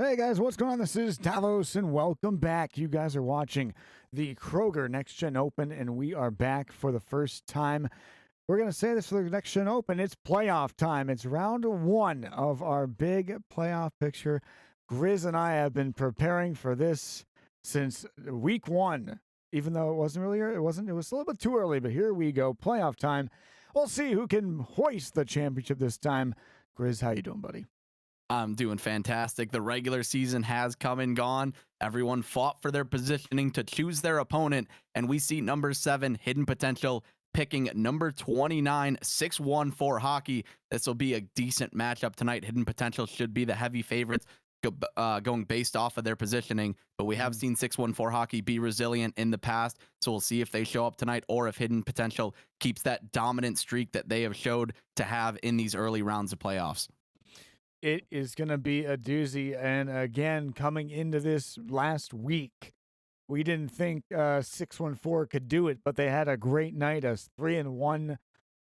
Hey guys, what's going on? This is Davos, and welcome back. You guys are watching the Kroger Next Gen Open, and we are back for the first time. We're going to say this for the Next Gen Open. It's playoff time. It's round one of our big playoff picture. Grizz and I have been preparing for this since week one, even though it wasn't really, it was a little bit too early, but here we go. Playoff time. We'll see who can hoist the championship this time. Grizz, how you doing, buddy? I'm doing fantastic. The regular season has come and gone. Everyone fought for their positioning to choose their opponent, and we see number 7, Hidden Potential, picking number 29, 6-1 hockey. This will be a decent matchup tonight. Hidden Potential should be the heavy favorites going based off of their positioning, but we have seen 6-1 hockey be resilient in the past, so we'll see if they show up tonight or if Hidden Potential keeps that dominant streak that they have showed to have in these early rounds of playoffs. It is going to be a doozy. And again, coming into this last week, we didn't think 614 could do it, but they had a great night, a 3-1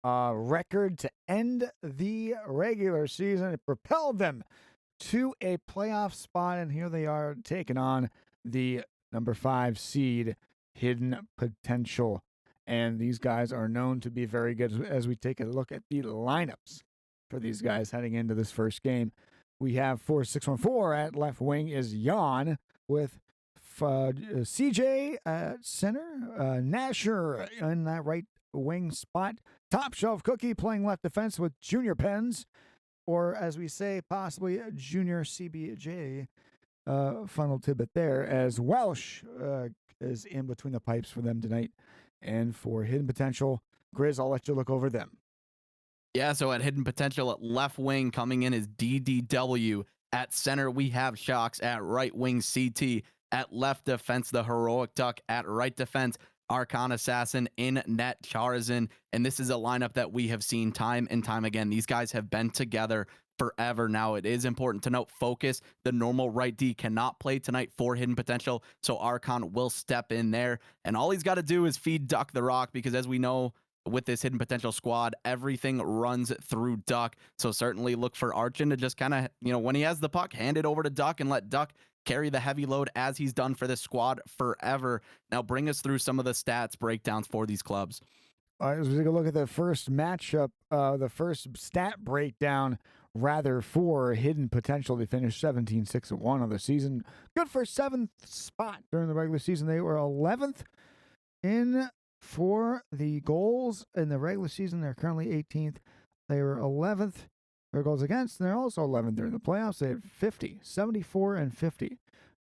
record to end the regular season. It propelled them to a playoff spot, and here they are taking on the number 5 seed, Hidden Potential. And these guys are known to be very good as we take a look at the lineups for these guys heading into this first game. We have for 614 at left wing is Jan with CJ at center, Nasher in that right wing spot, Top Shelf Cookie playing left defense with Junior Pens, or as we say, possibly Junior CBJ. Fun little tidbit there, as Welsh is in between the pipes for them tonight. And for Hidden Potential, Grizz, I'll let you look over them. Yeah, so at Hidden Potential at left wing, coming in is DDW. At center, we have Shocks. At right wing, CT. At left defense, the Heroic Duck. At right defense, Archon Assassin. In net, Charizin. And this is a lineup that we have seen time and time again. These guys have been together forever now. It is important to note, focus. The normal right D cannot play tonight for Hidden Potential, so Archon will step in there. And all he's got to do is feed Duck the rock, because as we know, with this Hidden Potential squad, everything runs through Duck. So certainly look for Archon to just kind of, when he has the puck, hand it over to Duck and let Duck carry the heavy load as he's done for this squad forever. Now bring us through some of the stats breakdowns for these clubs. All right, as we take a look at the first matchup, the first stat breakdown, rather, for Hidden Potential. They finished 17-6-1 on the season. Good for 7th spot during the regular season. They were 11th in for the goals in the regular season. They're currently 18th. They were 11th for goals against, and they're also 11th during the playoffs. They had 50, 74 and 50.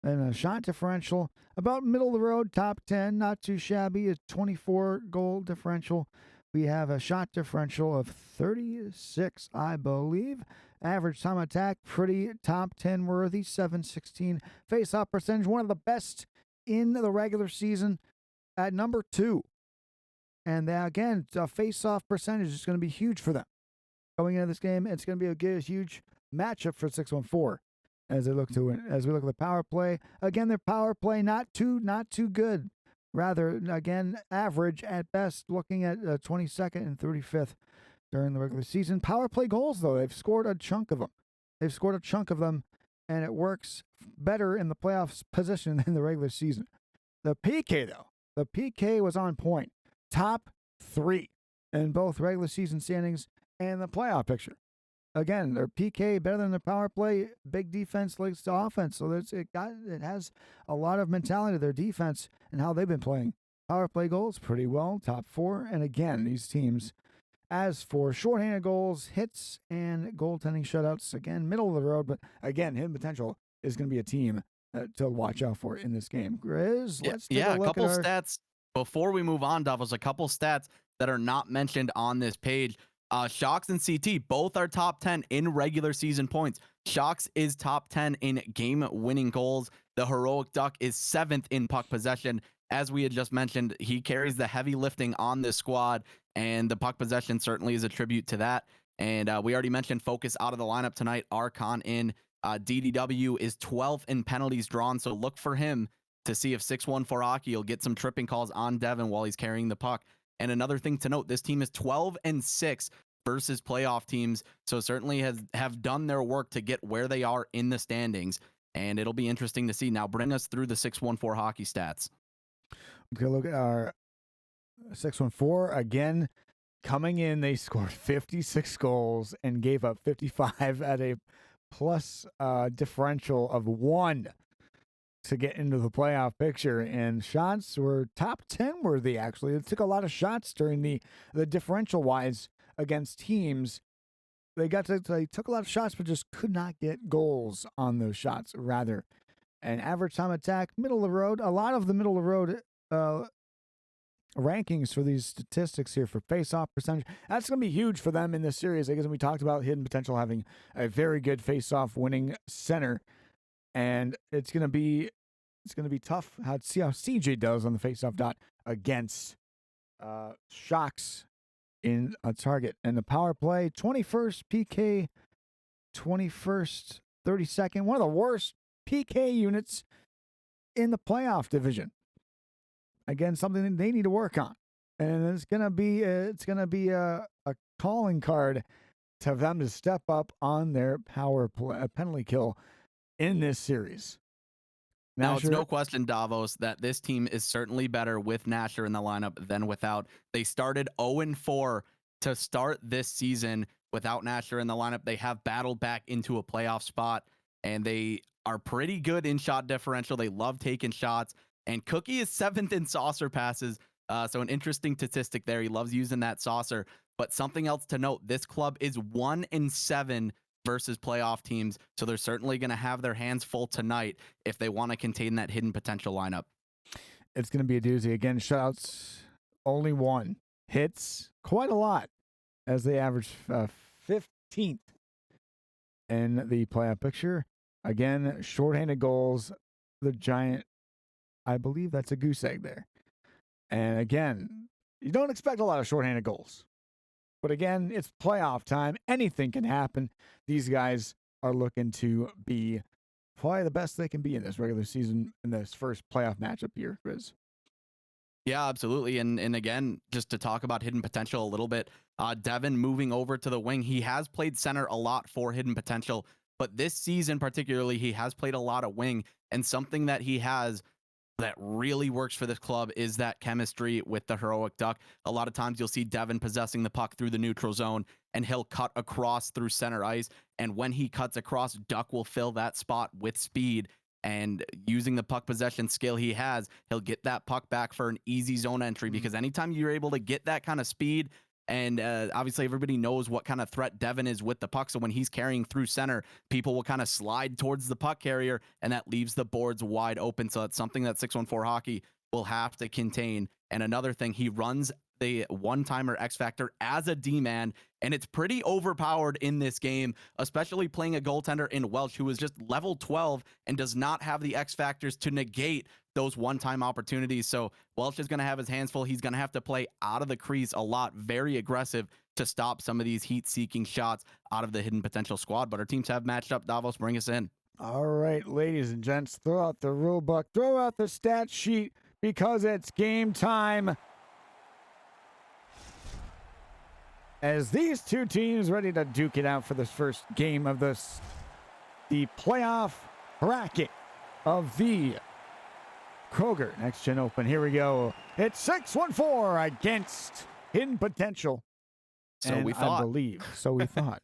And a shot differential, about middle of the road, top 10, not too shabby. A 24 goal differential. We have a shot differential of 36, I believe. Average time attack, pretty top 10 worthy, 716. Face-off percentage, one of the best in the regular season at number 2. And again, the face-off percentage is going to be huge for them. Going into this game, it's going to be a huge matchup for 614 as we look at the power play. Again, their power play not too good. Rather, again, average at best, looking at 22nd and 35th during the regular season. Power play goals, though, they've scored a chunk of them. And it works better in the playoffs position than the regular season. The PK, though, the PK was on point. Top 3 in both regular season standings and the playoff picture. Again, their PK better than their power play. Big defense leads to offense, so it has a lot of mentality to their defense and how they've been playing. Power play goals pretty well, top 4. And again, these teams, as for shorthanded goals, hits, and goaltending shutouts, again, middle of the road. But again, Hidden Potential is going to be a team to watch out for in this game. Grizz, let's take a look couple at stats. Before we move on, Davos, a couple stats that are not mentioned on this page. Shocks and CT both are top 10 in regular season points. Shocks is top 10 in game-winning goals. The Heroic Duck is 7th in puck possession. As we had just mentioned, he carries the heavy lifting on this squad, and the puck possession certainly is a tribute to that. And we already mentioned focus out of the lineup tonight. Archon in. DDW is 12th in penalties drawn, so look for him to see if 6-1 hockey will get some tripping calls on Devin while he's carrying the puck. And another thing to note, this team is 12-6 versus playoff teams, so certainly have done their work to get where they are in the standings. and it'll be interesting to see. Now, bring us through the 614 hockey stats. Okay, look at our 614 again. Coming in, they scored 56 goals and gave up 55 at a plus differential of 1 to get into the playoff picture. And shots were top 10 worthy, actually. It took a lot of shots during the differential-wise against teams. They took a lot of shots, but just could not get goals on those shots, rather. And average time attack, middle of the road. A lot of the middle of the road rankings for these statistics here for face-off percentage. That's going to be huge for them in this series. I guess we talked about hidden potential having a very good face-off winning center, and it's going to be tough to see how CJ does on the face-off dot against Shocks in a target. And the power play, 21st PK, 21st, 32nd, one of the worst PK units in the playoff division. Again, something that they need to work on, and it's gonna be a calling card to them to step up on their power play, penalty kill in this series. Now, it's no question, Davos, that this team is certainly better with Nasher in the lineup than without. They started 0-4 to start this season without Nasher in the lineup. They have battled back into a playoff spot, and they are pretty good in shot differential. They love taking shots. And Cookie is 7th in saucer passes. So an interesting statistic there. He loves using that saucer. But something else to note, this club is 1-7 versus playoff teams. So they're certainly going to have their hands full tonight if they want to contain that hidden potential lineup. It's going to be a doozy. Again, shutouts, only 1. Hits, quite a lot, as they average 15th in the playoff picture. Again, shorthanded goals, the giant, I believe that's a goose egg there. And again, you don't expect a lot of shorthanded goals. But again, it's playoff time. Anything can happen. These guys are looking to be probably the best they can be in this regular season, in this first playoff matchup here, Grizz. Yeah, absolutely. And again, just to talk about hidden potential a little bit, Devin moving over to the wing. He has played center a lot for hidden potential, but this season particularly, he has played a lot of wing. And something that he has that really works for this club is that chemistry with the Heroic Duck. A lot of times you'll see Devin possessing the puck through the neutral zone, and he'll cut across through center ice. And when he cuts across, Duck will fill that spot with speed. And using the puck possession skill he has, he'll get that puck back for an easy zone entry, because anytime you're able to get that kind of speed, and obviously everybody knows what kind of threat Devin is with the puck. So when he's carrying through center, people will kind of slide towards the puck carrier, and that leaves the boards wide open. So that's something that 614 Hockey will have to contain. And another thing, he runs the one-timer X Factor as a D-man, and it's pretty overpowered in this game, especially playing a goaltender in Welch, who is just level 12 and does not have the X Factors to negate those one-time opportunities. So Welch is going to have his hands full. He's going to have to play out of the crease a lot, very aggressive, to stop some of these heat-seeking shots out of the hidden potential squad. But our teams have matched up. Davos, bring us in. All right, ladies and gents, throw out the rule book, throw out the stat sheet, because it's game time. As these two teams ready to duke it out for this first game of the playoff bracket of the Kroger Next Gen Open. Here we go. It's 614 against Hidden Potential. So and we thought. I believe. So we thought.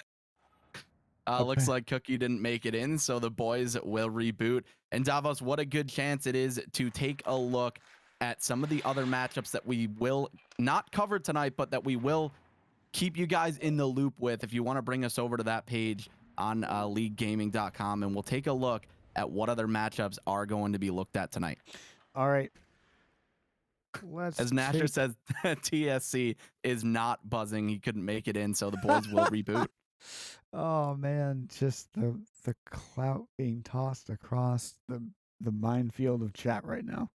Looks like Cookie didn't make it in, so the boys will reboot. And Davos, what a good chance it is to take a look at some of the other matchups that we will not cover tonight, but that we will keep you guys in the loop with. If you want to bring us over to that page on leaguegaming.com, and we'll take a look at what other matchups are going to be looked at tonight. All right. As Nasher says, TSC is not buzzing. He couldn't make it in, so the boys will reboot. Oh man, just the clout being tossed across the minefield of chat right now.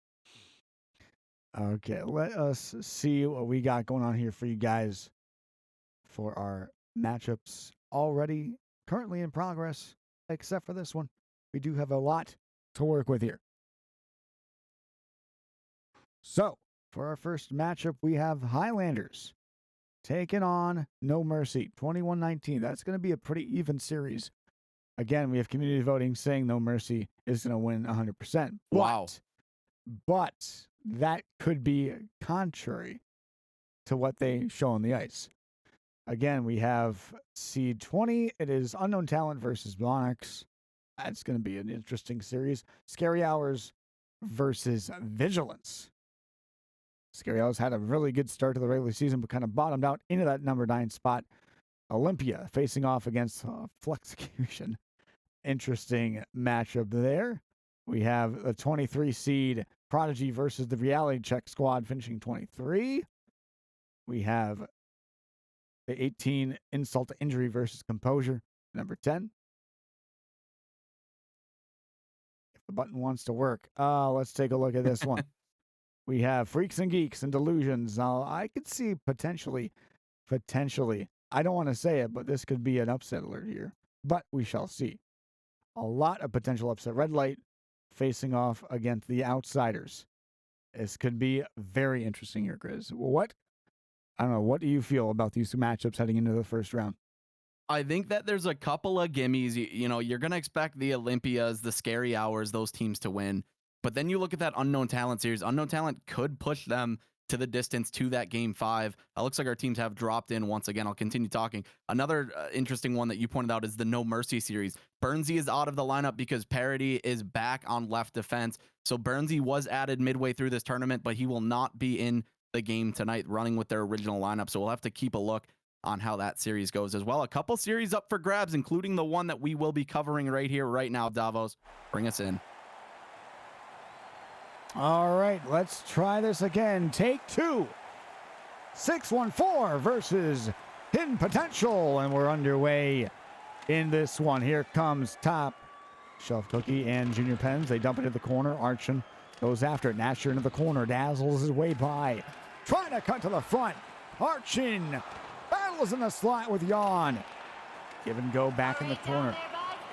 Okay, let us see what we got going on here for you guys for our matchups already currently in progress, except for this one. We do have a lot to work with here. So, for our first matchup, we have Highlanders taking on No Mercy, 21-19. That's going to be a pretty even series Again, we have community voting saying No Mercy is going to win 100%. Wow. But that could be contrary to what they show on the ice. Again, we have seed 20. It is Unknown Talent versus Monarchs. That's going to be an interesting series. Scary Hours versus Vigilance. Scary Hours had a really good start to the regular season, but kind of bottomed out into that number 9 spot. Olympia facing off against Flexecution. Interesting matchup there. We have the 23 seed Prodigy versus the Reality Check squad finishing 23. We have the 18 Insult to Injury versus Composure, number 10. If the button wants to work, let's take a look at this one. We have Freaks and Geeks and Delusions. Now, I could see potentially, I don't want to say it, but this could be an upset alert here. But we shall see. A lot of potential upset. Red Light facing off against the Outsiders. This could be very interesting here, Grizz. I don't know. What do you feel about these two matchups heading into the first round? I think that there's a couple of gimmies. You know, you're going to expect the Olympias, the Scary Hours, those teams to win. But then you look at that Unknown Talent series. Unknown Talent could push them to the distance to that game 5. It looks like our teams have dropped in once again. I'll continue talking. Another interesting one that you pointed out is the No Mercy series. Burnsy is out of the lineup because Parody is back on left defense. So Burnsy was added midway through this tournament, but he will not be in the game tonight running with their original lineup. So we'll have to keep a look on how that series goes as well. A couple series up for grabs, including the one that we will be covering right here, right now. Davos, bring us in. All right, let's try this again. Take 2. 614 versus Hidden Potential, and we're underway in this one. Here comes Top Shelf Cookie and Junior Pens. They dump it into the corner. Archon goes after it. Nasher into the corner. Dazzles his way by. Trying to cut to the front. Archon battles in the slot with Yawn. Give and go back in the corner.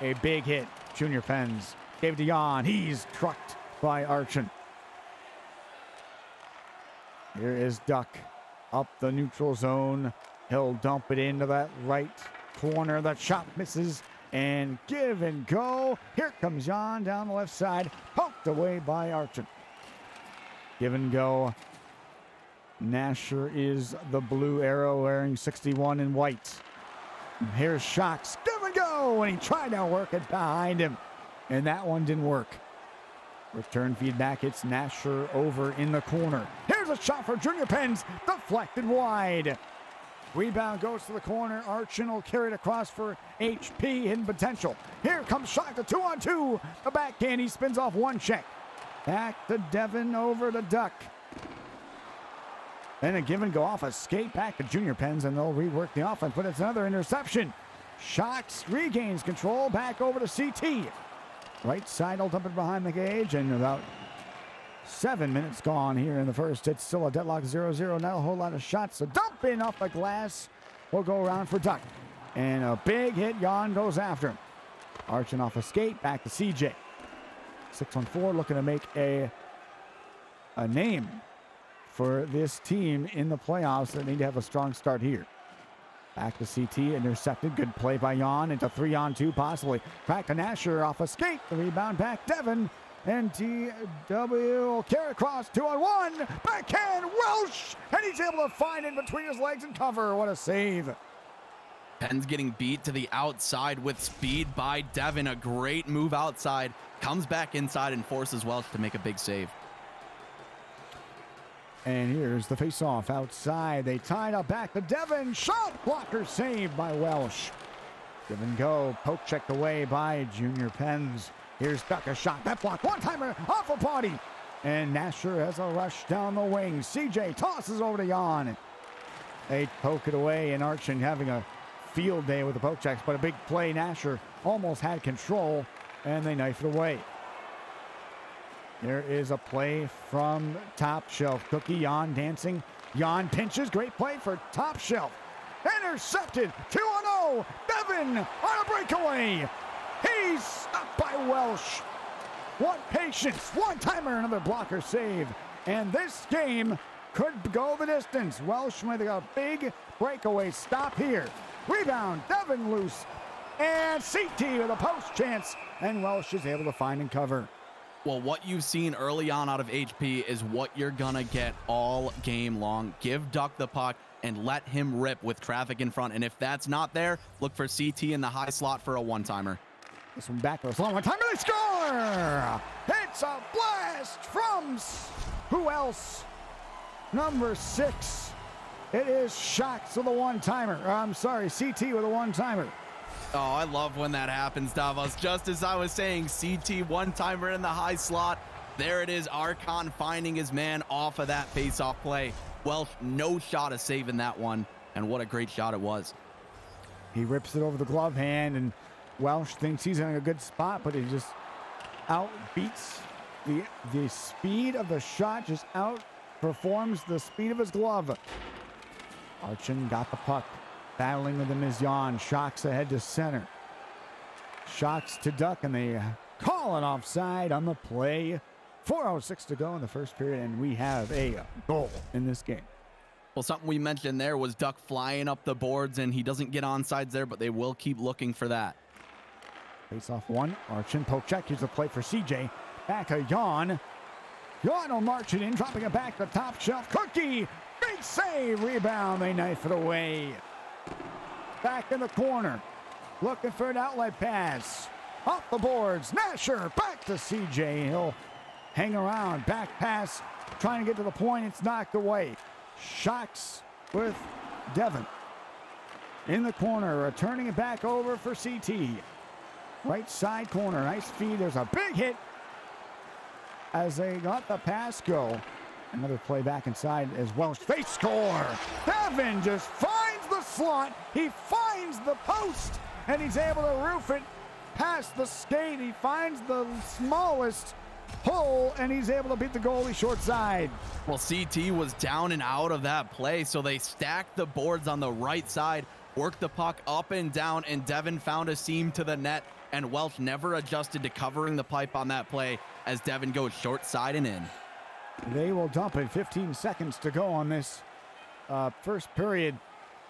A big hit. Junior Pens gave it to Yawn. He's trucked by Archon. Here is Duck up the neutral zone. He'll dump it into that right corner. The shot misses and give and go. Here comes Jan down the left side. Poked away by Archon. Give and go. Nasher is the blue arrow wearing 61 in white. Here's Shocks. Give and go. And he tried to work it behind him. And that one didn't work. Return feedback. It's Nasher over in the corner. Here's a shot for Junior Pens. Deflected wide. Rebound goes to the corner. Archon will carry it across for HP. Hidden Potential. Here comes Shock to 2-on-2. The backhand. He spins off one check. Back to Devin over to Duck. Then a give and go off a skate back to Junior Pens, and they'll rework the offense, but it's another interception. Shocks regains control. Back over to CT. Right side will dump it behind the cage, and about 7 minutes gone here in the first. It's still a deadlock 0-0. Not a whole lot of shots. So dump in off the glass. We'll go around for Duck. And a big hit. Jan goes after him. Arching off a skate. Back to CJ. 6-on-4 looking to make a name for this team in the playoffs. They need to have a strong start here. Back to CT, intercepted. Good play by Jan into 3-on-2 possibly. Back to Nasher off a skate. The rebound back Devin. And TW will carry across 2-on-1. Backhand Welsh. And he's able to find it between his legs and cover. What a save. Pens getting beat to the outside with speed by Devin. A great move outside. Comes back inside and forces Welsh to make a big save. And here's the face-off outside. They tied up back to Devin. Shot blocker saved by Welsh. Give and go. Poke checked away by Junior Pens. Here's Duck, a shot. That block. One-timer off a body. And Nasher has a rush down the wing. CJ tosses over to Jan. They poke it away, and Archon having a field day with the poke checks. But a big play. Nasher almost had control, and they knife it away. There is a play from Top Shelf. Cookie, Jan dancing. Jan pinches. Great play for Top Shelf. Intercepted. 2-0. Devin on a breakaway. He's stopped by Welsh. What patience. One-timer, another blocker save. And this game could go the distance. Welsh might have got a big breakaway stop here. Rebound. Devin loose. And CT with a post chance, and Welsh is able to find and cover. Well, what you've seen early on out of HP is what you're going to get all game long. Give Duck the puck and let him rip with traffic in front. And if that's not there, look for CT in the high slot for a one-timer. This one back to the slot one-timer. They score! It's a blast from who else? Number 6. It is Shocks with a one-timer. I'm sorry, CT with a one-timer. Oh, I love when that happens, Davos. Just as I was saying, CT one-timer in the high slot. There it is, Archon finding his man off of that face-off play. Welsh, no shot of saving that one, and what a great shot it was. He rips it over the glove hand, and Welsh thinks he's in a good spot, but he just outbeats the speed of the shot, just outperforms the speed of his glove. Archon got the puck. Battling with him is Jan. Shocks ahead to center. Shocks to Duck, and they call it offside on the play. 4:06 to go in the first period, and we have a goal in this game. Well, something we mentioned there was Duck flying up the boards, and he doesn't get onside there, but they will keep looking for that. Face off one. Archon poke check. Here's the play for CJ. Back to Jan. Jan will march it in, dropping it back to top shelf. Cookie. Big save. Rebound. They knife it away. Back in the corner, looking for an outlet pass. Off the boards, Nasher back to CJ. He'll hang around, back pass, trying to get to the point. It's knocked away. Shocks with Devin. In the corner, returning it back over for CT. Right side corner, nice feed. There's a big hit as they let the pass go. Another play back inside as Welsh. They score. Devin just finds the slot. He finds the post, and he's able to roof it past the skate. He finds the smallest hole, and he's able to beat the goalie short side. Well, CT was down and out of that play, so they stacked the boards on the right side, worked the puck up and down, and Devin found a seam to the net, and Welsh never adjusted to covering the pipe on that play as Devin goes short side and in. They will dump it. 15 seconds to go on this first period.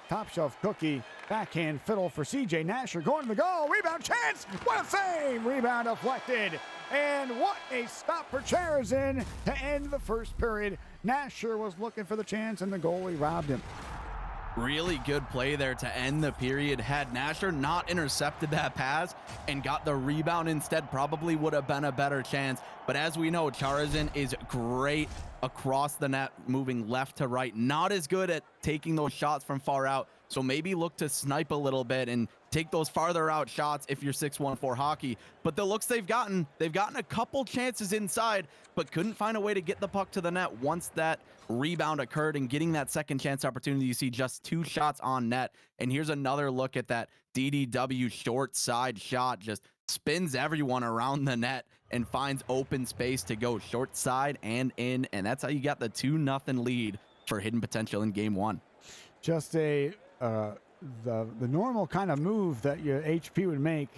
Top shelf Cookie, backhand fiddle for CJ Nasher going to the goal. Rebound chance. What a save. Rebound deflected. And what a stop for Cherizin to end the first period. Nasher was looking for the chance, and the goalie robbed him. Really good play there to end the period. Had Nasher not intercepted that pass and got the rebound instead, probably would have been a better chance. But as we know, Charizin is great across the net, moving left to right. Not as good at taking those shots from far out. So maybe look to snipe a little bit and take those farther out shots if you're 6-1-4 hockey. But the looks they've gotten a couple chances inside, but couldn't find a way to get the puck to the net once that rebound occurred. And getting that second chance opportunity, you see just 2 shots on net. And here's another look at that DDW short side shot. Just spins everyone around the net and finds open space to go short side and in. And that's how you got the 2-0 lead for Hidden Potential in game 1. Just the normal kind of move that your HP would make,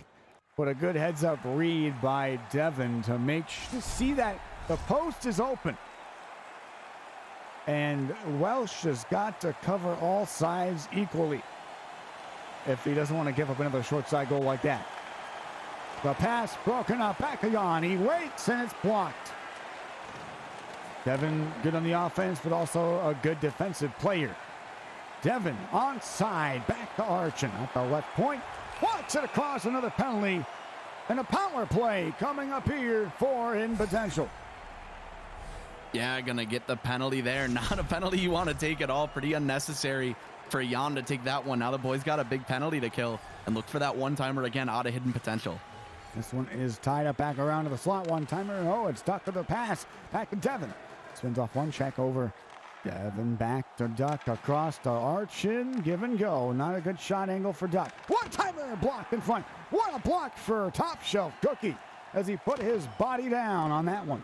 but a good heads up read by Devin to see that the post is open. And Welsh has got to cover all sides equally if he doesn't want to give up another short side goal like that. The pass broken up, back on. He waits, and it's blocked. Devin good on the offense, but also a good defensive player. Devin onside, back to Archon at the left point. Walks it across, another penalty. And a power play coming up here for Hidden Potential. Yeah, gonna get the penalty there. Not a penalty you want to take at all. Pretty unnecessary for Jan to take that one. Now the boys got a big penalty to kill. And look for that one-timer again out of Hidden Potential. This one is tied up back around to the slot. One-timer. Oh, it's stuck to the pass. Back to Devin. Spins off one check over. Devin back to Duck, across to Archon, give and go. Not a good shot angle for Duck. One-timer blocked in front. What a block for top shelf Cookie as he put his body down on that one.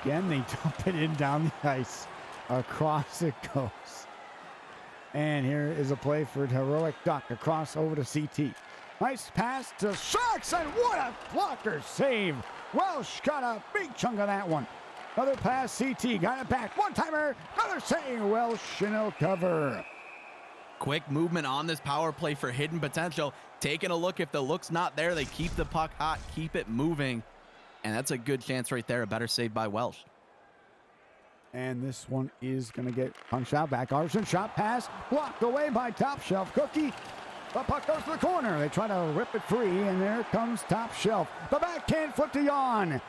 Again, they dump it in down the ice. Across it goes. And here is a play for Heroic Duck, across over to CT. Nice pass to Sharks, and what a blocker save. Welsh got a big chunk of that one. Other pass, CT got it back. One-timer, another save. Welsh and he'll cover. Quick movement on this power play for hidden potential. Taking a look. If the look's not there, they keep the puck hot, keep it moving. And that's a good chance right there. A better save by Welsh. And this one is going to get punched out back. Arson shot pass blocked away by Top Shelf Cookie. The puck goes to the corner. They try to rip it free, and there comes Top Shelf. The backhand flip to Jan.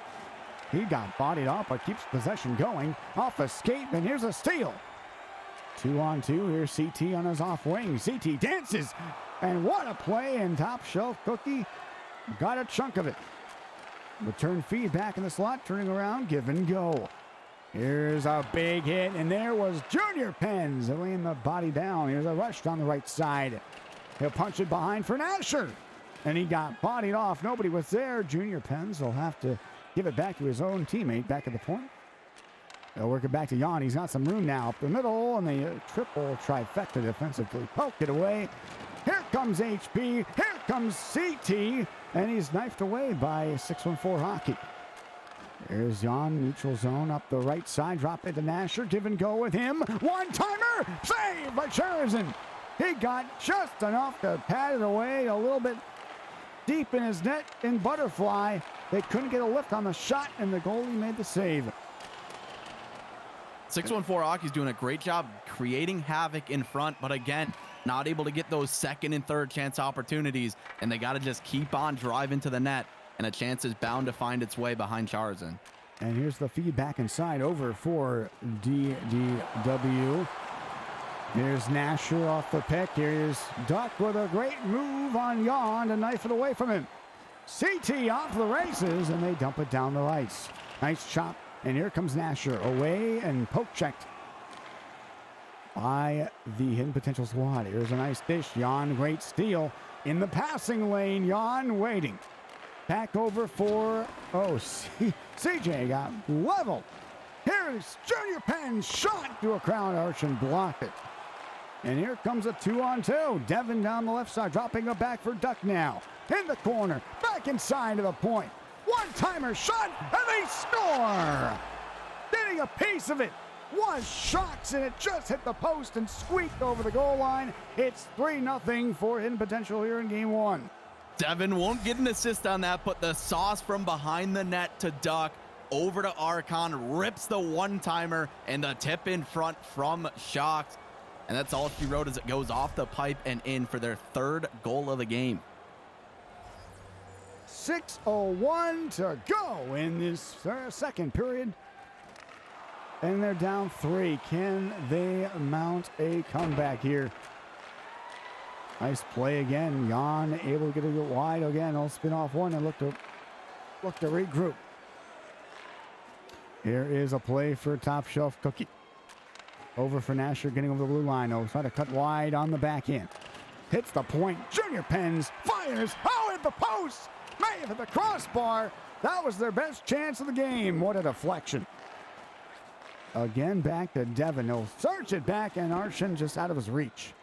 He got bodied off, but keeps possession going. Off a skate, and here's a steal. 2-on-2. Here's CT on his off wing. CT dances, and what a play, and Top Shelf Cookie got a chunk of it. Return feed back in the slot, turning around, give and go. Here's a big hit, and there was Junior Pens laying the body down. Here's a rush down the right side. He'll punch it behind for Nasher, and he got bodied off. Nobody was there. Junior Pens will have to give it back to his own teammate back at the point. They'll work it back to Jan. He's got some room now up the middle, and the triple trifecta defensively poke it away. Here comes HP. Here comes CT, and he's knifed away by 614 Hockey. There's Jan, neutral zone up the right side. Drop it to Nasher. Give and go with him. One-timer. Save by Cherzin. He got just enough to pat it away a little bit deep in his net in Butterfly. They couldn't get a lift on the shot, and the goalie made the save. 614 Hockey's doing a great job creating havoc in front, but again, not able to get those second and third chance opportunities, and they got to just keep on driving to the net, and a chance is bound to find its way behind Charzan. And here's the feed back inside over for DDW. Here's Nasher off the pick. Here's Duck with a great move on Jan to knife it away from him. CT off the races, and they dump it down the ice. Nice chop, and here comes Nasher away and poke checked by the hidden potential squad. Here's a nice dish. Jan, great steal in the passing lane. Jan waiting. Back over for, CJ got leveled. Here's Junior Penn's shot to a crowd arch and blocked it. And here comes a 2-on-2. Devin down the left side, dropping it back for Duck now. In the corner, back inside to the point. One-timer shot, and they score! Getting a piece of it was Shocks, and it just hit the post and squeaked over the goal line. It's 3-0 for hidden potential here in game one. Devin won't get an assist on that, but the sauce from behind the net to Duck over to Archon, rips the one-timer, and the tip in front from Shocks. And that's all she wrote as it goes off the pipe and in for their third goal of the game. 6:01 to go in this second period. And they're down 3. Can they mount a comeback here? Nice play again. Jan able to get it wide again. He'll spin off one and look to regroup. Here is a play for Top Shelf Cookie. Over for Nasher, getting over the blue line. He'll try to cut wide on the back end. Hits the point. Junior Pens fires. Oh, at the post. May have hit the crossbar. That was their best chance of the game. What a deflection. Again, back to Devin. He'll search it back, and Arshin just out of his reach.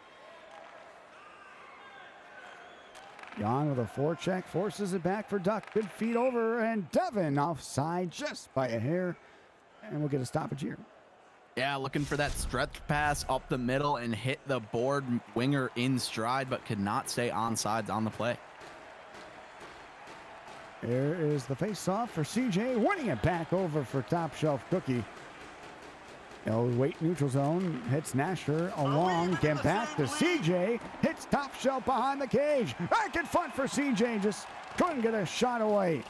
Jan with a forecheck, forces it back for Duck. Good feet over, and Devin offside just by a hair. And we'll get a stoppage here. Yeah, looking for that stretch pass up the middle and hit the board winger in stride, but could not stay onside on the play. There is the face-off for CJ, winning it back over for Top Shelf Cookie. He'll wait neutral zone, hits Nasher along, get back to CJ, hits Top Shelf behind the cage. Back in front for CJ, just couldn't get a shot away.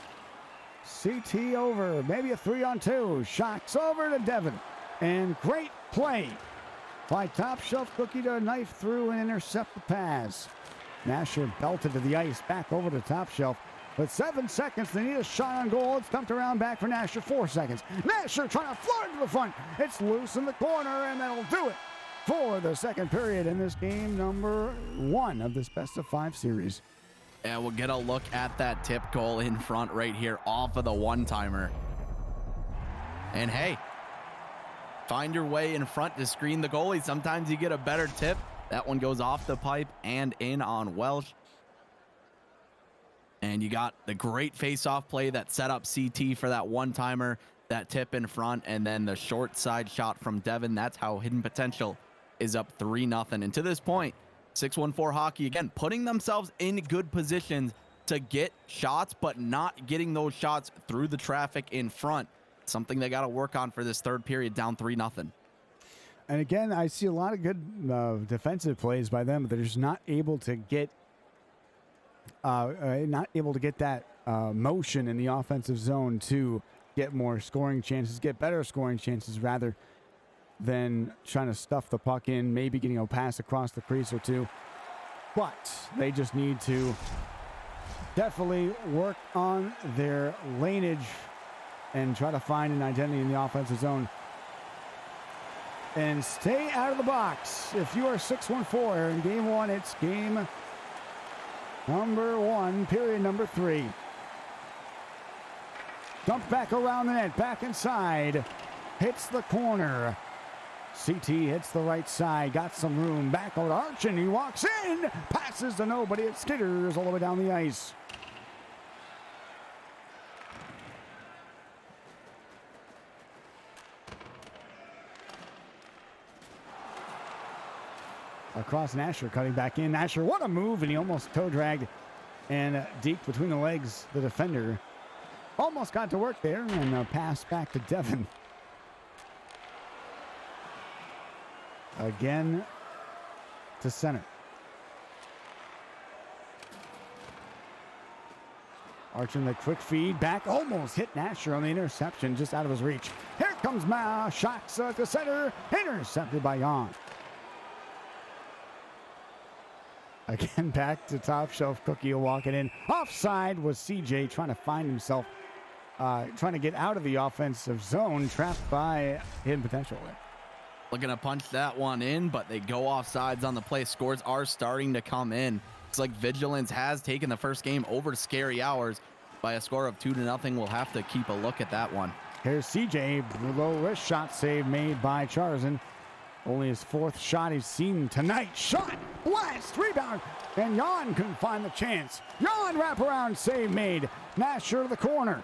CT over, maybe a 3-on-2. Shocks over to Devin. And great play by Top Shelf Cookie to knife through and intercept the pass. Nasher belted to the ice, back over to Top Shelf. With 7 seconds, they need a shot on goal. It's dumped around back for Nasher. 4 seconds. Nasher trying to float into the front. It's loose in the corner, and that'll do it for the second period in this game number 1 of this best-of-5 series. And we'll get a look at that tip goal in front right here off of the one-timer. And hey, find your way in front to screen the goalie. Sometimes you get a better tip. That one goes off the pipe and in on Welsh. And you got the great face-off play that set up CT for that one-timer. that tip in front, and then the short side shot from Devin. That's how Hidden Potential is up 3-0. And to this point, 614 Hockey, again, putting themselves in good positions to get shots, but not getting those shots through the traffic in front. Something they got to work on for this third period, down 3-0. And again, I see a lot of good defensive plays by them, but they're just not able to get that motion in the offensive zone to get more scoring chances, get better scoring chances rather than trying to stuff the puck in, maybe getting a pass across the crease or two. But they just need to definitely work on their laneage and try to find an identity in the offensive zone and stay out of the box. If you are 6-1-4 in game one, it's game number 1, period number 3. Dump back around the net, back inside, hits the corner. CT hits the right side, got some room, back over to Archin, he walks in, passes to nobody, it skitters all the way down the ice. Across Nasher, cutting back in. Nasher, what a move, and he almost toe dragged and deked between the legs. The defender almost got to work there, and a pass back to Devin. Again to center. Arching the quick feed back, almost hit Nasher on the interception, just out of his reach. Here comes Ma, shots to center, intercepted by Jan. Again, back to top shelf. Cookie walking in. Offside was CJ trying to find himself, trying to get out of the offensive zone, trapped by Hidden Potential. Looking to punch that one in, but they go offsides on the play. Scores are starting to come in. It's like Vigilance has taken the first game over Scary Hours by a score of 2-0. We'll have to keep a look at that one. Here's CJ, low wrist shot save made by Charzan. Only his 4th shot he's seen tonight. Shot, blast, rebound, and Jan couldn't find the chance. Jan wraparound save made. Nasher to the corner.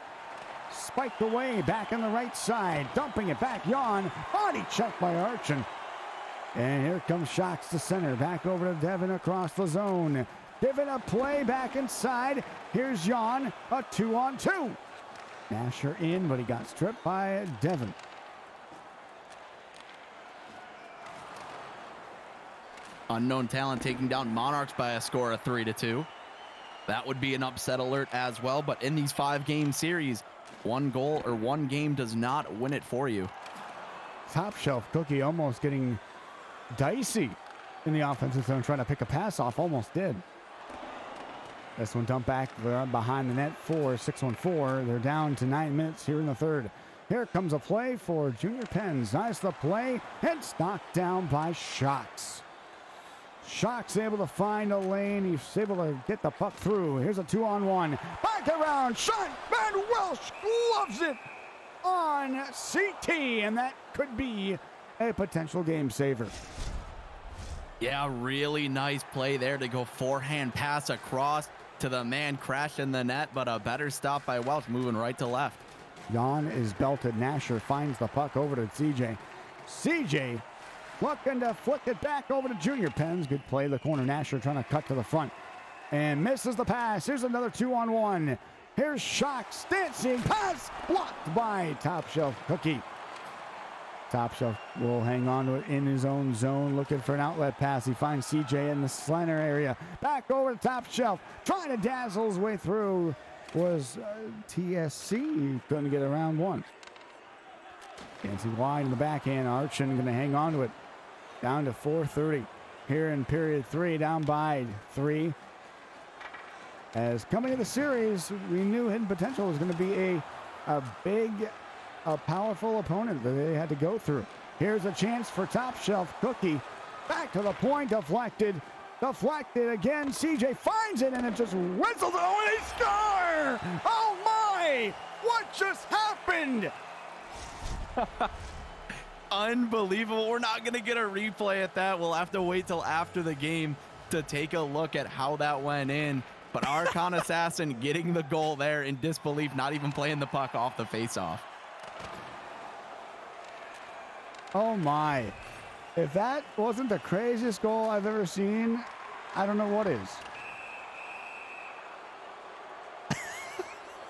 Spiked away, back on the right side. Dumping it back, Jan. Body check by Archin. And here comes Shocks to center. Back over to Devin across the zone. Giving a play back inside. Here's Jan, a 2-on-2. Nasher in, but he got stripped by Devin. Unknown Talent taking down Monarchs by a score of 3-2. That would be an upset alert as well, but in these 5-game series, one goal or one game does not win it for you. Top shelf Cookie almost getting dicey in the offensive zone, trying to pick a pass off, almost did. This one dumped back behind the net for 6-1-4. They're down to 9 minutes here in the third. Here comes a play for Junior Pens. Nice the play, and it's knocked down by Shocks. Shocks able to find a lane. He's able to get the puck through. Here's a 2-on-1. Back around. Shot. Van Welsh loves it on CT. And that could be a potential game saver. Yeah, really nice play there to go forehand pass across to the man crashing the net. But a better stop by Welsh, moving right to left. Jan is belted. Nasher finds the puck over to CJ. CJ looking to flick it back over to Junior Pens. Good play. The corner. Nasher trying to cut to the front. And misses the pass. Here's another 2-on-1. Here's Shocks. Dancing. Pass. Blocked by Top Shelf Cookie. Top Shelf will hang on to it in his own zone. Looking for an outlet pass. He finds CJ in the center area. Back over to Top Shelf. Trying to dazzle his way through was TSC. Couldn't get around one. Dancing wide in the backhand. Archin going to hang on to it. Down to 4:30 here in period 3, down by 3. As coming to the series, we knew Hidden Potential was going to be a big, powerful opponent that they had to go through. Here's a chance for Top Shelf Cookie. Back to the point, deflected. Deflected again. CJ finds it, and it just whistles. Oh, and they score! Oh, my! What just happened? Unbelievable. We're not going to get a replay at that. We'll have to wait till after the game to take a look at how that went in. But Archon Assassin getting the goal there in disbelief, not even playing the puck off the faceoff. Oh my. If that wasn't the craziest goal I've ever seen, I don't know what is.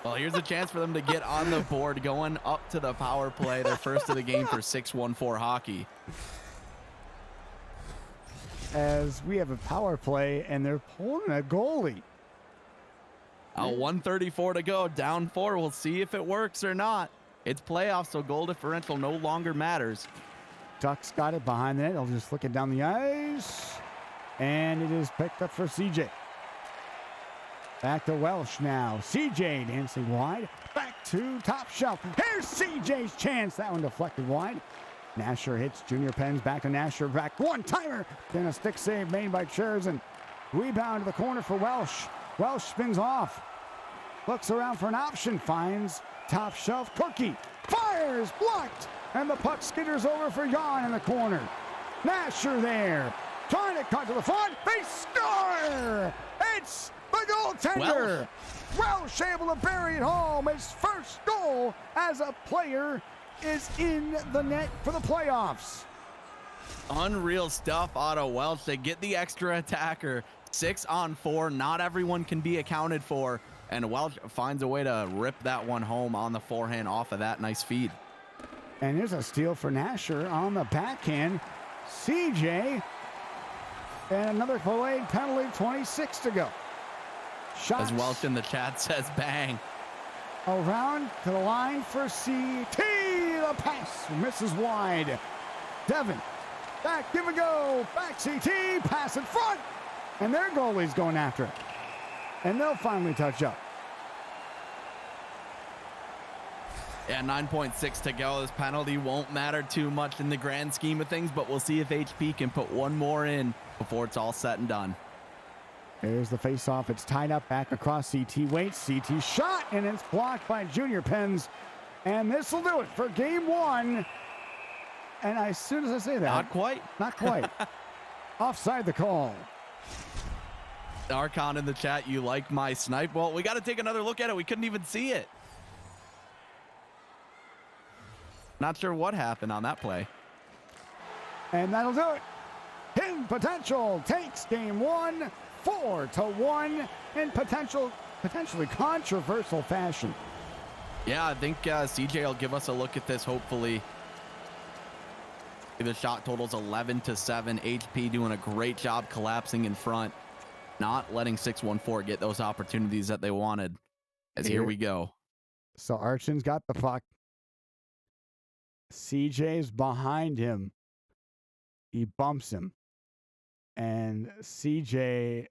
Well, here's a chance for them to get on the board going up to the power play. Their first of the game for 6-1-4 hockey. As we have a power play and they're pulling a goalie. 1:34 to go, down 4. We'll see if it works or not. It's playoffs, so goal differential no longer matters. Ducks got it behind the net. I'll just flick it down the ice. And it is picked up for CJ. Back to Welsh now. CJ dancing wide. Back to top shelf. Here's CJ's chance. That one deflected wide. Nasher hits Junior Pens. Back to Nasher. Back one-timer. Then a stick save made by Cherzen. Rebound to the corner for Welsh. Welsh spins off. Looks around for an option. Finds top shelf. Cookie. Fires. Blocked. And the puck skitters over for Jan in the corner. Nasher there. Trying to cut to the front. They score! It's the goaltender. Welsh able to bury it home. His first goal as a player is in the net for the playoffs. Unreal stuff out of Welsh. They get the extra attacker. 6-on-4. Not everyone can be accounted for. And Welsh finds a way to rip that one home on the forehand off of that nice feed. And here's a steal for Nasher on the backhand. CJ. And another delayed penalty, 26 to go. Shots. As Welsh in the chat says, bang. Around to the line for CT. The pass misses wide. Devin. Back, give and go. Back CT. Pass in front. And their goalie's going after it. And they'll finally touch up. Yeah, 9.6 to go. This penalty won't matter too much in the grand scheme of things, but we'll see if HP can put one more in before it's all said and done. There's the face-off. It's tied up back across CT. Waits. CT shot, and it's blocked by Junior Pens. And this will do it for game one. And as soon as I say that... Not quite. Not quite. Offside the call. Archon in the chat, you like my snipe? Well, we got to take another look at it. We couldn't even see it. Not sure what happened on that play. And that'll do it. Hidden Potential takes game one, 4-1 in potentially controversial fashion. Yeah, I think CJ will give us a look at this, hopefully. The shot total's 11-7. HP doing a great job collapsing in front, not letting 6-1-4 get those opportunities that they wanted. As here we go. So Archin's got the puck. CJ's behind him. He bumps him. And CJ,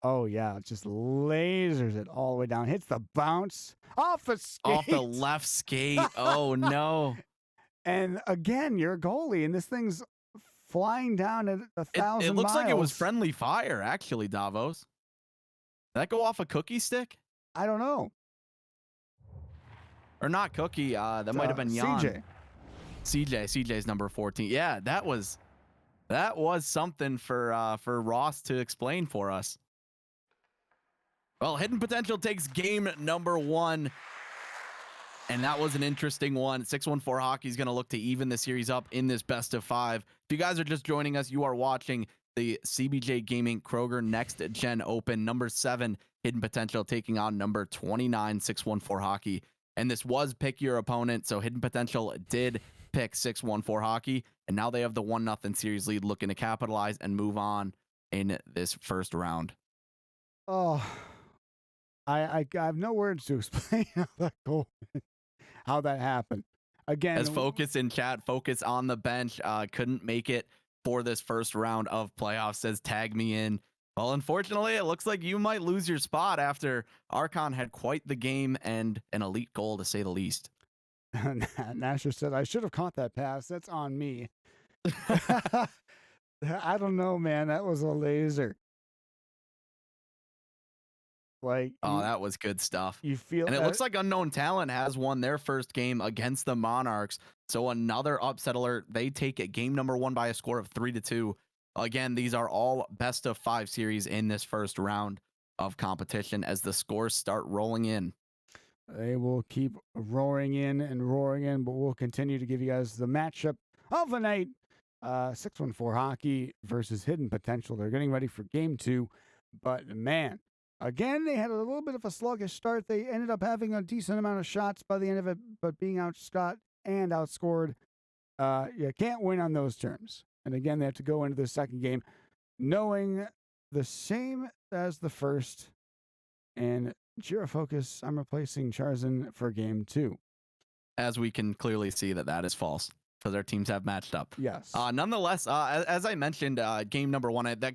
oh yeah, just lasers it all the way down. Hits the bounce off the skate. Off the left skate. Oh no. And again, you're a goalie, and this thing's flying down at 1,000 miles. It looks like it was friendly fire, actually, Davos. Did that go off a cookie stick? I don't know. Or not Cookie. That might have been Jan. CJ's number 14. Yeah, that was something for Ross to explain for us. Well, Hidden Potential takes game number one. And that was an interesting one. 6-1-4 Hockey is going to look to even the series up in this best of 5. If you guys are just joining us, you are watching the CBJ Gaming Kroger Next Gen Open. Number 7, Hidden Potential taking on number 29, 6-1-4 Hockey. And this was pick your opponent. So Hidden Potential did pick 6-1-4 Hockey. And now they have the 1-0 series lead, looking to capitalize and move on in this first round. Oh, I have no words to explain how that happened. Again, as Focus in chat, Focus on the bench, couldn't make it for this first round of playoffs, says tag me in. Well, unfortunately, it looks like you might lose your spot after Archon had quite the game and an elite goal, to say the least. Nasher said, I should have caught that pass. That's on me. I don't know, man. That was a laser. Like, that was good stuff. You feel, and it looks like Unknown Talent has won their first game against the Monarchs. So another upset alert. They take it game number 1 by a score of 3-2. Again, these are all best of 5 series in this first round of competition as the scores start rolling in. They will keep roaring in, but we'll continue to give you guys the matchup of the night. 614 Hockey versus Hidden Potential. They're getting ready for game 2. But, man, again, they had a little bit of a sluggish start. They ended up having a decent amount of shots by the end of it, but being outshot and outscored, you can't win on those terms. And, again, they have to go into the second game knowing the same as the first. And Girafocus, I'm replacing Charzan for game 2. As we can clearly see that is false, because our teams have matched up. Yes. Nonetheless, as I mentioned, game number 1, that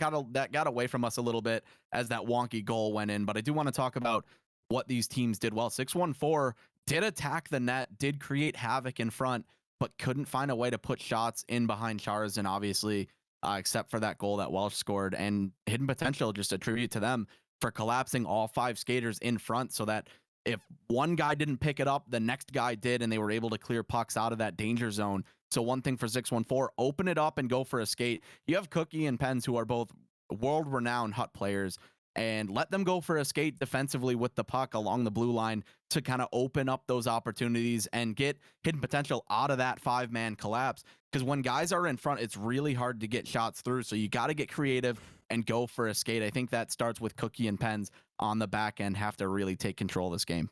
got away from us a little bit as that wonky goal went in. But I do want to talk about what these teams did well. 614 did attack the net, did create havoc in front, but couldn't find a way to put shots in behind Charzan, obviously, except for that goal that Welsh scored. And Hidden Potential, just a tribute to them for collapsing all 5 skaters in front so that if one guy didn't pick it up, the next guy did, and they were able to clear pucks out of that danger zone. So one thing for 614, open it up and go for a skate. You have Cookie and Pens, who are both world-renowned Hut players, and let them go for a skate defensively with the puck along the blue line to kind of open up those opportunities and get Hidden Potential out of that 5-man collapse. Because when guys are in front, it's really hard to get shots through. So you got to get creative and go for a skate. I think that starts with Cookie and Pens on the back end have to really take control of this game.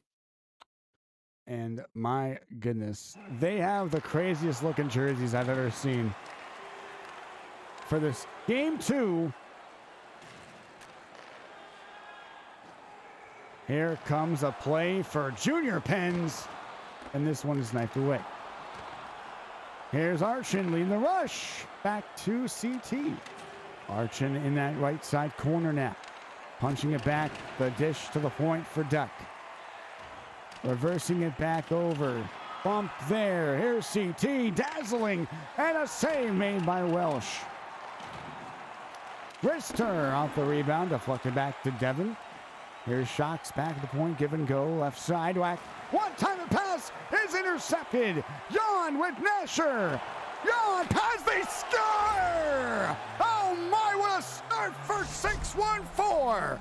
And my goodness, they have the craziest looking jerseys I've ever seen. For this game 2, here comes a play for Junior Pens, and this one is knifed away. Here's Archin leading the rush. Back to CT. Archin in that right side corner now. Punching it back, the dish to the point for Duck. Reversing it back over. Bump there. Here's CT, dazzling, and a save made by Welsh. Rister off the rebound, deflected back to Devin. Here's Shocks back at the point, give and go, left side whack. One-timing pass is intercepted. Jan with Nasher. Jan pass, they score! Oh my, what a start for 614!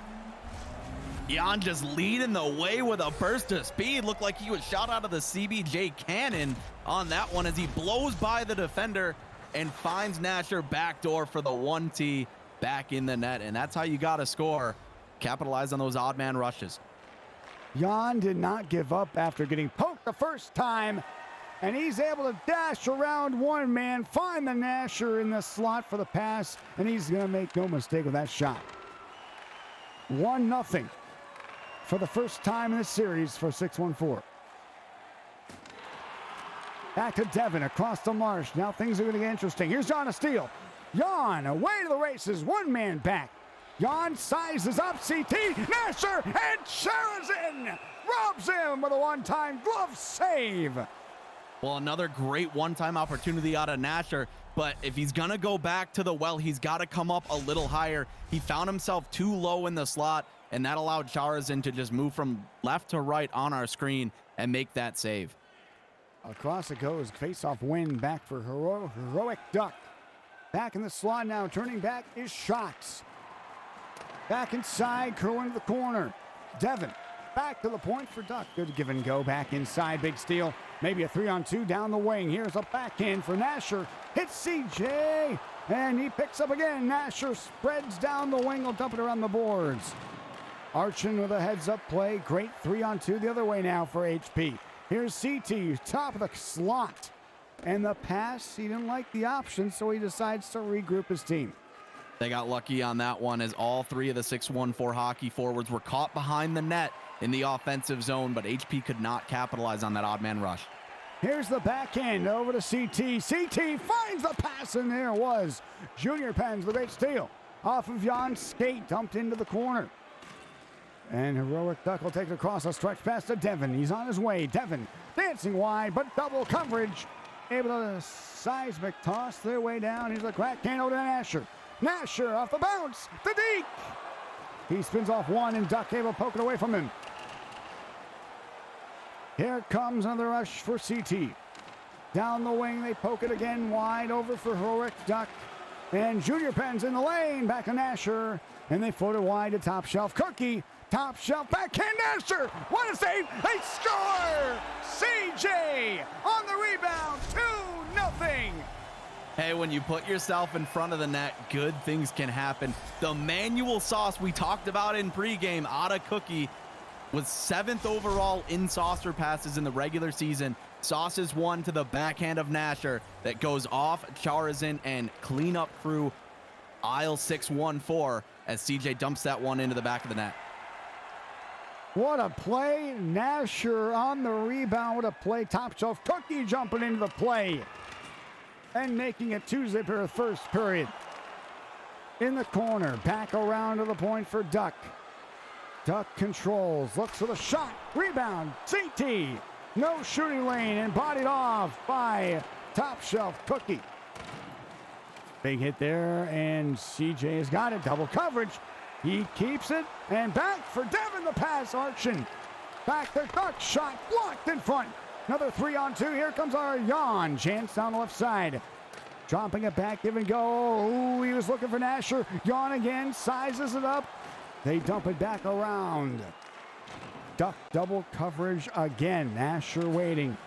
Jan just leading the way with a burst of speed. Looked like he was shot out of the CBJ cannon on that one as he blows by the defender and finds Nasher backdoor for the 1T back in the net. And that's how you got to score. Capitalize on those odd man rushes. Jan did not give up after getting poked the first time, and he's able to dash around one man, find the Nasher in the slot for the pass, and he's going to make no mistake with that shot. 1-0 for the first time in the series for 614. Back to Devin across the marsh. Now things are going to get interesting. Here's Jan a steal. Jan away to the races, one man back. Jan sizes up CT, Nasher, and Charazin robs him with a one-time glove save. Well, another great one-time opportunity out of Nasher, but if he's going to go back to the well, he's got to come up a little higher. He found himself too low in the slot, and that allowed Charazin to just move from left to right on our screen and make that save. Across it goes, face-off win back for Heroic Duck. Back in the slot now, turning back is Shocks. Back inside, curling to the corner. Devin, back to the point for Duck. Good give and go, back inside, big steal. Maybe a 3-on-2 down the wing. Here's a backhand for Nasher. Hits CJ, and he picks up again. Nasher spreads down the wing, will dump it around the boards. Archin with a heads-up play. Great 3-on-2 the other way now for HP. Here's CT, top of the slot. And the pass, he didn't like the option, so he decides to regroup his team. They got lucky on that one as all 3 of the 614 hockey forwards were caught behind the net in the offensive zone, but HP could not capitalize on that odd man rush. Here's the backhand over to CT. CT finds the pass, and there it was. Junior Pens, the great steal. Off of Jan's skate, dumped into the corner. And Heroic Duck will take it across a stretch pass to Devin. He's on his way. Devin dancing wide, but double coverage. Able to seismic toss their way down. Here's the crack can over to Nasher. Nasher off the bounce. The deke. He spins off one, and Duck able to poke it away from him. Here comes another rush for CT. Down the wing, they poke it again wide over for Heroic Duck. And Junior Pens in the lane. Back to Nasher. And they float it wide to top shelf. Cookie top shelf, backhand Nasher. What a save! They score! CJ on the rebound, 2-0. Hey, when you put yourself in front of the net, good things can happen. The manual sauce we talked about in pregame, Ada Cookie, was 7th overall in saucer passes in the regular season. Sauces one to the backhand of Nasher that goes off Charazin and cleanup crew aisle 614 as CJ dumps that one into the back of the net. What a play. Nasher on the rebound. What a play. Top shelf Cookie jumping into the play and making it 2-0 first period. In the corner, back around to the point for Duck. Duck controls, looks for the shot, rebound, CT. No shooting lane and bodied off by top shelf Cookie. Big hit there, and CJ has got it. Double coverage. He keeps it, and back for Devin, the pass, Archin. Back to Duck, shot blocked in front. Another 3-on-2. Here comes our Jan. Chance down the left side. Dropping it back, give and go. Ooh, he was looking for Nasher. Jan again, sizes it up. They dump it back around. Duck double coverage again. Nasher waiting.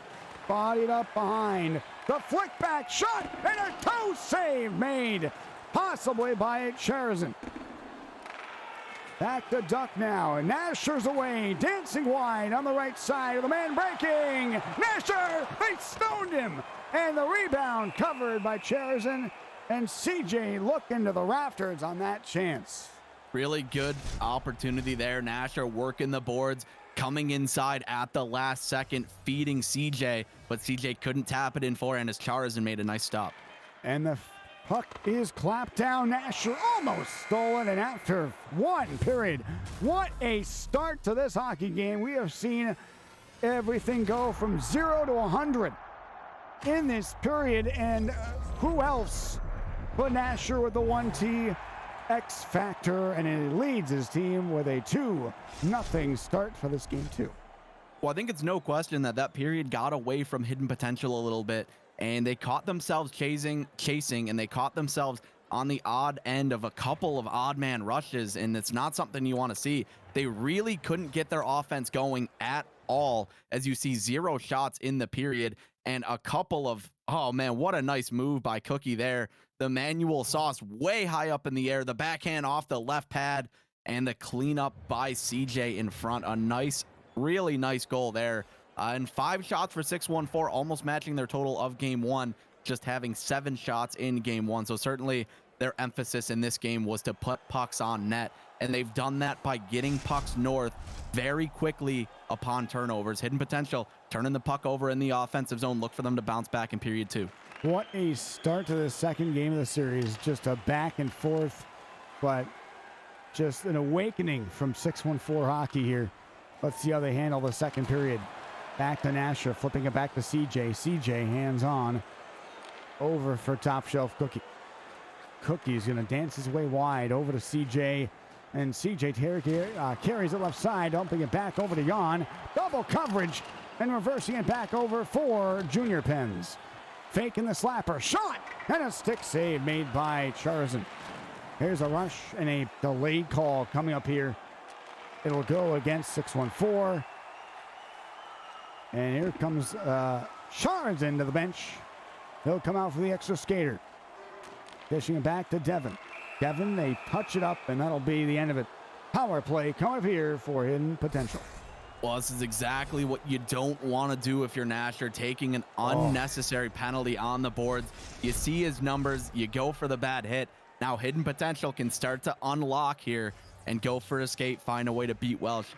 Bodied up behind. The flick back shot and a toe save made. Possibly by Charazin. Back to Duck now. And Nasher's away. Dancing wide on the right side of the man breaking. Nasher! They stoned him. And the rebound covered by Charazin. And CJ looking to the rafters on that chance. Really good opportunity there. Nasher working the boards, coming inside at the last second, feeding CJ, but CJ couldn't tap it in forehand as Charazin made a nice stop. And the puck is clapped down. Nasher almost stole it, and after one period, what a start to this hockey game. We have seen everything go from 0 to 100 in this period, and who else but Nasher with the 1T X factor, and he leads his team with a 2-0 start for this game too. Well, I think it's no question that that period got away from hidden potential a little bit, and they caught themselves chasing, and they caught themselves on the odd end of a couple of odd man rushes, and it's not something you want to see. They really couldn't get their offense going at all, as you see 0 shots in the period, and a couple of, oh man, what a nice move by Cookie there. The manual sauce way high up in the air, the backhand off the left pad, and the cleanup by CJ in front. A nice, really nice goal there. And 5 shots for 614, almost matching their total of game 1, just having 7 shots in game 1. So certainly their emphasis in this game was to put pucks on net, and they've done that by getting pucks north very quickly upon turnovers. Hidden potential, turning the puck over in the offensive zone. Look for them to bounce back in period 2. What a start to the second game of the series. Just a back and forth, but just an awakening from 614 hockey here. Let's see how they handle the second period. Back to Nasher, flipping it back to CJ. CJ hands on over for top shelf Cookie. Cookie's going to dance his way wide over to CJ. And CJ carries it left side, dumping it back over to Jan. Double coverage and reversing it back over for Junior Pens. Faking the slapper, shot, and a stick save made by Charazin. Here's a rush and a delayed call coming up here. It'll go against 614. And here comes Charazin to the bench. He'll come out for the extra skater. Dishing it back to Devin. Devin, they touch it up, and that'll be the end of it. Power play coming up here for hidden potential. Well, this is exactly what you don't want to do if you're Nasher, taking an unnecessary penalty on the boards. You see his numbers, you go for the bad hit. Now hidden potential can start to unlock here and go for a skate, find a way to beat Welsh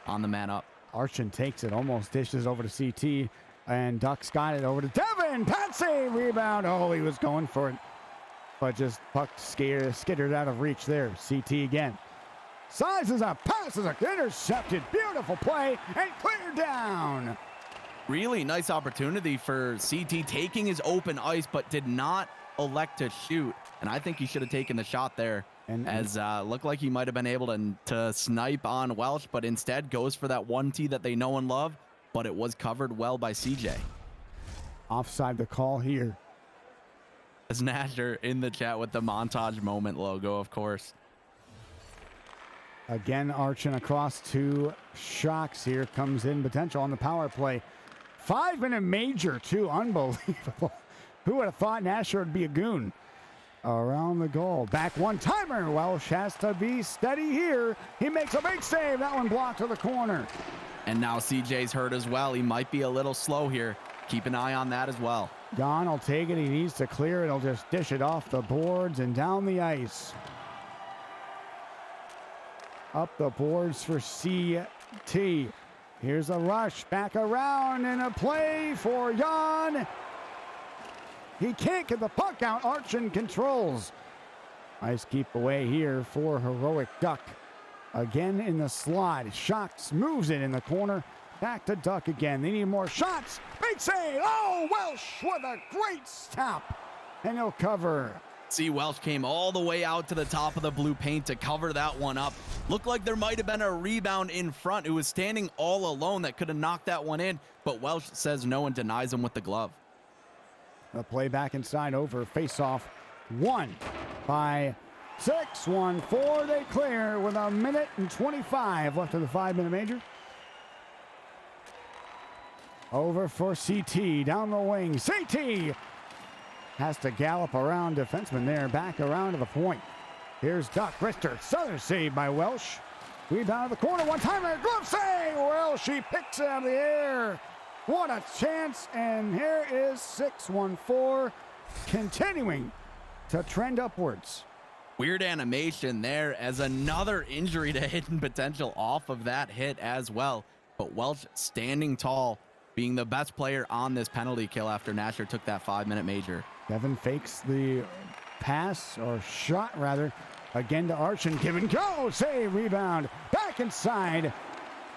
on the man up. Archin takes it, almost dishes over to CT, and Duck's got it over to Devin. Patsy, rebound. Oh, he was going for it, but just puck skittered out of reach there. CT again. Sizes up, passes up, intercepted. Beautiful play and cleared down. Really nice opportunity for CT, taking his open ice, but did not elect to shoot. And I think he should have taken the shot there, as looked like he might have been able to snipe on Welsh, but instead goes for that 1T that they know and love, but it was covered well by CJ. Offside the call here. As Nasher in the chat with the montage moment logo, of course. Again, arching across to Shocks. Here comes in potential on the power play. 5-minute major, too. Unbelievable. Who would have thought Nasher would be a goon? Around the goal. Back one-timer. Welsh has to be steady here. He makes a big save. That one blocked to the corner. And now CJ's hurt as well. He might be a little slow here. Keep an eye on that as well. Jan will take it. He needs to clear it. He'll just dish it off the boards and down the ice. Up the boards for CT. Here's a rush. Back around and a play for Jan. He can't get the puck out. Archon controls. Nice keep away here for Heroic Duck. Again in the slot. Shocks moves it in the corner. Back to Duck again. They need more shots. Big save. Oh, Welsh with a great stop. And he'll cover. See, Welsh came all the way out to the top of the blue paint to cover that one up. Looked like there might have been a rebound in front. It was standing all alone that could have knocked that one in, but Welsh says no and denies him with the glove. The play back inside over. Face-off won by 6-1-4. They clear with 1:25 left of the 5-minute major. Over for CT. Down the wing. CT has to gallop around defenseman there. Back around to the point. Here's Duck. Richter. Southern save by Welsh. Rebound to the corner. One-timer. Glove save. Welsh. He picks it out of the air. What a chance. And here is 6-1-4 continuing to trend upwards. Weird animation there as another injury to hidden potential off of that hit as well. But Welsh standing tall, being the best player on this penalty kill after Nasher took that 5-minute major. Kevin fakes the pass, or shot rather, again to Archon. Give and go. Save, rebound. Back inside.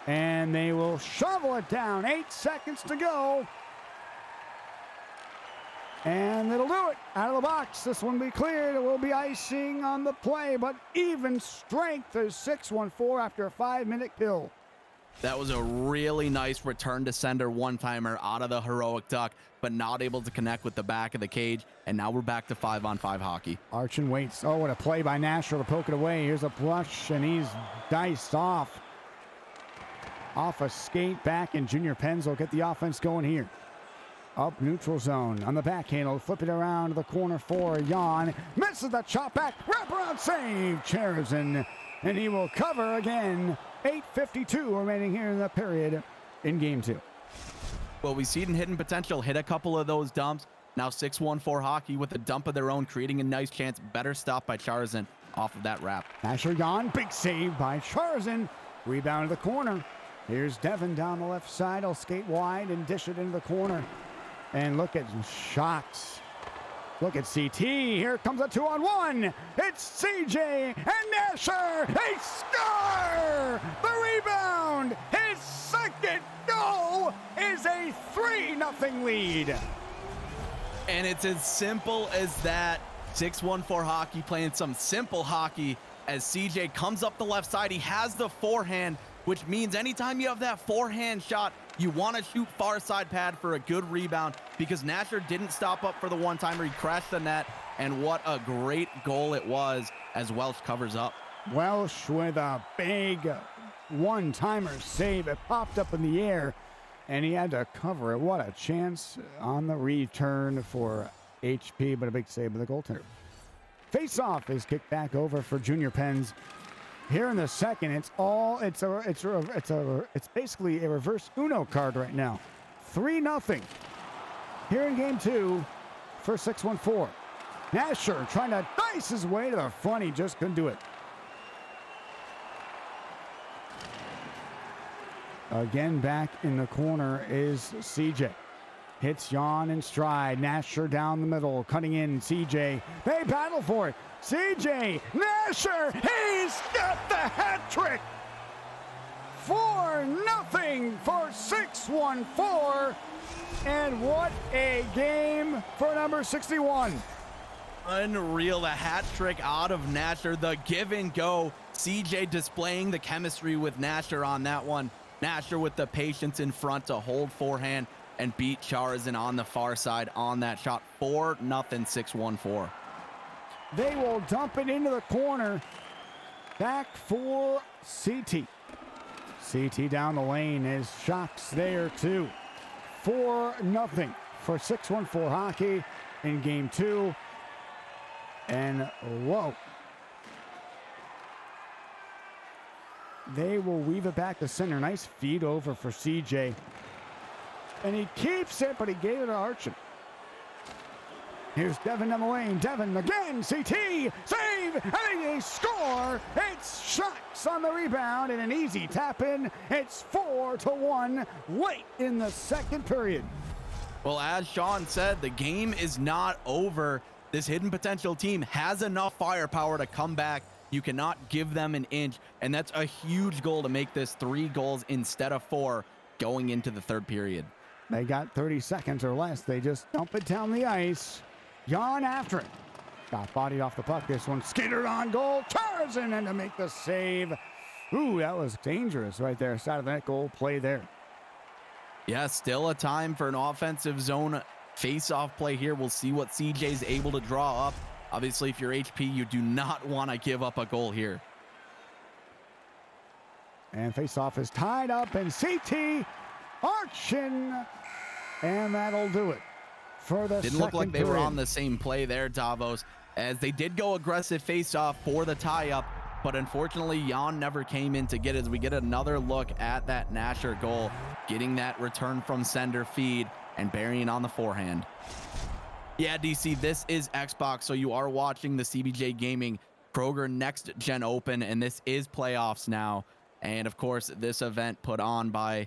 And they will shovel it down. 8 seconds to go. And it'll do it. Out of the box. This one will be cleared. It will be icing on the play, but even strength is 6-1-4 after a 5-minute kill. That was a really nice return to sender one-timer out of the Heroic Duck, but not able to connect with the back of the cage. And now we're back to 5-on-5 hockey. Archon waits. Oh, what a play by Nashville to poke it away. Here's a flush, and he's diced off. Off a skate back, and Junior Pens will get the offense going here. Up neutral zone on the backhand. Flip it around to the corner for Jan. Misses the chop back. Wraparound save. Cherison. And he will cover again. 8:52 remaining here in the period in game 2. Well, we've seen hidden potential hit a couple of those dumps. Now 6-1-4 hockey with a dump of their own, creating a nice chance. Better stop by Charzan off of that wrap. Asher Jan. Big save by Charzan. Rebound to the corner. Here's Devin down the left side. He'll skate wide and dish it into the corner. And look at shots. Look at CT. Here comes a 2-on-1. It's CJ and Nasher. They score! The rebound. His second goal is a 3-0 lead. And it's as simple as that. 6-1-4 hockey playing some simple hockey as CJ comes up the left side. He has the forehand, which means anytime you have that forehand shot, you want to shoot far side pad for a good rebound, because Nasher didn't stop up for the one-timer. He crashed the net, and what a great goal it was as Welsh covers up. Welsh with a big one-timer save. It popped up in the air, and he had to cover it. What a chance on the return for HP, but a big save by the goaltender. Face-off is kicked back over for Junior Pens. Here in the second, it's basically a reverse Uno card right now. 3-0 here in game 2 for 6-1-4. Nasher trying to dice his way to the front. He just couldn't do it. Again, back in the corner is CJ. Hits Jan in stride. Nasher down the middle, cutting in CJ. They battle for it. CJ, Nasher, he's got the hat trick. 4-0 for 6-1-4. And what a game for number 61. Unreal, the hat trick out of Nasher, the give and go. CJ displaying the chemistry with Nasher on that one. Nasher with the patience in front to hold forehand and beat Charzan on the far side on that shot. 4-0, 6-1-4. They will dump it into the corner. back for CT. CT down the lane is Shocks there too. 4-0 for 614 hockey in game 2. And whoa. They will weave it back to center. Nice feed over for CJ. And he keeps it, but he gave it to Archon. Here's Devin down the lane. Devin again. CT. Save. And they score. It's Shocks on the rebound and an easy tap in. It's 4-1 late in the second period. Well, as Sean said, the game is not over. This hidden potential team has enough firepower to come back. You cannot give them an inch, and that's a huge goal to make this 3 goals instead of 4 going into the third period. They got 30 seconds or less. They just dump it down the ice. Jan after it. Got bodied off the puck. This one skittered on goal. Tarzan in to make the save. Ooh, that was dangerous right there. Side of the net goal play there. Yeah, still a time for an offensive zone face-off play here. We'll see what CJ's able to draw up. Obviously, if you're HP, you do not want to give up a goal here. And face-off is tied up, and CT Archon, and that'll do it for the Didn't look like they were on the same play there, Davos, as they did go aggressive face-off for the tie-up, but unfortunately, Jan never came in to get it as we get another look at that Nasher goal, getting that return from sender feed and burying on the forehand. Yeah, DC, this is Xbox, so you are watching the CBJ Gaming Kroger Next Gen Open, and this is playoffs now. And of course, this event put on by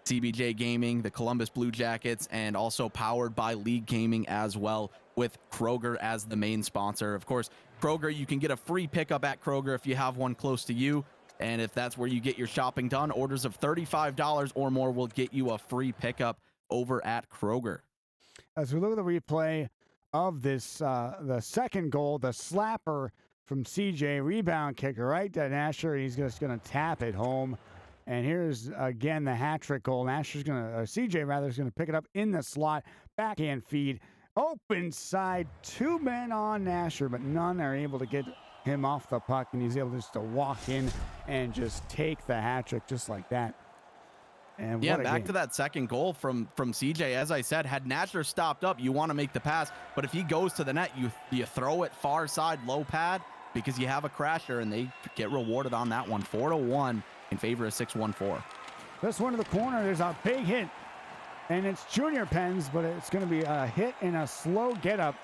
CBJ Gaming, the Columbus Blue Jackets, and also powered by League Gaming as well, with Kroger as the main sponsor. Of course, Kroger, you can get a free pickup at Kroger if you have one close to you. And if that's where you get your shopping done, orders of $35 or more will get you a free pickup over at Kroger. As we look at the replay of this, the second goal, the slapper from CJ, rebound kicker right to Nasher. He's just going to tap it home. And here's again the hat trick goal. CJ rather is going to pick it up in the slot, backhand feed, open side, 2 men on Nasher, but none are able to get him off the puck, and he's able just to walk in and just take the hat trick just like that. And yeah, back to that second goal from CJ. As I said, had Nasher stopped up, you want to make the pass, but if he goes to the net, you throw it far side, low pad, because you have a crasher, and they get rewarded on that one. 4-1 in favor of 614. This one to the corner, there's a big hit, and it's Junior Pens, but it's going to be a hit and a slow get up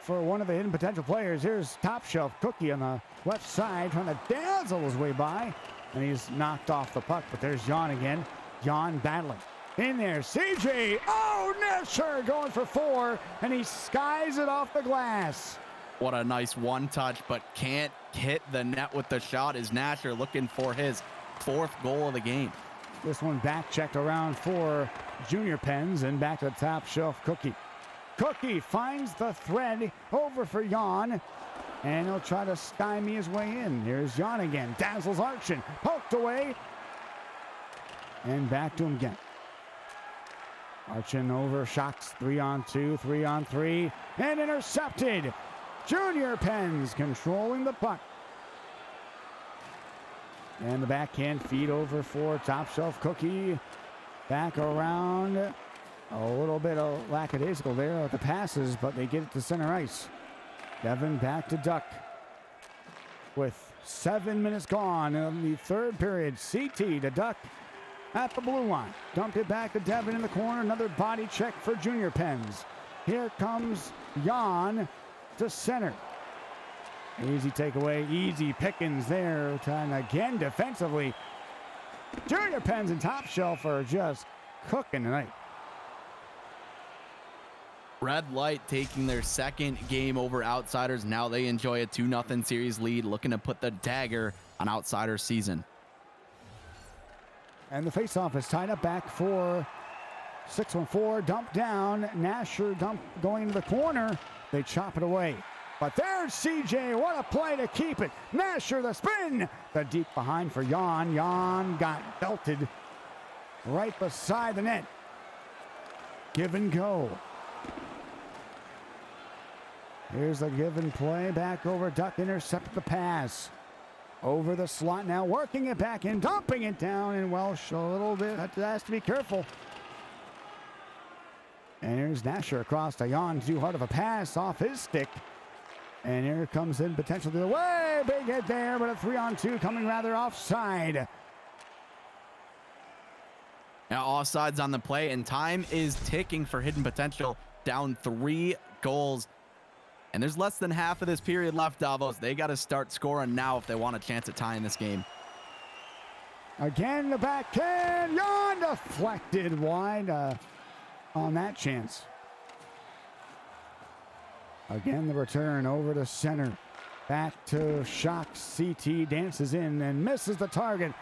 for one of the hidden potential players. Here's Top Shelf Cookie on the left side, trying to dazzle his way by. And he's knocked off the puck, but there's Jan again. Jan battling. In there, CJ. Oh, Nasher going for 4, and he skies it off the glass. What a nice one touch, but can't hit the net with the shot is Nasher looking for his 4th goal of the game. This one back checked around for Junior Pens and back to the Top Shelf Cookie. Cookie finds the thread over for Jan. And he'll try to stymie his way in. Here's Jan again. Dazzles Archon. Poked away. And back to him again. Archon over. Shocks 3-on-2. 3-on-3. And intercepted. Junior Pens controlling the puck. And the backhand feed over for Top Shelf Cookie. Back around. A little bit of lackadaisical there at the passes, but they get it to center ice. Devin back to Duck with 7 minutes gone in the third period. CT to Duck at the blue line. Dumped it back to Devin in the corner. Another body check for Junior Pens. Here comes Jan to center. Easy takeaway, easy pickings there. Trying again defensively. Junior Pens and Top Shelf are just cooking tonight. Red Light taking their second game over Outsiders. Now they enjoy a 2-0 series lead, looking to put the dagger on Outsiders' season. And the faceoff is tied up back for 614. Dump down. Nasher dump going to the corner. They chop it away. But there's CJ. What a play to keep it. Nasher the spin. The deep behind for Jan. Jan got belted right beside the net. Give and go. Here's the give and play. Back over. Duck intercepted the pass. Over the slot now, working it back in, dumping it down, and Welsh a little bit has to be careful. And here's Nasher across to Jan. Too hard of a pass off his stick. And here comes in potential to the way. Big hit there, but a 3-on-2 coming rather offside. Now offsides on the play, and time is ticking for Hidden Potential. Down 3 goals. And there's less than half of this period left, Davos. They got to start scoring now if they want a chance at tying this game. Again, the backhand. Jan deflected wide on that chance. Again, the return over to center. Back to Shocks. CT dances in and misses the target.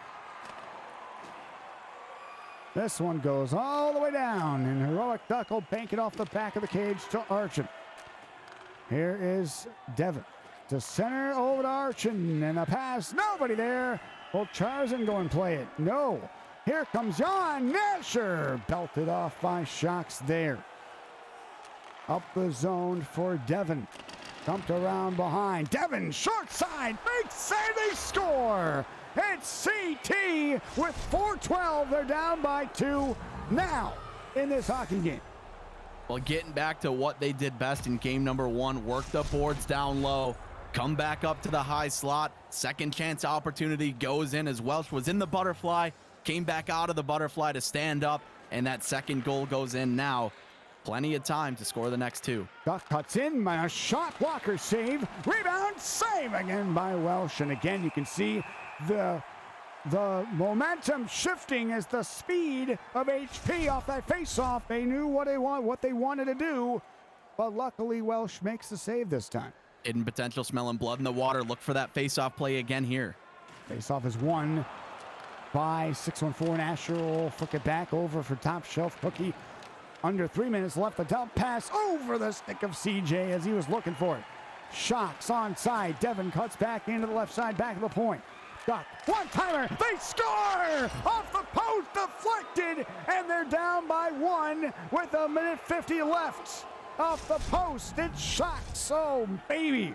This one goes all the way down, and Heroic Duck will bank it off the back of the cage to Archon. Here is Devin to center over to Archon, and a pass. Nobody there. Will Charzan go and play it? No. Here comes Jan Nasher. Belted off by Shocks there. Up the zone for Devin. Dumped around behind. Devin, short side. Big save. They score. It's CT with 4:12. They're down by 2 now in this hockey game. Well, getting back to what they did best in game number 1, work the boards down low, come back up to the high slot. Second chance opportunity goes in as Welsh was in the butterfly, came back out of the butterfly to stand up, and that second goal goes in now. Plenty of time to score the next 2. Duck cuts in by a shot blocker save. Rebound save again by Welsh. And again, you can see the momentum shifting as the speed of HP off that faceoff. They knew what they wanted to do, but luckily Welsh makes the save this time. Hidden Potential smelling blood in the water. Look for that faceoff play again here. Faceoff is won by 614. Asher will flick it back over for top shelf Cookie. Under 3 minutes left. The dump pass over the stick of CJ as he was looking for it. Shocks onside. Devin cuts back into the left side, back of the point. Duck, one-timer, they score! Off the post, deflected, and they're down by 1 with 1:50 left. Off the post, it's Shocks, oh baby.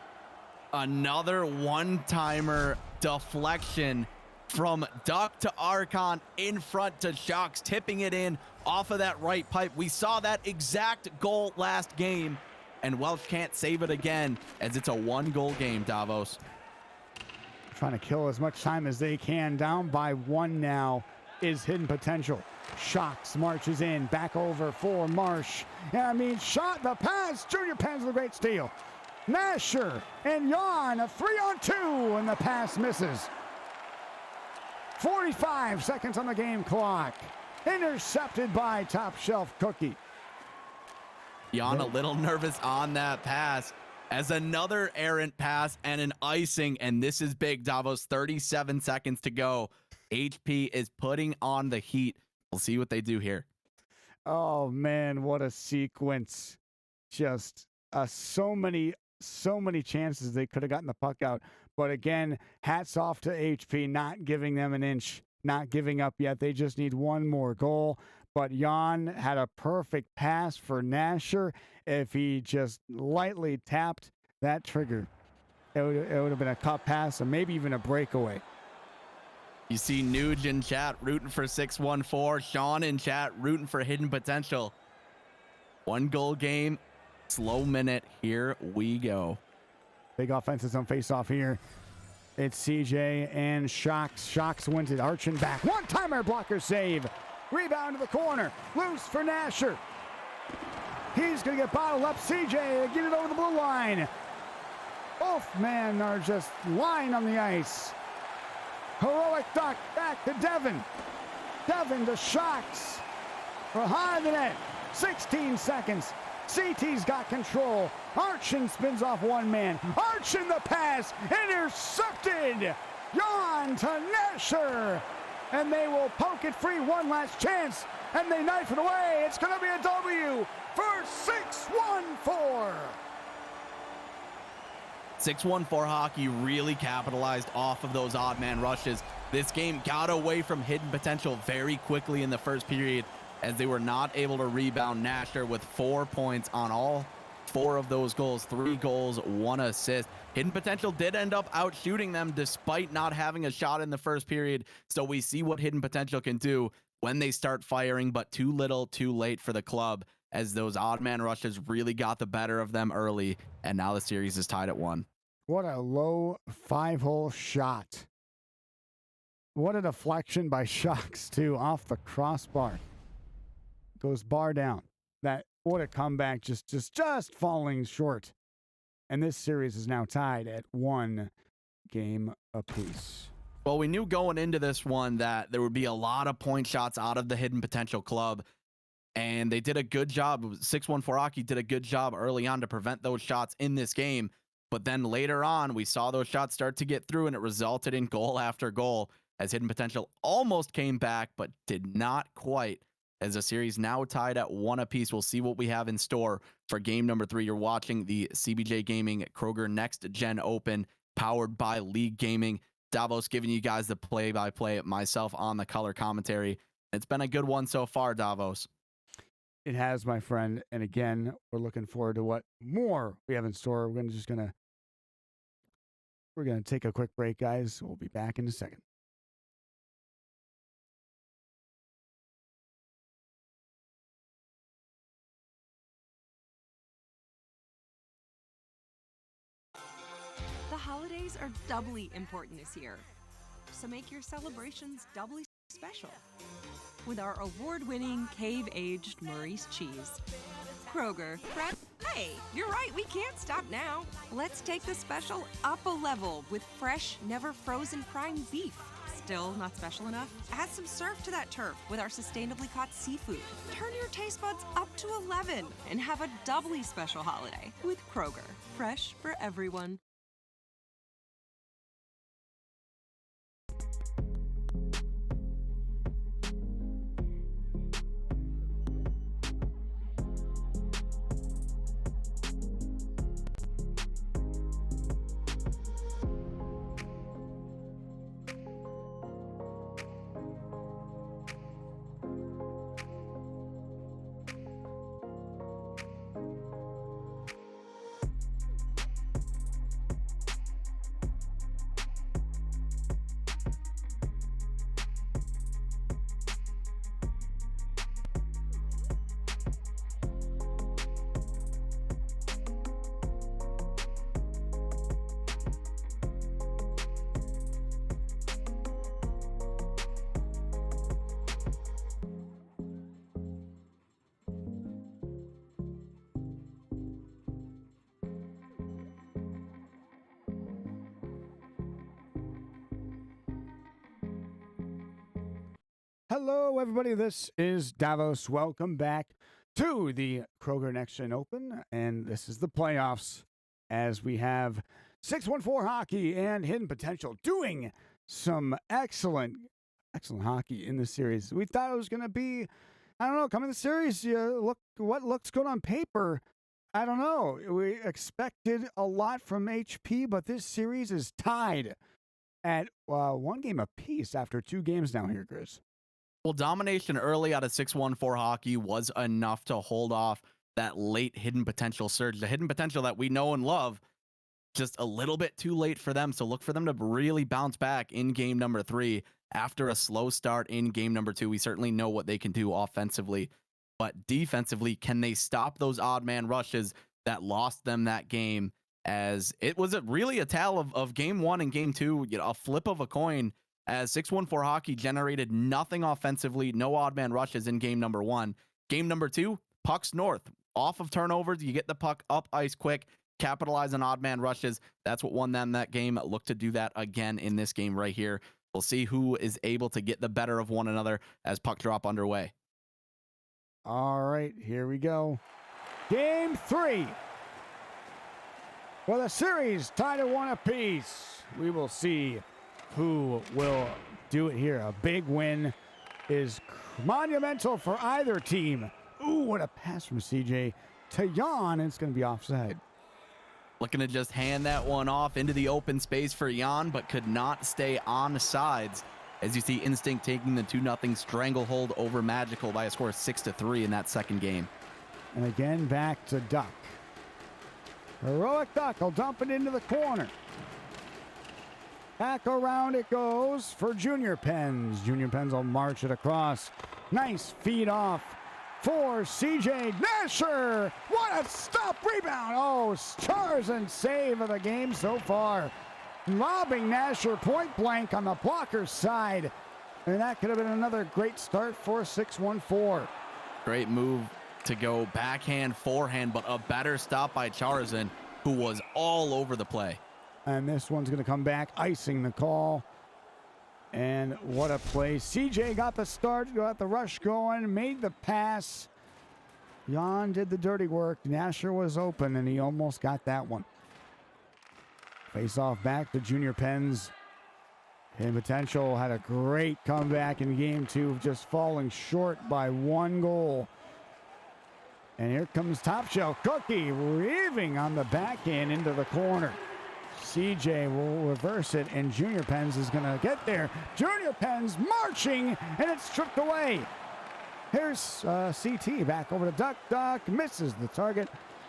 Another one-timer deflection from Duck to Archon in front to Shocks, tipping it in off of that right pipe. We saw that exact goal last game, and Welsh can't save it again as it's a 1-goal game, Davos. Trying to kill as much time as they can. Down by 1 now is Hidden Potential. Shocks marches in, back over for Marsh. Shot the pass. Junior Penn's with a great steal. Nasher and Jan, a 3-on-2, and the pass misses. 45 seconds on the game clock. Intercepted by top shelf Cookie. Jan a little nervous on that pass as another errant pass and an icing, and this is big, Davos. 37 seconds to go. HP is putting on the heat. We'll see what they do here. Oh man, what a sequence. Just so many chances they could have gotten the puck out. But again, hats off to HP, not giving them an inch, not giving up yet. They just need one more goal. But Jan had a perfect pass for Nasher. If he just lightly tapped that trigger, it would have been a cut pass or maybe even a breakaway. You see Nuge in chat rooting for 614. Sean in chat rooting for Hidden Potential. 1-goal game, slow minute. Here we go. Big offenses on face-off here. It's CJ and Shocks. Shocks wins it. Archon back. One-timer blocker save. Rebound to the corner. Loose for Nasher. He's going to get bottled up. CJ get it over the blue line. Both men are just lying on the ice. Heroic Duck back to Devin. Devin to Shocks. Behind the net. 16 seconds. CT's got control. Archon spins off one man. Archon the pass. Intercepted. Jan to Nasher. And they will poke it free. One last chance. And they knife it away. It's going to be a W for 614. 614 hockey really capitalized off of those odd man rushes. This game got away from Hidden Potential very quickly in the first period as they were not able to rebound. Nasher with 4 points on all 4 of those goals, 3 goals, 1 assist. Hidden Potential did end up out shooting them despite not having a shot in the first period. So we see what Hidden Potential can do when they start firing, but too little, too late for the club, as those odd man rushes really got the better of them early. And now the series is tied at 1. What a low 5-hole shot. What a deflection by Shocks, too, off the crossbar. Goes bar down. What a comeback, just falling short. And this series is now tied at 1 game apiece. Well, we knew going into this one that there would be a lot of point shots out of the Hidden Potential club, and they did a good job. 614 Hockey did a good job early on to prevent those shots in this game. But then later on, we saw those shots start to get through, and it resulted in goal after goal as Hidden Potential almost came back, but did not quite. As the series now tied at 1 apiece, we'll see what we have in store for game number 3. You're watching the CBJ Gaming Kroger Next Gen Open, powered by League Gaming. Davos giving you guys the play-by-play, myself on the color commentary. It's been a good one so far, Davos. It has, my friend. And again, we're looking forward to what more we have in store. We're gonna take a quick break, guys. We'll be back in a second. The holidays are doubly important this year, so make your celebrations doubly special with our award-winning cave-aged Maurice cheese. Kroger. Hey, you're right, we can't stop now. Let's take the special up a level with fresh, never frozen prime beef. Still not special enough? Add some surf to that turf with our sustainably caught seafood. Turn your taste buds up to 11 and have a doubly special holiday with Kroger. Fresh for everyone. Hello, everybody. This is Davos. Welcome back to the Kroger Next Gen Open, and this is the playoffs as we have 614 Hockey and Hidden Potential doing some excellent hockey in this series. We thought it was going to be, I don't know, coming to the series, look what looks good on paper. I don't know. We expected a lot from HP, but this series is tied at 1 game apiece after 2 games now here, Chris. Well, domination early out of 614 Hockey was enough to hold off that late Hidden Potential surge. The Hidden Potential that we know and love, just a little bit too late for them. So look for them to really bounce back in game number 3 after a slow start in game number 2. We certainly know what they can do offensively, but defensively, can they stop those odd man rushes that lost them that game? As it was really a tale of game 1 and game 2, a flip of a coin, as 614 Hockey generated nothing offensively, no odd man rushes in game number 1. Game number 2, pucks north. Off of turnovers, you get the puck up ice quick, capitalize on odd man rushes. That's what won them that game. Look to do that again in this game right here. We'll see who is able to get the better of one another as puck drop underway. All right, here we go. Game 3. Well, the series tied at 1 apiece. We will see who will do it here. A big win is monumental for either team. Ooh, what a pass from CJ to Jan. It's going to be offside. Looking to just hand that one off into the open space for Jan, but could not stay on the sides. As you see Instinct taking the 2-0 stranglehold over Magical by a score of 6-3 in that second game. And again, back to Duck. Heroic Duck will dump it into the corner. Back around it goes for Junior Pens. Junior Pens will march it across. Nice feed off for CJ Nasher. What a stop rebound. Oh, Charzan save of the game so far. Lobbing Nasher point blank on the blocker's side. And that could have been another great start for 614. Great move to go backhand, forehand, but a better stop by Charzan, who was all over the play. And this one's going to come back, icing the call. And what a play. CJ got the start, got the rush going, made the pass. Jan did the dirty work. Nasher was open, and he almost got that one. Face off back to Junior Pens. Hidden Potential had a great comeback in game 2, just falling short by 1 goal. And here comes Top Shelf Cookie, weaving on the back end into the corner. CJ will reverse it, and Junior Pens is going to get there. Junior Pens marching, and it's stripped away. Here's CT back over to Duck. Duck misses the target,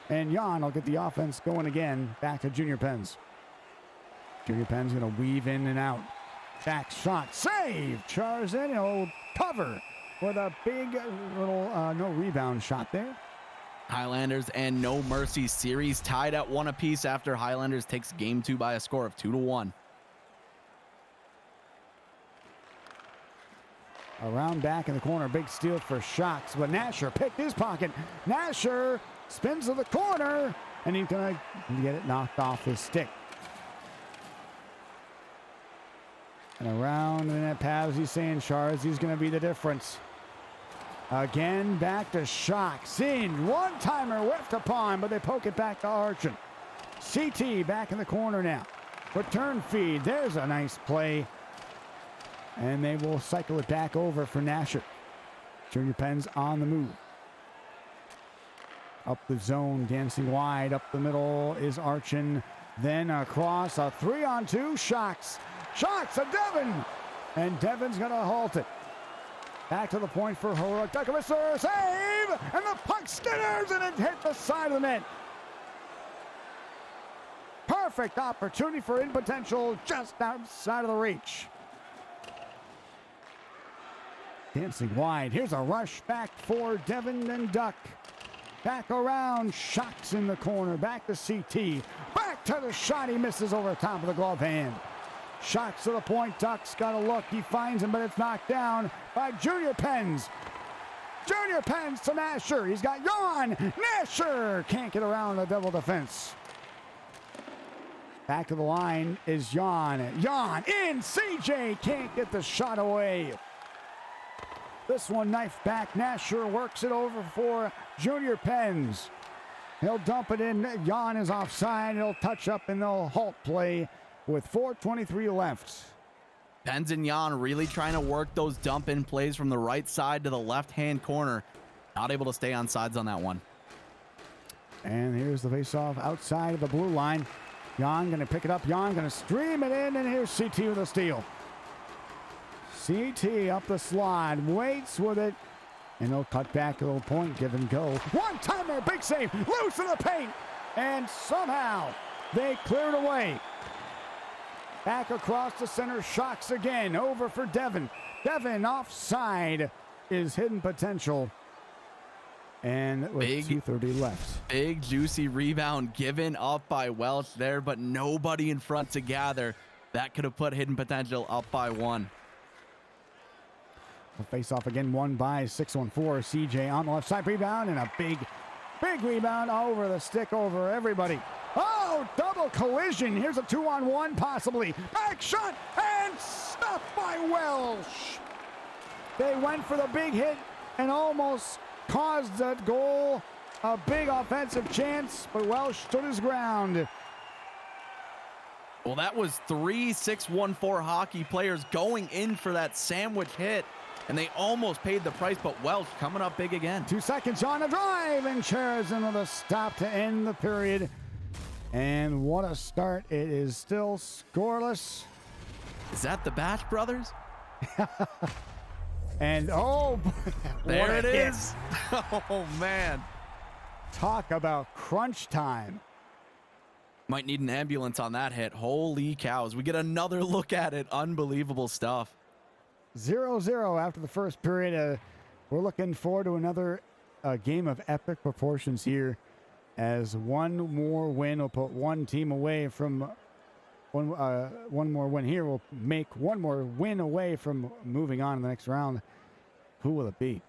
and Jan will get the offense going again. Back to Junior Pens. Junior Pens going to weave in and out. Back shot, save! Charzan, he'll cover with a big little no rebound shot there. Highlanders and No Mercy series tied at 1 apiece after Highlanders takes game 2 by a score of 2-1. Around back in the corner, big steal for Shocks, but Nasher picked his pocket. Nasher spins to the corner, and he's going to get it knocked off his stick. And around in that path, he's saying Charles, he's going to be the difference. Again, back to Shocks. In one-timer whiffed upon, but they poke it back to Archon. CT back in the corner now. Return feed. There's a nice play. And they will cycle it back over for Nasher. Junior Pens on the move. Up the zone, dancing wide. Up the middle is Archon. Then across a 3-on-2. Shocks. Shocks to Devin. And Devin's going to halt it. Back to the point for Heroic Duck. Save! And the puck skitters, and it hit the side of the net. Perfect opportunity for In Potential just outside of the reach. Dancing wide. Here's a rush back for Devin and Duck. Back around. Shocks in the corner. Back to CT. Back to the shot. He misses over the top of the glove hand. Shocks to the point. Duck's got a look. He finds him, but it's knocked down by Junior Pens. Junior Pens to Nasher. He's got Jan. Nasher can't get around the double defense. Back to the line is Jan. Jan in. CJ can't get the shot away. This one knife back. Nasher works it over for Junior Pens. He'll dump it in. Jan is offside. He'll touch up and they'll halt play with 4:23 left. Pens and Jan really trying to work those dump-in plays from the right side to the left-hand corner. Not able to stay on sides on that one. And here's the face-off outside of the blue line. Jan going to pick it up. Jan going to stream it in, and here's CT with a steal. CT up the slide, waits with it, and he'll cut back to the point, give and go. One-timer, big save, loose in the paint, and somehow they cleared away. Back across the center, Shocks again, over for Devin. Devin offside is Hidden Potential. And with 2:30 left. Big juicy rebound given up by Welch there, but nobody in front to gather. That could have put Hidden Potential up by 1. We'll face off again, won by 614. CJ on the left side, rebound, and a big rebound over the stick over everybody. Oh, double collision. Here's a 2-on-1 possibly. Back shot and stopped by Welsh. They went for the big hit and almost caused that goal. A big offensive chance, but Welsh stood his ground. Well, that was 3 6-1-4 hockey players going in for that sandwich hit, and they almost paid the price, but Welsh coming up big again. 2 seconds on the drive, and Charzan with a stop to end the period. And what a start. It is still scoreless. Is that the Batch Brothers? And oh, there it is. Oh, man. Talk about crunch time. Might need an ambulance on that hit. Holy cows. We get another look at it. Unbelievable stuff. 0-0 after the first period. We're looking forward to another game of epic proportions here, as one more win will put one team away from one more win here will make one more win away from moving on in the next round. Who will it be?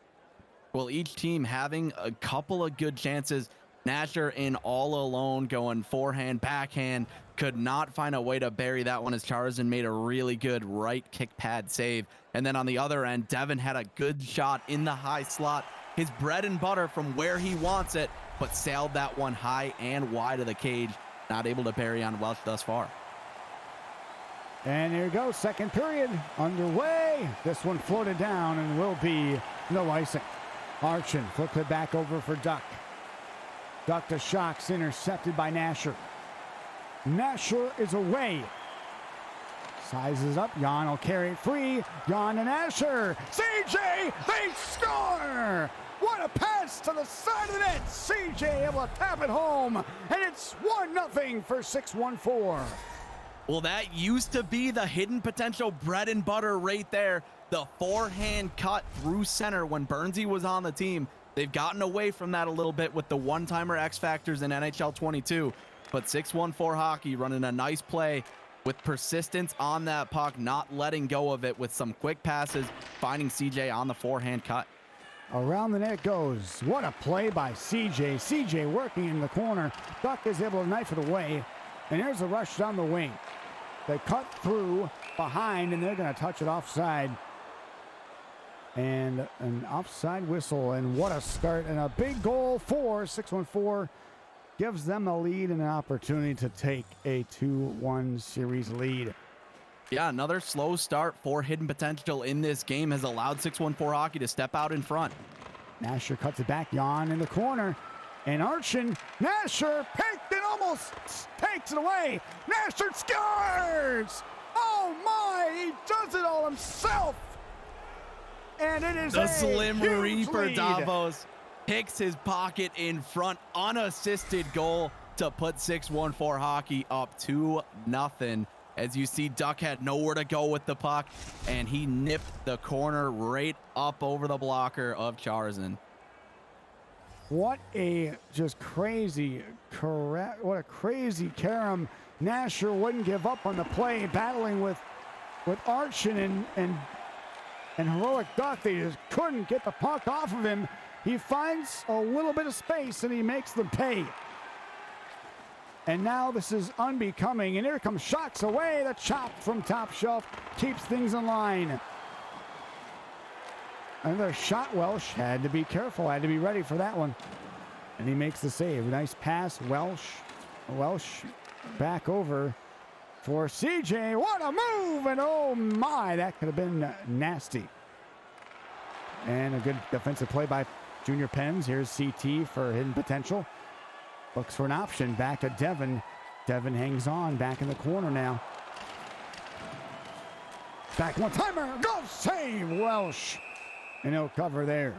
Well, each team having a couple of good chances. Nasher in all alone, going forehand, backhand, could not find a way to bury that one as Charzan made a really good right kick pad save. And then on the other end, Devin had a good shot in the high slot, his bread and butter from where he wants it, but sailed that one high and wide of the cage. Not able to bury on Welsh thus far. And here we go, second period underway. This one floated down and will be no icing. Archin flipped it back over for Duck. Duck to Shocks, intercepted by Nasher. Nasher is away. Sizes up, Jan will carry it free. Jan to Nasher. CJ, they score! What a pass to the side of the net. CJ able to tap it home, and it's 1-0 for 614. Well, that used to be the hidden potential bread and butter right there. The forehand cut through center when Bernsey was on the team. They've gotten away from that a little bit with the one-timer X Factors in NHL 22. But 614 Hockey running a nice play with persistence on that puck, not letting go of it with some quick passes, finding CJ on the forehand cut. Around the net goes. What a play by CJ. CJ working in the corner. Duck is able to knife it away. And here's a rush down the wing. They cut through behind, and they're going to touch it offside. And an offside whistle. And what a start. And a big goal for 614. Gives them the lead and an opportunity to take a 2-1 series lead. Yeah, another slow start for hidden potential in this game has allowed 614 Hockey to step out in front. Nasher cuts it back. Jan in the corner. And Archin, Nasher picked and almost takes it away. Nasher scores! Oh my, he does it all himself! And it is the a Slim huge Reaper lead. Davos picks his pocket in front, unassisted goal to put 614 Hockey up 2-0. As you see, Duck had nowhere to go with the puck, and he nipped the corner right up over the blocker of Charzan. What a just crazy, what a crazy carom. Nasher wouldn't give up on the play, battling with Archin and Heroic Duck. They just couldn't get the puck off of him. He finds a little bit of space and he makes them pay. And now this is unbecoming. And here comes Shocks away. The chop from top shelf keeps things in line. Another shot. Welsh had to be careful, had to be ready for that one. And he makes the save. Nice pass. Welsh back over for CJ. What a move! And oh my, that could have been nasty. And a good defensive play by Junior Pens. Here's CT for hidden potential. Looks for an option. Back to Devin. Devin hangs on. Back in the corner now. Back one-timer. Go save Welsh. And he'll cover there.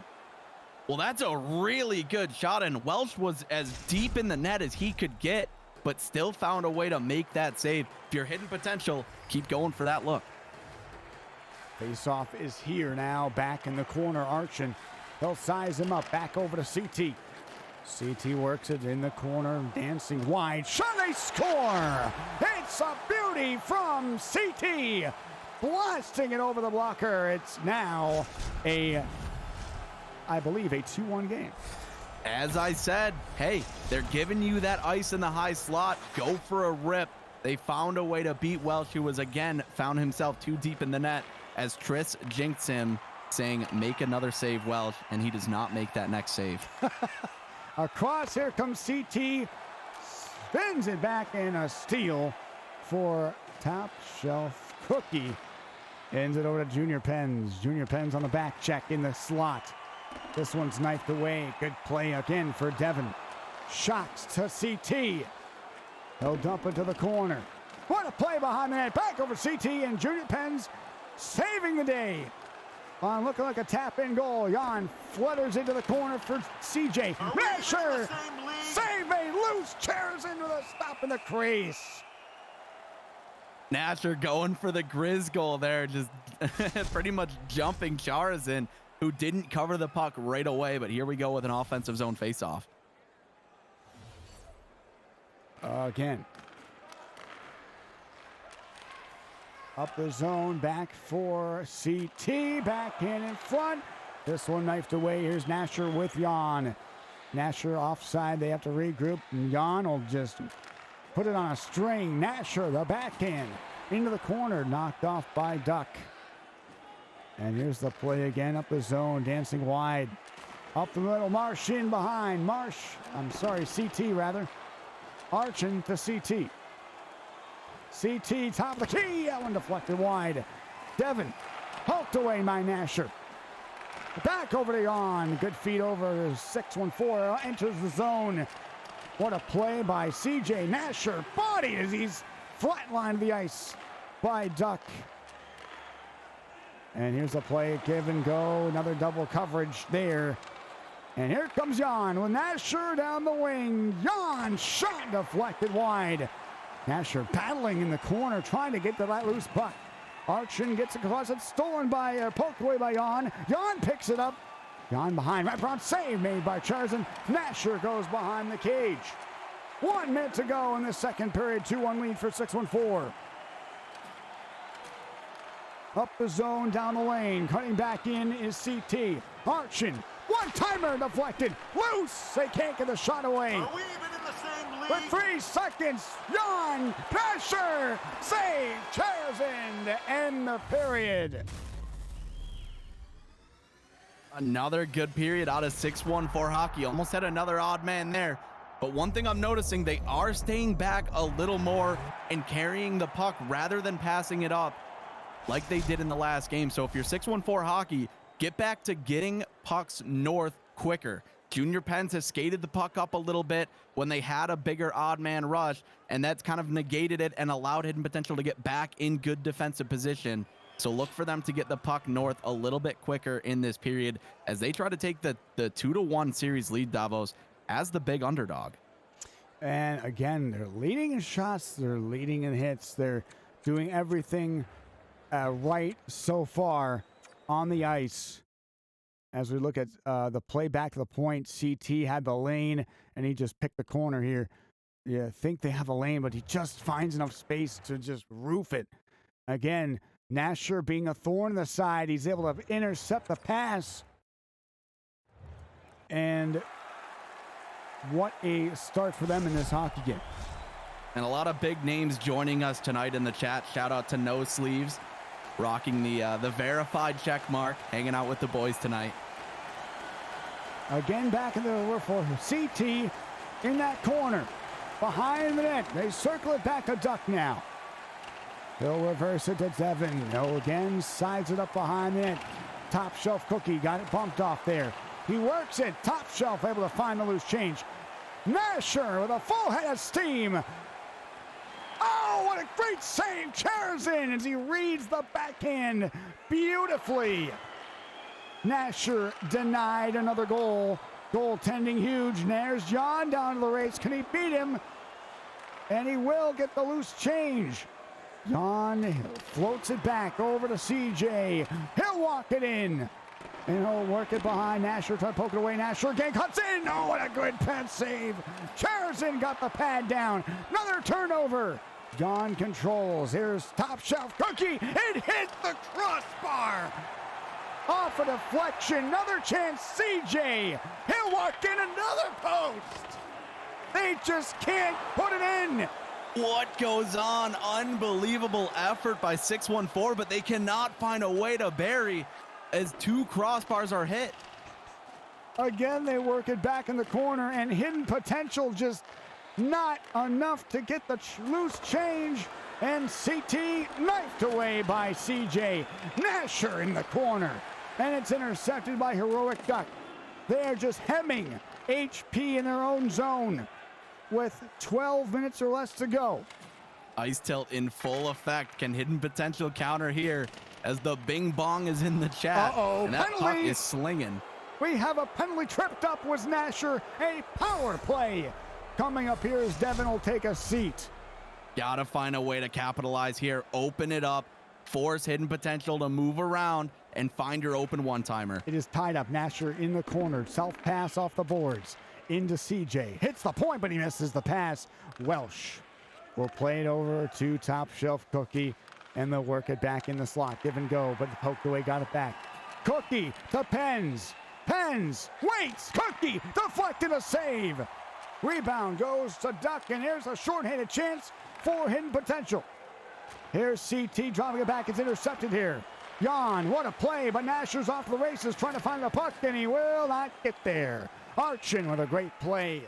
Well, that's a really good shot, and Welsh was as deep in the net as he could get, but still found a way to make that save. If you're hidden potential, keep going for that look. Face-off is here now. Back in the corner, Archin. They'll size him up. Back over to CT. CT works it in the corner, dancing wide. Shot, they score! It's a beauty from CT. Blasting it over the blocker. It's now I believe, a 2-1 game. As I said, hey, they're giving you that ice in the high slot. Go for a rip. They found a way to beat Welsh, who was, again, found himself too deep in the net, as Tris jinxed him, saying, make another save, Welsh, and he does not make that next save. Across, here comes CT. Spins it back in a steal for top shelf Cookie. Ends it over to Junior Pens. Junior Pens on the back check in the slot. This one's knifed away. Good play again for Devin. Shots to CT. He'll dump it to the corner. What a play behind the net. Back over CT, and Junior Pens saving the day. On looking like a tap-in goal. Jan flutters into the corner for CJ. Nasher save a loose Charzan with the stop in the crease. Nasher going for the Grizz goal there, just pretty much jumping Charazin, who didn't cover the puck right away. But here we go with an offensive zone faceoff. Again. Up the zone, back for CT, back in front. This one knifed away. Here's Nasher with Jan. Nasher offside, they have to regroup. And Jan will just put it on a string. Nasher, the backhand, into the corner, knocked off by Duck. And here's the play again, up the zone, dancing wide. Up the middle, Marsh in behind. CT rather. Arching to CT. CT, top of the key. That one deflected wide. Devin, poked away by Nasher. Back over to Jan. Good feed over 614. Enters the zone. What a play by CJ Nasher. Bodied as he's flatlined the ice by Duck. And here's a play, give and go. Another double coverage there. And here comes Jan with Nasher down the wing. Jan shot deflected wide. Nasher battling in the corner, trying to get to that loose puck. Archin gets across it, stolen by, poked away by Jan. Jan picks it up. Jan behind, right front, save made by Charzan. Nasher goes behind the cage. 1 minute to go in the second period, 2-1 lead for 614. Up the zone, down the lane, cutting back in is CT. Archin, one-timer deflected, loose. They can't get the shot away. Are we even in the same league? With 3 seconds, Jan Nasher save Charazin to end the period. Another good period out of 614 hockey. Almost had another odd man there. But one thing I'm noticing, they are staying back a little more and carrying the puck rather than passing it up like they did in the last game. So if you're 614 hockey, get back to getting pucks north quicker. Junior Pens has skated the puck up a little bit when they had a bigger odd man rush, and that's kind of negated it and allowed Hidden Potential to get back in good defensive position. So look for them to get the puck north a little bit quicker in this period as they try to take the 2-1 series lead, Davos, as the big underdog. And again, they're leading in shots, they're leading in hits, they're doing everything right so far on the ice. As we look at the play back to the point, CT had the lane, and he just picked the corner here. You think they have a lane, but he just finds enough space to just roof it. Again, Nasher being a thorn in the side, he's able to intercept the pass. And what a start for them in this hockey game. And a lot of big names joining us tonight in the chat. Shout out to No Sleeves, rocking the verified check mark, hanging out with the boys tonight. Again, back in the for CT in that corner. Behind the net. They circle it back to Duck now. He'll reverse it to Devin. No, again, sides it up behind the net. Top shelf Cookie got it bumped off there. He works it. Top shelf able to find the loose change. Nasher with a full head of steam. Oh, what a great save. Charazin as he reads the backhand beautifully. Nasher denied another goal. Goaltending huge. There's Jan down to the race. Can he beat him? And he will get the loose change. Jan floats it back over to CJ. He'll walk it in. And he'll work it behind Nasher, trying to poke it away. Nasher again cuts in. Oh, what a good pad save. Charazin got the pad down. Another turnover. Jan controls. Here's top shelf Cookie. It hit the crossbar. Off a deflection. Another chance. CJ. He'll walk in another post. They just can't put it in. What goes on? Unbelievable effort by 614, but they cannot find a way to bury as 2 crossbars are hit. Again, they work it back in the corner, and Hidden Potential just not enough to get the loose change. And CT knifed away by CJ. Nasher in the corner. And it's intercepted by Heroic Duck. They're just hemming HP in their own zone with 12 minutes or less to go. Ice tilt in full effect. Can Hidden Potential counter here as the bing bong is in the chat? Uh-oh, and that penalty. puck is slinging. We have a penalty. Tripped up was Nasher. A power play coming up here as Devin will take a seat. Gotta find a way to capitalize here. Open it up. Force Hidden Potential to move around and find your open one-timer. It is tied up. Nasher in the corner. Self pass off the boards. Into CJ. Hits the point, but he misses the pass. Welsh will play it over to Top Shelf Cookie, and they'll work it back in the slot. Give and go, but poked away, got it back. Cookie to Pens. Pens waits. Cookie deflected, a save. Rebound goes to Duck, and here's a short-handed chance for Hidden Potential. Here's CT dropping it back. It's intercepted here. Jan, what a play, but Nasher's off the races trying to find the puck, and he will not get there. Archin with a great play.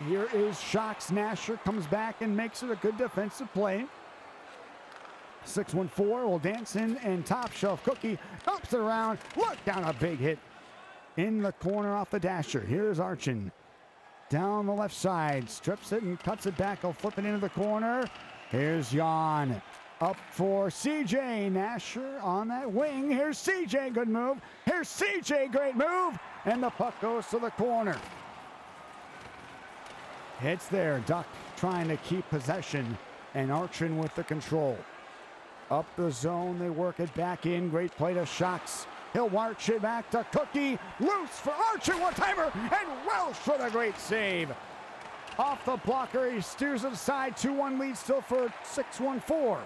Here is Shocks. Nasher comes back and makes it a good defensive play. 6-1-4 will dance in, and Top Shelf Cookie dumps it around. Look down, a big hit in the corner off the dasher. Here's Archin. Down the left side, strips it and cuts it back. He'll flip it into the corner. Here's Jan. Up for CJ. Nasher on that wing. Here's CJ, good move. Here's CJ, great move. And the puck goes to the corner. Hits there. Duck trying to keep possession, and Archin with the control. Up the zone, they work it back in. Great play to Shocks. He'll march it back to Cookie. Loose for Archin, one-timer, and Welsh with a great save. Off the blocker, he steers it aside. 2-1 lead still for 6-1-4.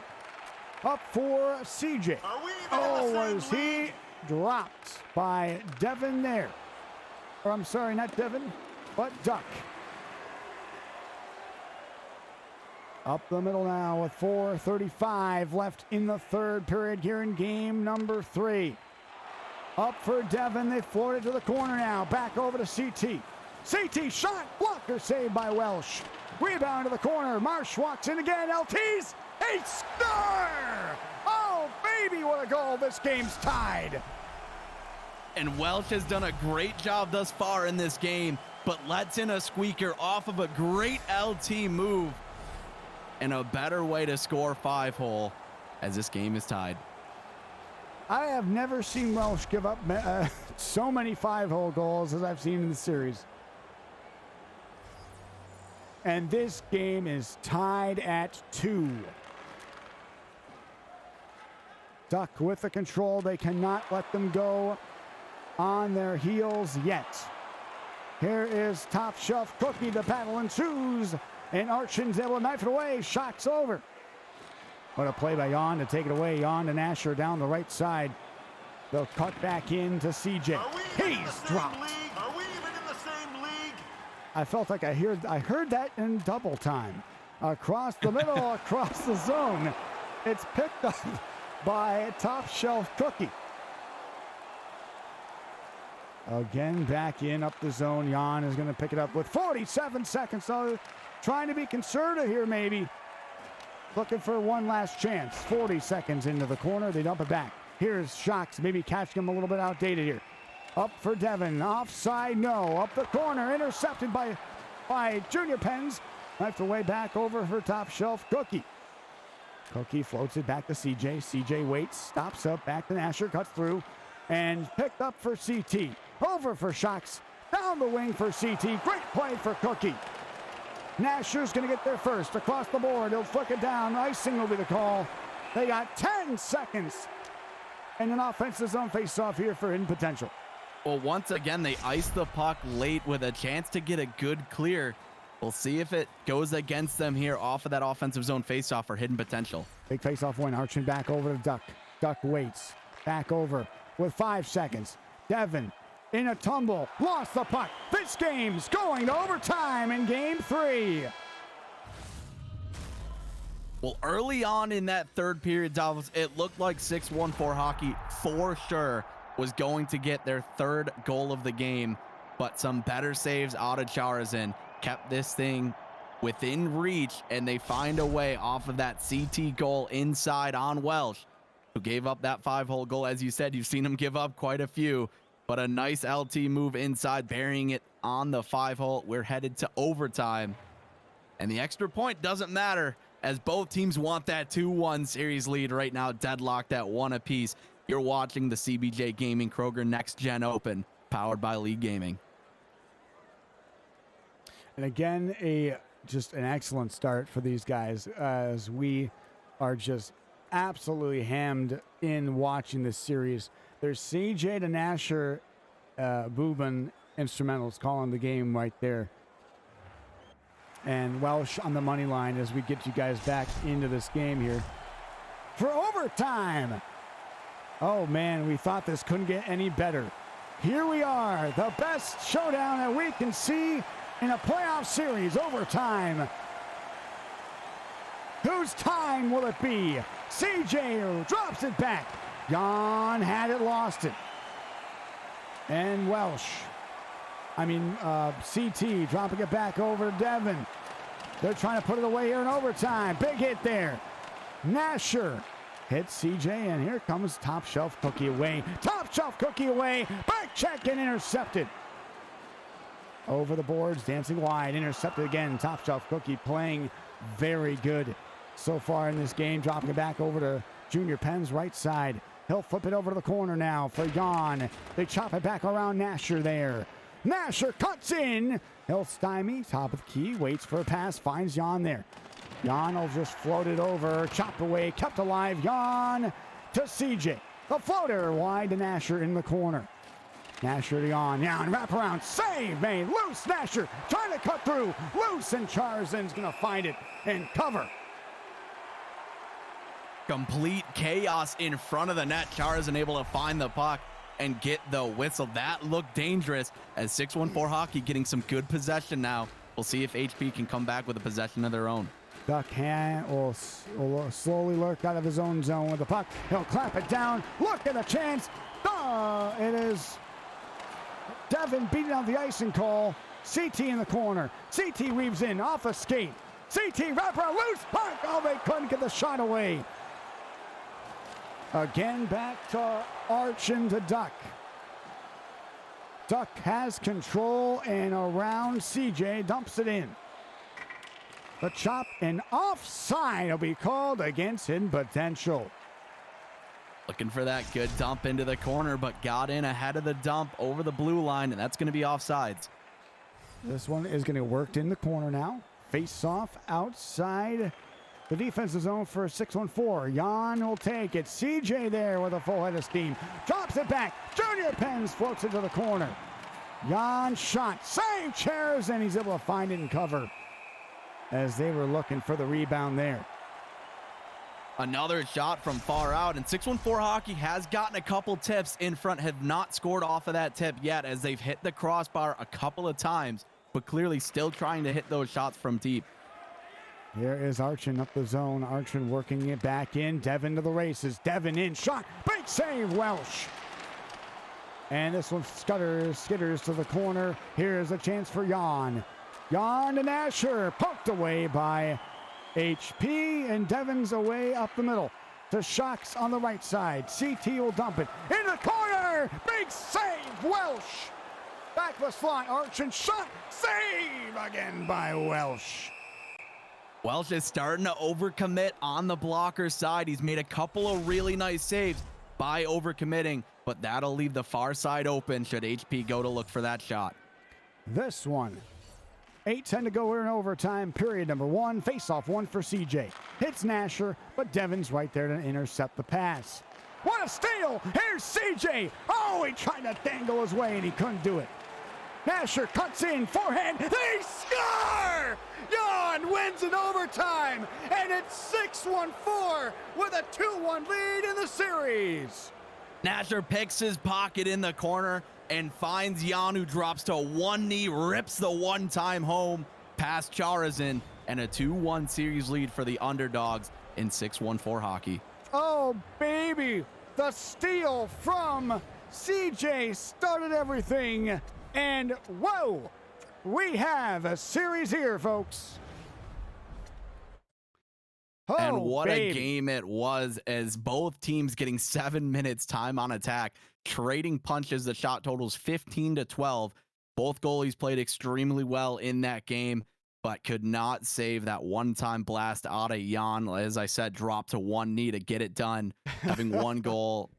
Up for CJ. Oh, was he dropped by Devin there. Or I'm sorry, not Devin, but Duck. Up the middle now with 4:35 left in the third period here in game number 3. Up for Devin. They float it to the corner now. Back over to CT. CT shot. Blocker saved by Welsh. Rebound to the corner. Marsh walks in again. LT's. He score! Oh, baby, what a goal. This game's tied. And Welsh has done a great job thus far in this game, but lets in a squeaker off of a great LT move. And a better way to score 5-hole as this game is tied. I have never seen Welsh give up so many 5-hole goals as I've seen in the series. And this game is tied at 2. Duck with the control. They cannot let them go on their heels yet. Here is Top Shelf Cookie, the battle ensues. And Archin's able to knife it away. Shocks over. What a play by Jan to take it away. Jan to Nasher down the right side. They'll cut back in to CJ. He's dropped. Are we even in the same league? I felt like I heard that in double time. Across the middle, across the zone. It's picked up by Top Shelf Cookie. Again, back in up the zone. Jan is going to pick it up with 47 seconds. So trying to be conservative here, maybe. Looking for one last chance. 40 seconds into the corner. They dump it back. Here's Shocks, maybe catching him a little bit outdated here. Up for Devin. Offside, no. Up the corner. Intercepted by Junior Pens. Knifed away back over for Top Shelf Cookie. Cookie floats it back to CJ. CJ waits, stops up, back to Nasher, cuts through, and picked up for CT. Over for Shocks. Down the wing for CT. Great play for Cookie. Nasher's going to get there first. Across the board, he'll flick it down. Icing will be the call. They got 10 seconds. And an offensive zone face-off here for Hidden Potential. Well, once again, they ice the puck late with a chance to get a good clear. We'll see if it goes against them here off of that offensive zone face-off for Hidden Potential. Big face-off win. Archin back over to Duck. Duck waits. Back over with 5 seconds. Devin in a tumble. Lost the puck. This game's going to overtime in game 3. Well, early on in that third period, Dolphins, it looked like 6-1-4 hockey for sure was going to get their third goal of the game, but some better saves out of Charazin kept this thing within reach, and they find a way off of that CT goal inside on Welsh, who gave up that 5-hole goal. As you said, you've seen him give up quite a few, but a nice LT move inside, burying it on the 5-hole. We're headed to overtime, and the extra point doesn't matter as both teams want that 2-1 series lead right now, deadlocked at 1 apiece. You're watching the CBJ Gaming Kroger Next Gen Open, powered by League Gaming. And again, just an excellent start for these guys as we are just absolutely hammed in watching this series. There's CJ to Nasher, Boobin instrumentals calling the game right there. And Welsh on the money line as we get you guys back into this game here for overtime. Oh man, we thought this couldn't get any better. Here we are, the best showdown that we can see in a playoff series, overtime. Whose time will it be? CJ drops it back. Jan had it, lost it. And CT dropping it back over to Devin. They're trying to put it away here in overtime. Big hit there. Nasher hits CJ, and here comes Top Shelf Cookie away. Top Shelf Cookie away. Back check and intercepted. Over the boards, dancing wide, intercepted again. Top Shelf Cookie playing very good so far in this game. Dropping it back over to Junior Penn's right side. He'll flip it over to the corner now for Jan. They chop it back around Nasher there. Nasher cuts in. He'll stymie, top of the key, waits for a pass, finds Jan there. Jan will just float it over, chopped away, kept alive. Jan to CJ. The floater wide to Nasher in the corner. Nasher to Jan. Wrap around, save made, loose. Nasher trying to cut through, loose, and Charzan's gonna find it and cover. Complete chaos in front of the net. Charzan able to find the puck and get the whistle. That looked dangerous as 614 Hockey getting some good possession now. We'll see if HP can come back with a possession of their own. Duck hand will slowly lurk out of his own zone with the puck. He'll clap it down. Look at the chance. It is Devin beating out the icing call. CT in the corner. CT weaves in off a skate. CT wraparound loose puck. Oh, they couldn't get the shot away. Again, back to Archin to Duck. Duck has control and around CJ, dumps it in. The chop and offside will be called against Hidden Potential. Looking for that good dump into the corner, but got in ahead of the dump over the blue line, and that's going to be offsides. This one is going to work in the corner now. Face off outside the defensive zone for 614. Jan will take it. CJ there with a full head of steam. Drops it back. Junior Pens floats it to the corner. Jan shot. Save chairs, and he's able to find it and cover as they were looking for the rebound there. Another shot from far out, and 614 Hockey has gotten a couple tips in front, have not scored off of that tip yet as they've hit the crossbar a couple of times, but clearly still trying to hit those shots from deep. Here is Archin up the zone. Archin working it back in. Devin to the races. Devin in. Shot. Big save, Welsh. And this one skitters to the corner. Here's a chance for Jan. Jan to Nasher. Poked away by HP. And Devin's away up the middle to Shocks on the right side. CT will dump it. In the corner. Big save, Welsh. Backless slot. Archin shot. Save again by Welsh. Welsh is starting to overcommit on the blocker side. He's made a couple of really nice saves by overcommitting, but that'll leave the far side open should HP go to look for that shot. This one, 8:10 to go here in overtime, period number one. Face-off one for CJ. Hits Nasher, but Devin's right there to intercept the pass. What a steal! Here's CJ! Oh, he tried to dangle his way, and he couldn't do it. Nasher cuts in, forehand, they score! Jan wins in overtime, and it's 6-1-4 with a 2-1 lead in the series. Nasher picks his pocket in the corner and finds Jan, who drops to one knee, rips the one-time home past Charazin, and a 2-1 series lead for the underdogs in 6-1-4 Hockey. Oh, baby, the steal from CJ started everything. And whoa, we have a series here, folks. Oh, and what a game it was, as both teams getting 7 minutes time on attack, trading punches. The shot totals 15-12. Both goalies played extremely well in that game, but could not save that one-time blast out of Jan. As I said, dropped to one knee to get it done, having one goal,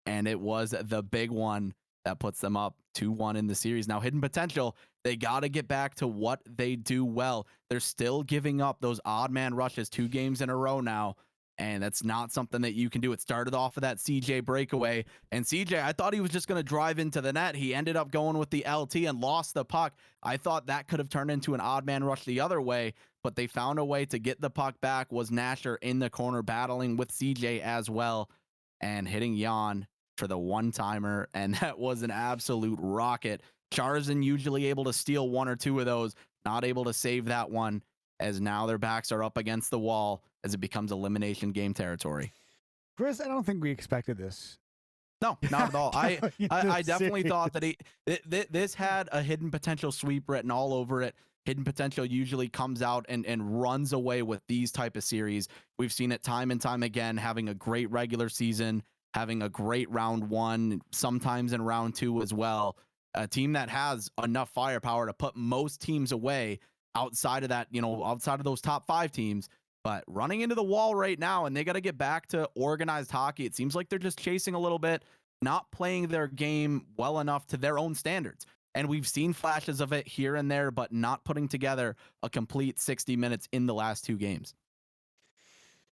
and it was the big one that puts them up 2-1 in the series. Now, Hidden Potential, they got to get back to what they do well. They're still giving up those odd man rushes 2 games in a row now, and that's not something that you can do. It started off with that CJ breakaway, and CJ, I thought he was just going to drive into the net. He ended up going with the LT and lost the puck. I thought that could have turned into an odd man rush the other way, but they found a way to get the puck back. Was Nasher in the corner battling with CJ as well and hitting Jan for the one-timer, and that was an absolute rocket. Charzin usually able to steal 1 or 2 of those, not able to save that one, as now their backs are up against the wall as it becomes elimination game territory. Chris, I don't think we expected this. No, not at all. I definitely Serious. thought that this had a Hidden Potential sweep written all over it. Hidden Potential usually comes out and runs away with these type of series. We've seen it time and time again, having a great regular season, having a great round 1, sometimes in round 2 as well. A team that has enough firepower to put most teams away outside of that, outside of those top 5 teams, but running into the wall right now, and they got to get back to organized hockey. It seems like they're just chasing a little bit, not playing their game well enough to their own standards. And we've seen flashes of it here and there, but not putting together a complete 60 minutes in the last 2 games.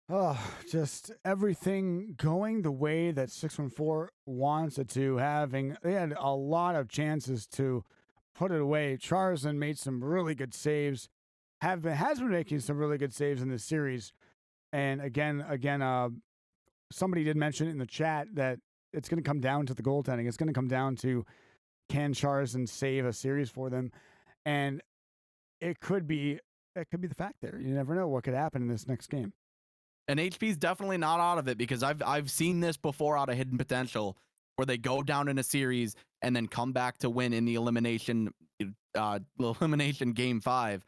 Oh, just everything going the way that 614 wants it to. They had a lot of chances to put it away. Charzin made some really good saves. Has been making some really good saves in this series. And again, somebody did mention in the chat that it's going to come down to the goaltending. It's going to come down to, can Charzin save a series for them? And it could be the fact there. You never know what could happen in this next game. And HP's definitely not out of it, because I've seen this before out of Hidden Potential, where they go down in a series and then come back to win in the elimination game 5.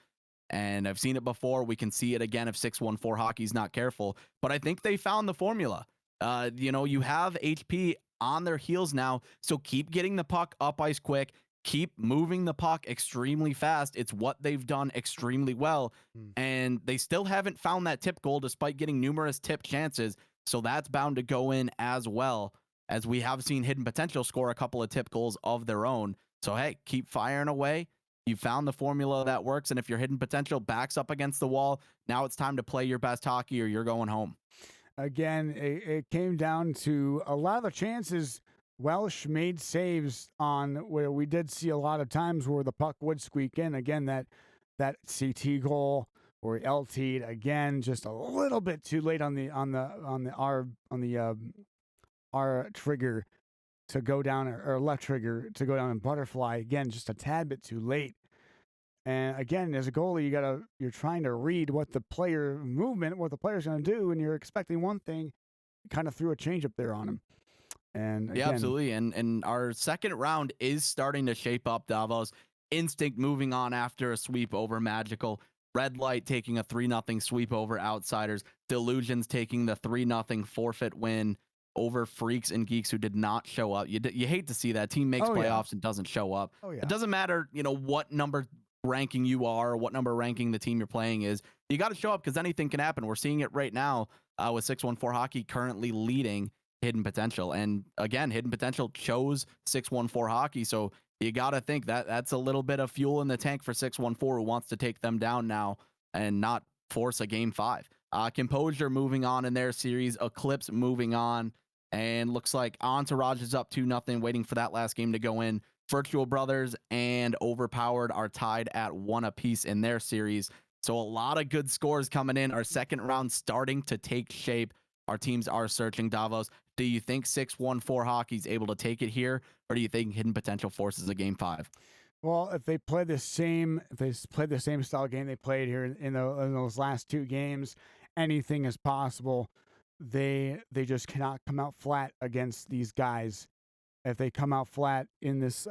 And I've seen it before. We can see it again if 614 hockey's not careful. But I think they found the formula. You have HP on their heels now, so keep getting the puck up ice quick. Keep moving the puck extremely fast. It's what they've done extremely well. And they still haven't found that tip goal despite getting numerous tip chances. So that's bound to go in as well, as we have seen Hidden Potential score a couple of tip goals of their own. So, hey, keep firing away. You found the formula that works. And if your Hidden Potential backs up against the wall, now it's time to play your best hockey or you're going home. Again, it came down to a lot of the chances. Welsh made saves on where we did see a lot of times where the puck would squeak in. Again, that CT goal or LT'd again, just a little bit too late on the R trigger to go down, or left trigger to go down in butterfly. Again, just a tad bit too late. And again, as a goalie, you're trying to read what the player's going to do, and you're expecting one thing. You kind of threw a change up there on him. And again, yeah, absolutely. And our second round is starting to shape up, Davos. Instinct moving on after a sweep over Magical. Red Light taking a 3-0 sweep over Outsiders. Delusions taking the 3-0 forfeit win over Freaks and Geeks, who did not show up. You hate to see that. Team makes playoffs and doesn't show up. Oh, yeah. It doesn't matter, what number ranking you are or what number ranking the team you're playing is. You got to show up, because anything can happen. We're seeing it right now with 614 Hockey currently leading Hidden Potential. And again, Hidden Potential chose 614 Hockey. So you got to think that that's a little bit of fuel in the tank for 614, who wants to take them down now and not force a game 5. Composure moving on in their series. Eclipse moving on. And looks like Entourage is up 2-0, waiting for that last game to go in. Virtual Brothers and Overpowered are tied at 1 apiece in their series. So a lot of good scores coming in. Our second round starting to take shape. Our teams are searching, Davos. Do you think 614 Hockey's able to take it here, or do you think Hidden Potential forces a game 5? Well, if they play the same style game they played here in those last 2 games, anything is possible. They just cannot come out flat against these guys. If they come out flat in this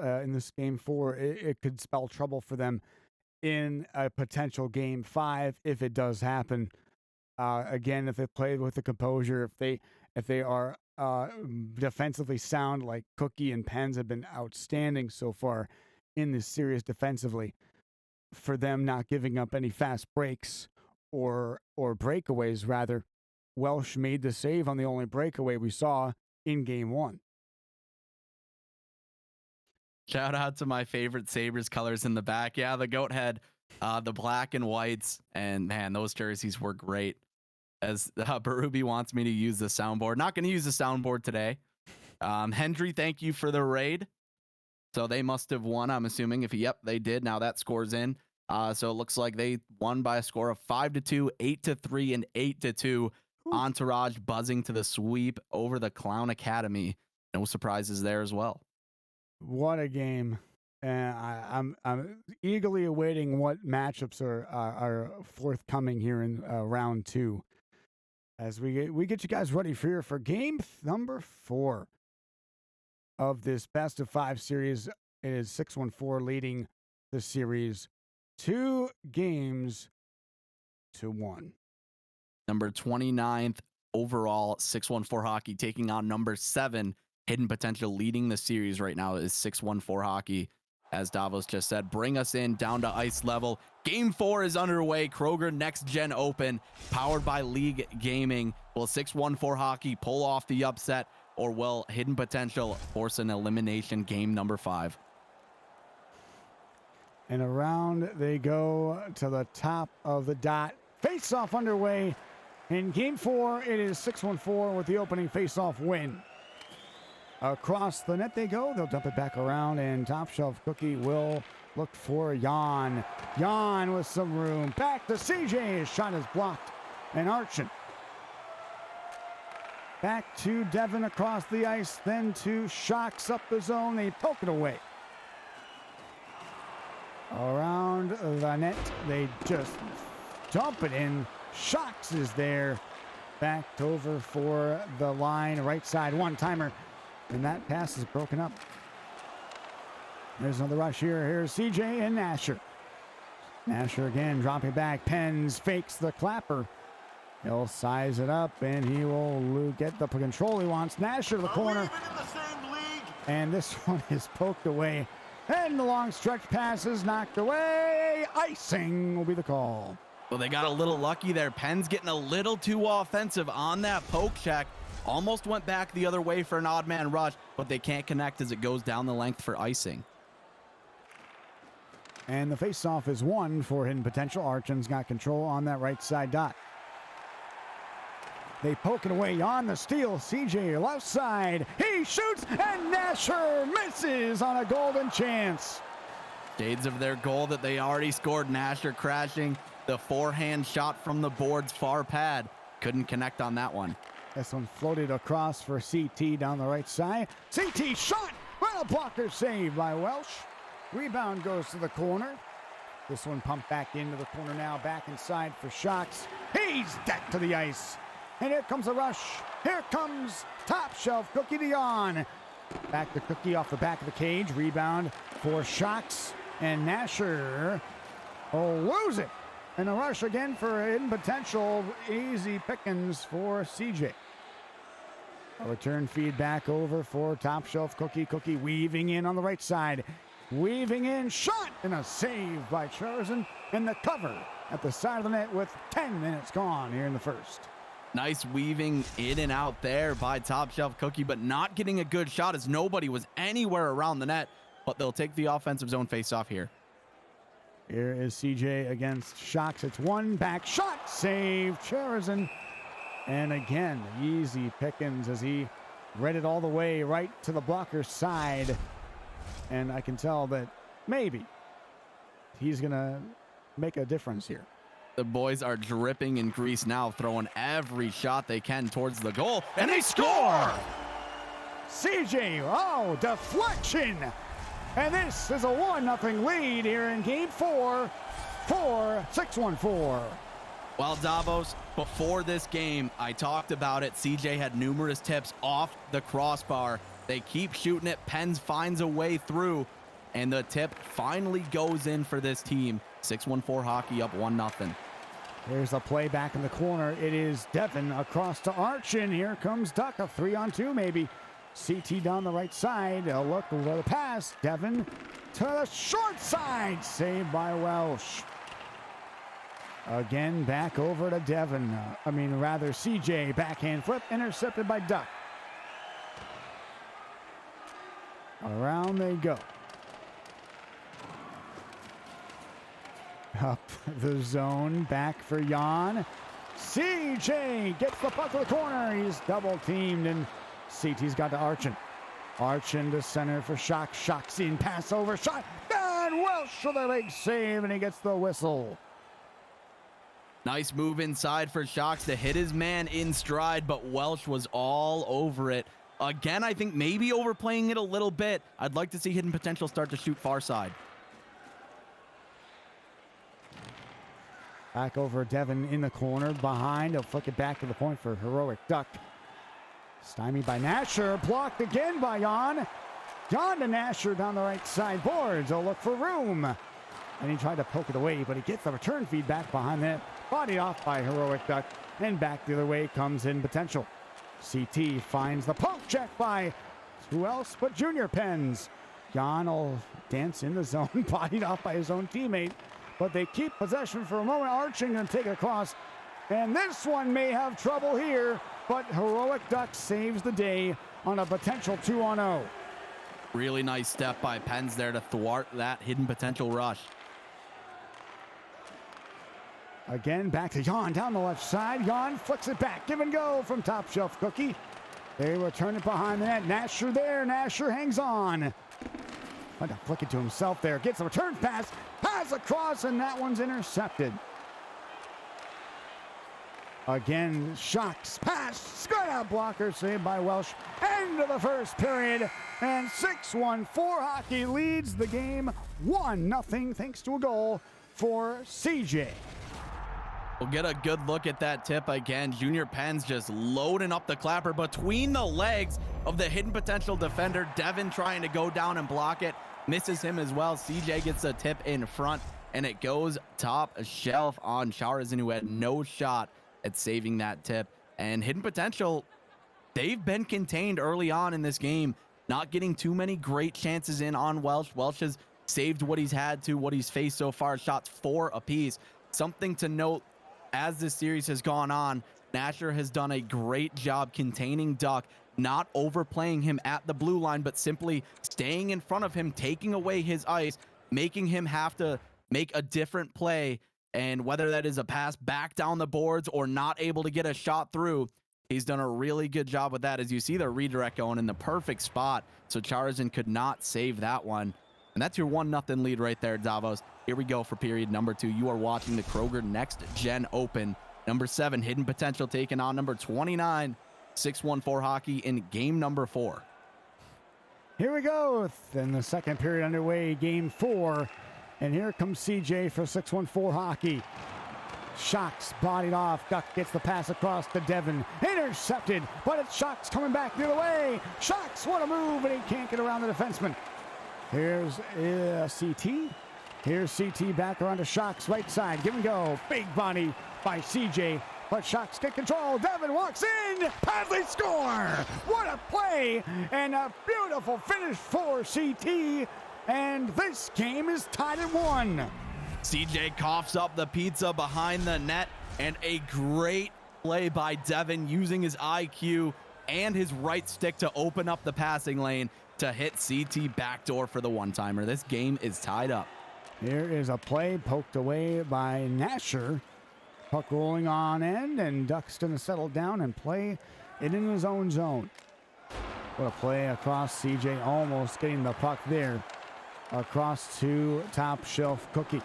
game 4, it could spell trouble for them in a potential game 5 if it does happen. Again, if they play with the composure, if they are defensively sound, like Cookie and Pens have been outstanding so far in this series defensively, for them not giving up any fast breaks or breakaways, rather. Welsh made the save on the only breakaway we saw in game 1. Shout out to my favorite Sabres colors in the back. Yeah, the goat head, the black and whites. And man, those jerseys were great. As Baruby wants me to use the soundboard. Not going to use the soundboard today. Hendry, thank you for the raid. So they must have won, I'm assuming. Yep, they did. Now that score's in. So it looks like they won by a score of 5-2, 8-3, and 8-2. Entourage buzzing to the sweep over the Clown Academy. No surprises there as well. What a game. I'm eagerly awaiting what matchups are forthcoming here in round 2. As we get you guys ready for game number 4 of this best of 5 series. It is 614 leading the series 2 games to 1. Number 29th overall, 614 Hockey taking on number 7, Hidden Potential, leading the series right now is 614 Hockey. As Davos just said, bring us in down to ice level. Game 4 is underway. Kroger Next Gen Open, powered by League Gaming. Will 614 Hockey pull off the upset, or will Hidden Potential force an elimination game number 5? And around they go to the top of the dot. Face-off underway. In game 4, it is 614 with the opening face-off win. Across the net they go. They'll dump it back around, and Top Shelf Cookie will look for Jan. Jan with some room. Back to CJ. His shot is blocked. And Archon. Back to Devin across the ice. Then to Shocks up the zone. They poke it away. Around the net, they just dump it in. Shocks is there. Backed over for the line. Right side one-timer. And that pass is broken up. There's another rush here. Here's CJ and Nasher. Nasher again dropping back. Pens fakes the clapper. He'll size it up, and he will get the control he wants. Nasher to the corner. And this one is poked away. And the long stretch pass is knocked away. Icing will be the call. Well, they got a little lucky there. Penn's getting a little too offensive on that poke check. Almost went back the other way for an odd man rush, but they can't connect as it goes down the length for icing. And the faceoff is won for Hidden Potential. Archon's got control on that right side dot. They poke it away on the steal. CJ left side. He shoots, and Nasher misses on a golden chance. Shades of their goal that they already scored. Nasher crashing the forehand shot from the board's far pad. Couldn't connect on that one. This one floated across for CT down the right side. CT shot! Well, a blocker save by Welsh. Rebound goes to the corner. This one pumped back into the corner now. Back inside for Shocks. He's decked to the ice. And here comes a rush. Here comes Top Shelf Cookie Dion. Back to Cookie off the back of the cage. Rebound for Shocks. And Nasher will lose it. And a rush again for Hidden Potential. Easy pickings for CJ. A return feed back over for Top Shelf Cookie. Cookie weaving in on the right side. Weaving in. Shot! And a save by Charizard. And the cover at the side of the net with 10 minutes gone here in the first. Nice weaving in and out there by Top Shelf Cookie, but not getting a good shot as nobody was anywhere around the net. But they'll take the offensive zone face-off here. Here is CJ against Shocks. It's one back shot. Save Charizard. And again, easy pickings as he read it all the way right to the blocker's side. And I can tell that maybe he's going to make a difference here. The boys are dripping in grease now, throwing every shot they can towards the goal. And they score! CJ, oh, deflection. And this is a 1-0 lead here in game 4 for 614. Well, Davos, before this game, I talked about it. CJ had numerous tips off the crossbar. They keep shooting it. Pens finds a way through, and the tip finally goes in for this team. 614 Hockey up 1-0. Here's a play back in the corner. It is Devin across to Archon. Here comes Duck, a 3-on-2 maybe. CT down the right side. A look over the pass. Devin to the short side. Saved by Welsh. Again, back over to Devin. CJ. Backhand flip. Intercepted by Duck. Around they go. Up the zone, back for Jan. CJ gets the puck to the corner. He's double teamed, and CT's got to Archin. Archin to center for Shock. Shock's in, pass over, shot. And Welsh with a big save, and he gets the whistle. Nice move inside for Shocks to hit his man in stride, but Welsh was all over it. Again, I think maybe overplaying it a little bit. I'd like to see Hidden Potential start to shoot far side. Back over Devin in the corner, behind. He'll flick it back to the point for Heroic Duck. Stymied by Nasher, blocked again by Jan. Jan to Nasher down the right side boards. He'll look for room. And he tried to poke it away, but he gets the return feedback behind that. Bodied off by Heroic Duck. And back the other way comes Hidden Potential. CT finds the poke check by who else but Junior Pens. Jan will dance in the zone, bodied off by his own teammate. But they keep possession for a moment. Arching and take it across. And this one may have trouble here, but Heroic Duck saves the day on a potential 2-on-0. Really nice step by Pens there to thwart that Hidden Potential rush. Again, back to Jan down the left side. Jan flicks it back. Give and go from Top Shelf Cookie. They return it behind the net. Nasher there. Nasher hangs on. Tried to flick it to himself there. Gets a return pass. Pass across, and that one's intercepted. Again, Shocks. Pass. Skirt out blocker. Saved by Welsh. End of the first period. And 6-1-4 Hockey leads the game 1-0 thanks to a goal for CJ. We'll get a good look at that tip again. Junior Pens just loading up the clapper between the legs of the Hidden Potential defender. Devin trying to go down and block it. Misses him as well. CJ gets a tip in front, and it goes top shelf on Charazin, who had no shot at saving that tip. And Hidden Potential, they've been contained early on in this game, not getting too many great chances in on Welsh. Welsh has saved what he's had to, what he's faced so far, shots 4 apiece. Something to note as this series has gone on, Nasher has done a great job containing Duck, not overplaying him at the blue line, but simply staying in front of him, taking away his ice, making him have to make a different play. And whether that is a pass back down the boards or not able to get a shot through, he's done a really good job with that. As you see the redirect going in the perfect spot, so Charazin could not save that one. And that's your 1-0 lead right there, Davos. Here we go for period number 2. You are watching the Kroger Next Gen Open. Number 7, Hidden Potential taking on number 29, 6-1-4 Hockey in game number 4. Here we go. Then the second period underway, game 4. And here comes CJ for 6-1-4 Hockey. Shocks bodied off. Duck gets the pass across to Devin. Intercepted, but it's Shocks coming back the other way. Shocks, what a move, and he can't get around the defenseman. Here's CT. Here's CT back around to Shocks, right side. Give and go. Big body by CJ. But Shocks get control. Devin walks in. Padley score. What a play. And a beautiful finish for CT. And this game is tied at 1. CJ coughs up the pizza behind the net. And a great play by Devin using his IQ and his right stick to open up the passing lane to hit CT backdoor for the one-timer. This game is tied up. Here is a play poked away by Nasher. Puck rolling on end, and Duck's going to settle down and play it in his own zone. What a play across. CJ almost getting the puck there. Across to Top Shelf Cookie.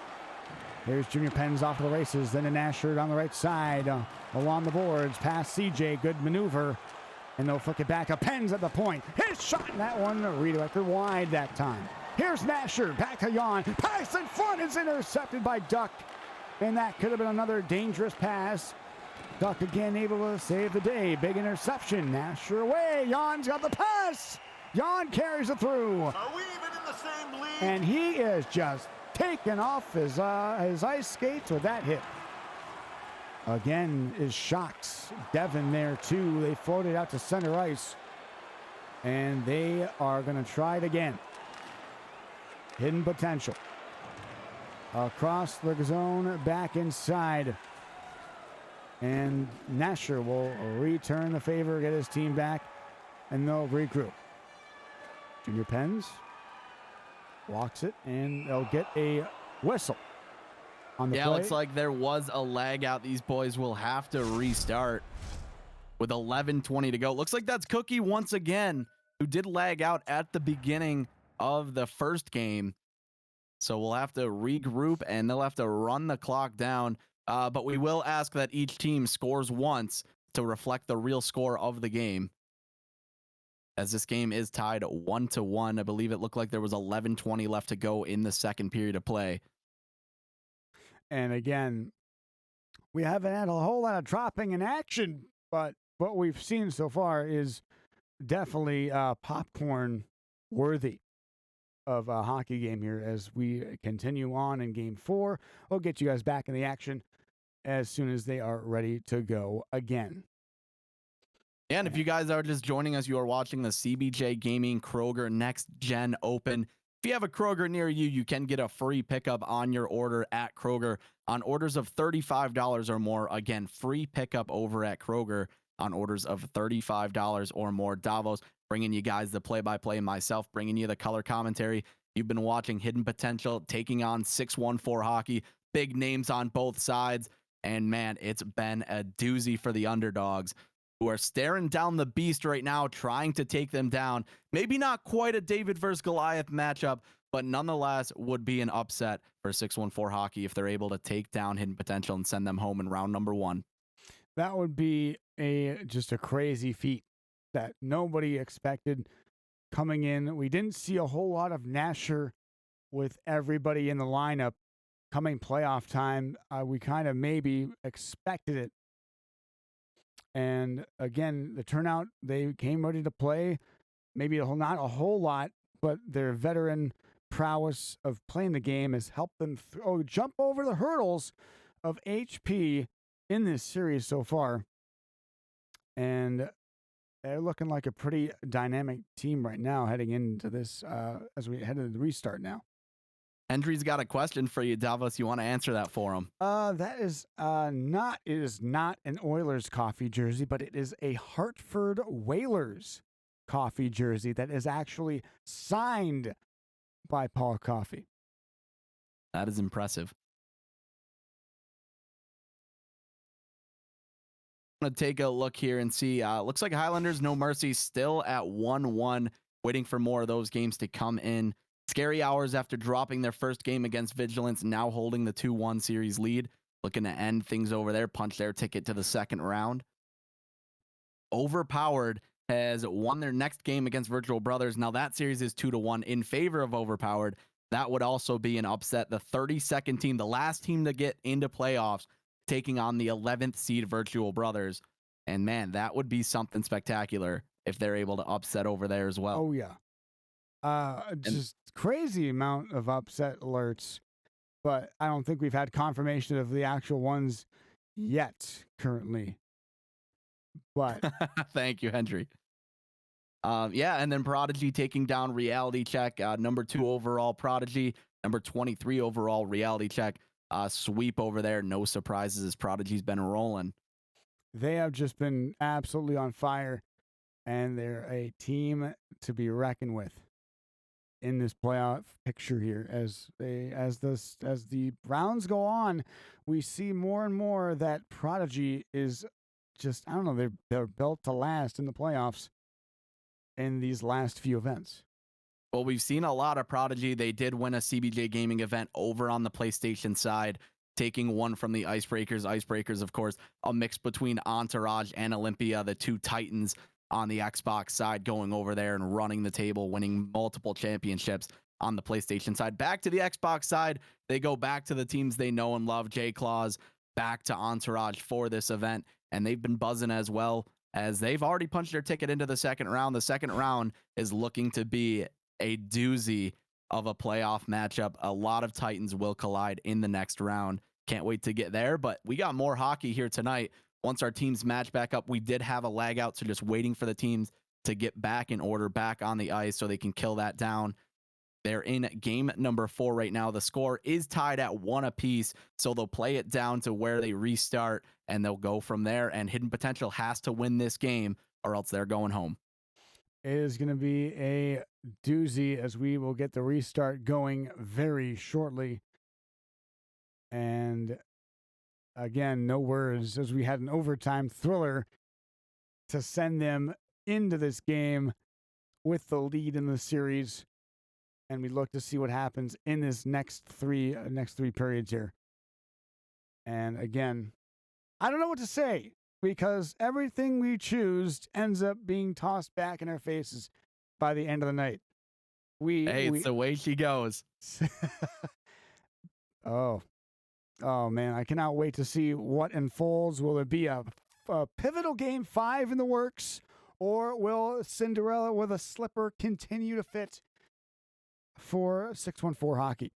Here's Junior Pens off to the races. Then to Nasher down the right side. Along the boards. Past CJ. Good maneuver. And they'll flick it back up. Pens at the point. His shot in that one. Redirected wide that time. Here's Nasher. Back to Jan. Pass in front is intercepted by Duck. And that could have been another dangerous pass. Duck again able to save the day. Big interception. Nasher away. Jan's got the pass. Jan carries it through. Are we even in the same league? And he is just taking off his ice skates with that hit. Again is Shocks. Devin there too. They floated out to center ice. And they are going to try it again. Hidden Potential. Across the zone, back inside. And Nasher will return the favor, get his team back, and they'll regroup. Junior Pens walks it, and they'll get a whistle. on the Yeah, play. looks like there was a lag out. These boys will have to restart with 11:20 to go. Looks like that's Cookie once again, who did lag out at the beginning of the first game. So we'll have to regroup and they'll have to run the clock down. But we will ask that each team scores once to reflect the real score of the game. As this game is tied 1-1. I believe it looked like there was 11:20 left to go in the second period of play. And again, we haven't had a whole lot of dropping in action, but what we've seen so far is definitely popcorn worthy of a hockey game here as we continue on in game 4. We'll get you guys back in the action as soon as they are ready to go again. And if you guys are just joining us, you are watching the CBJ Gaming Kroger Next Gen Open. If you have a Kroger near you, you can get a free pickup on your order at Kroger on orders of $35 or more. Again, free pickup over at Kroger on orders of $35 or more. Davos bringing you guys the play-by-play, myself bringing you the color commentary. You've been watching Hidden Potential taking on 614 Hockey. Big names on both sides. And man, it's been a doozy for the underdogs, who are staring down the beast right now, trying to take them down. Maybe not quite a David versus Goliath matchup, but nonetheless would be an upset for 614 Hockey if they're able to take down Hidden Potential and send them home in round number 1. That would be just a crazy feat that nobody expected coming in. We didn't see a whole lot of Nasher with everybody in the lineup coming playoff time. We kind of maybe expected it. And again, the turnout, they came ready to play. Maybe not a whole lot, but their veteran prowess of playing the game has helped them jump over the hurdles of HP in this series so far. And they're looking like a pretty dynamic team right now heading into this as we head into the restart now. Hendry's got a question for you, Davos. You want to answer that for him? That is not. It is not an Oilers coffee jersey, but it is a Hartford Whalers coffee jersey that is actually signed by Paul Coffey. That is impressive. I'm going to take a look here and see. Looks like Highlanders No Mercy still at 1-1, waiting for more of those games to come in. Scary hours after dropping their first game against Vigilance, now holding the 2-1 series lead. Looking to end things over there, punch their ticket to the second round. Overpowered has won their next game against Virtual Brothers. Now that series is 2-1 in favor of Overpowered. That would also be an upset. The 32nd team, the last team to get into playoffs, taking on the 11th seed Virtual Brothers. And man, that would be something spectacular if they're able to upset over there as well. Oh, yeah. Just crazy amount of upset alerts, but I don't think we've had confirmation of the actual ones yet currently. But thank you, Hendry. Yeah, and then Prodigy taking down Reality Check, number 2 overall Prodigy, number 23 overall Reality Check. Sweep over there, no surprises as Prodigy's been rolling. They have just been absolutely on fire, and they're a team to be reckoned with in this playoff picture here. As the rounds go on, we see more and more that Prodigy is just, I don't know, they're built to last in the playoffs in these last few events. Well, we've seen a lot of Prodigy. They did win a CBJ Gaming event over on the PlayStation side, taking one from the Icebreakers. Icebreakers, of course, a mix between Entourage and Olympia, the two titans on the Xbox side, going over there and running the table, winning multiple championships on the PlayStation side. Back to the Xbox side, they go back to the teams they know and love, J-Claws, back to Entourage for this event, and they've been buzzing as well, as they've already punched their ticket into the second round. The second round is looking to be a doozy of a playoff matchup. A lot of Titans will collide in the next round. Can't wait to get there, but we got more hockey here tonight. Once our teams match back up, we did have a lag out, so just waiting for the teams to get back in order, back on the ice so they can kill that down. They're in game number 4 right now. The score is tied at 1 apiece, so they'll play it down to where they restart, and they'll go from there. And Hidden Potential has to win this game, or else they're going home. It is going to be a doozy as we will get the restart going very shortly. And again, no words, as we had an overtime thriller to send them into this game with the lead in the series. And we look to see what happens in this next three periods here. And again, I don't know what to say, because everything we choose ends up being tossed back in our faces by the end of the night. It's the way she goes. Oh man, I cannot wait to see what unfolds. Will it be a pivotal game 5 in the works, or will Cinderella with a slipper continue to fit for 614 hockey?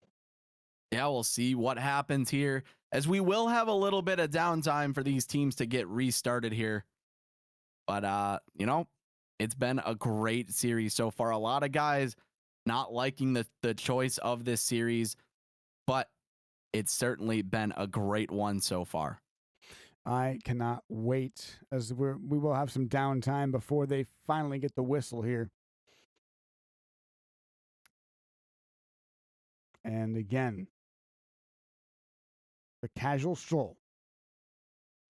Yeah, we'll see what happens here, as we will have a little bit of downtime for these teams to get restarted here. But, it's been a great series so far. A lot of guys not liking the choice of this series, but it's certainly been a great one so far. I cannot wait, as we will have some downtime before they finally get the whistle here. And again, the casual stroll.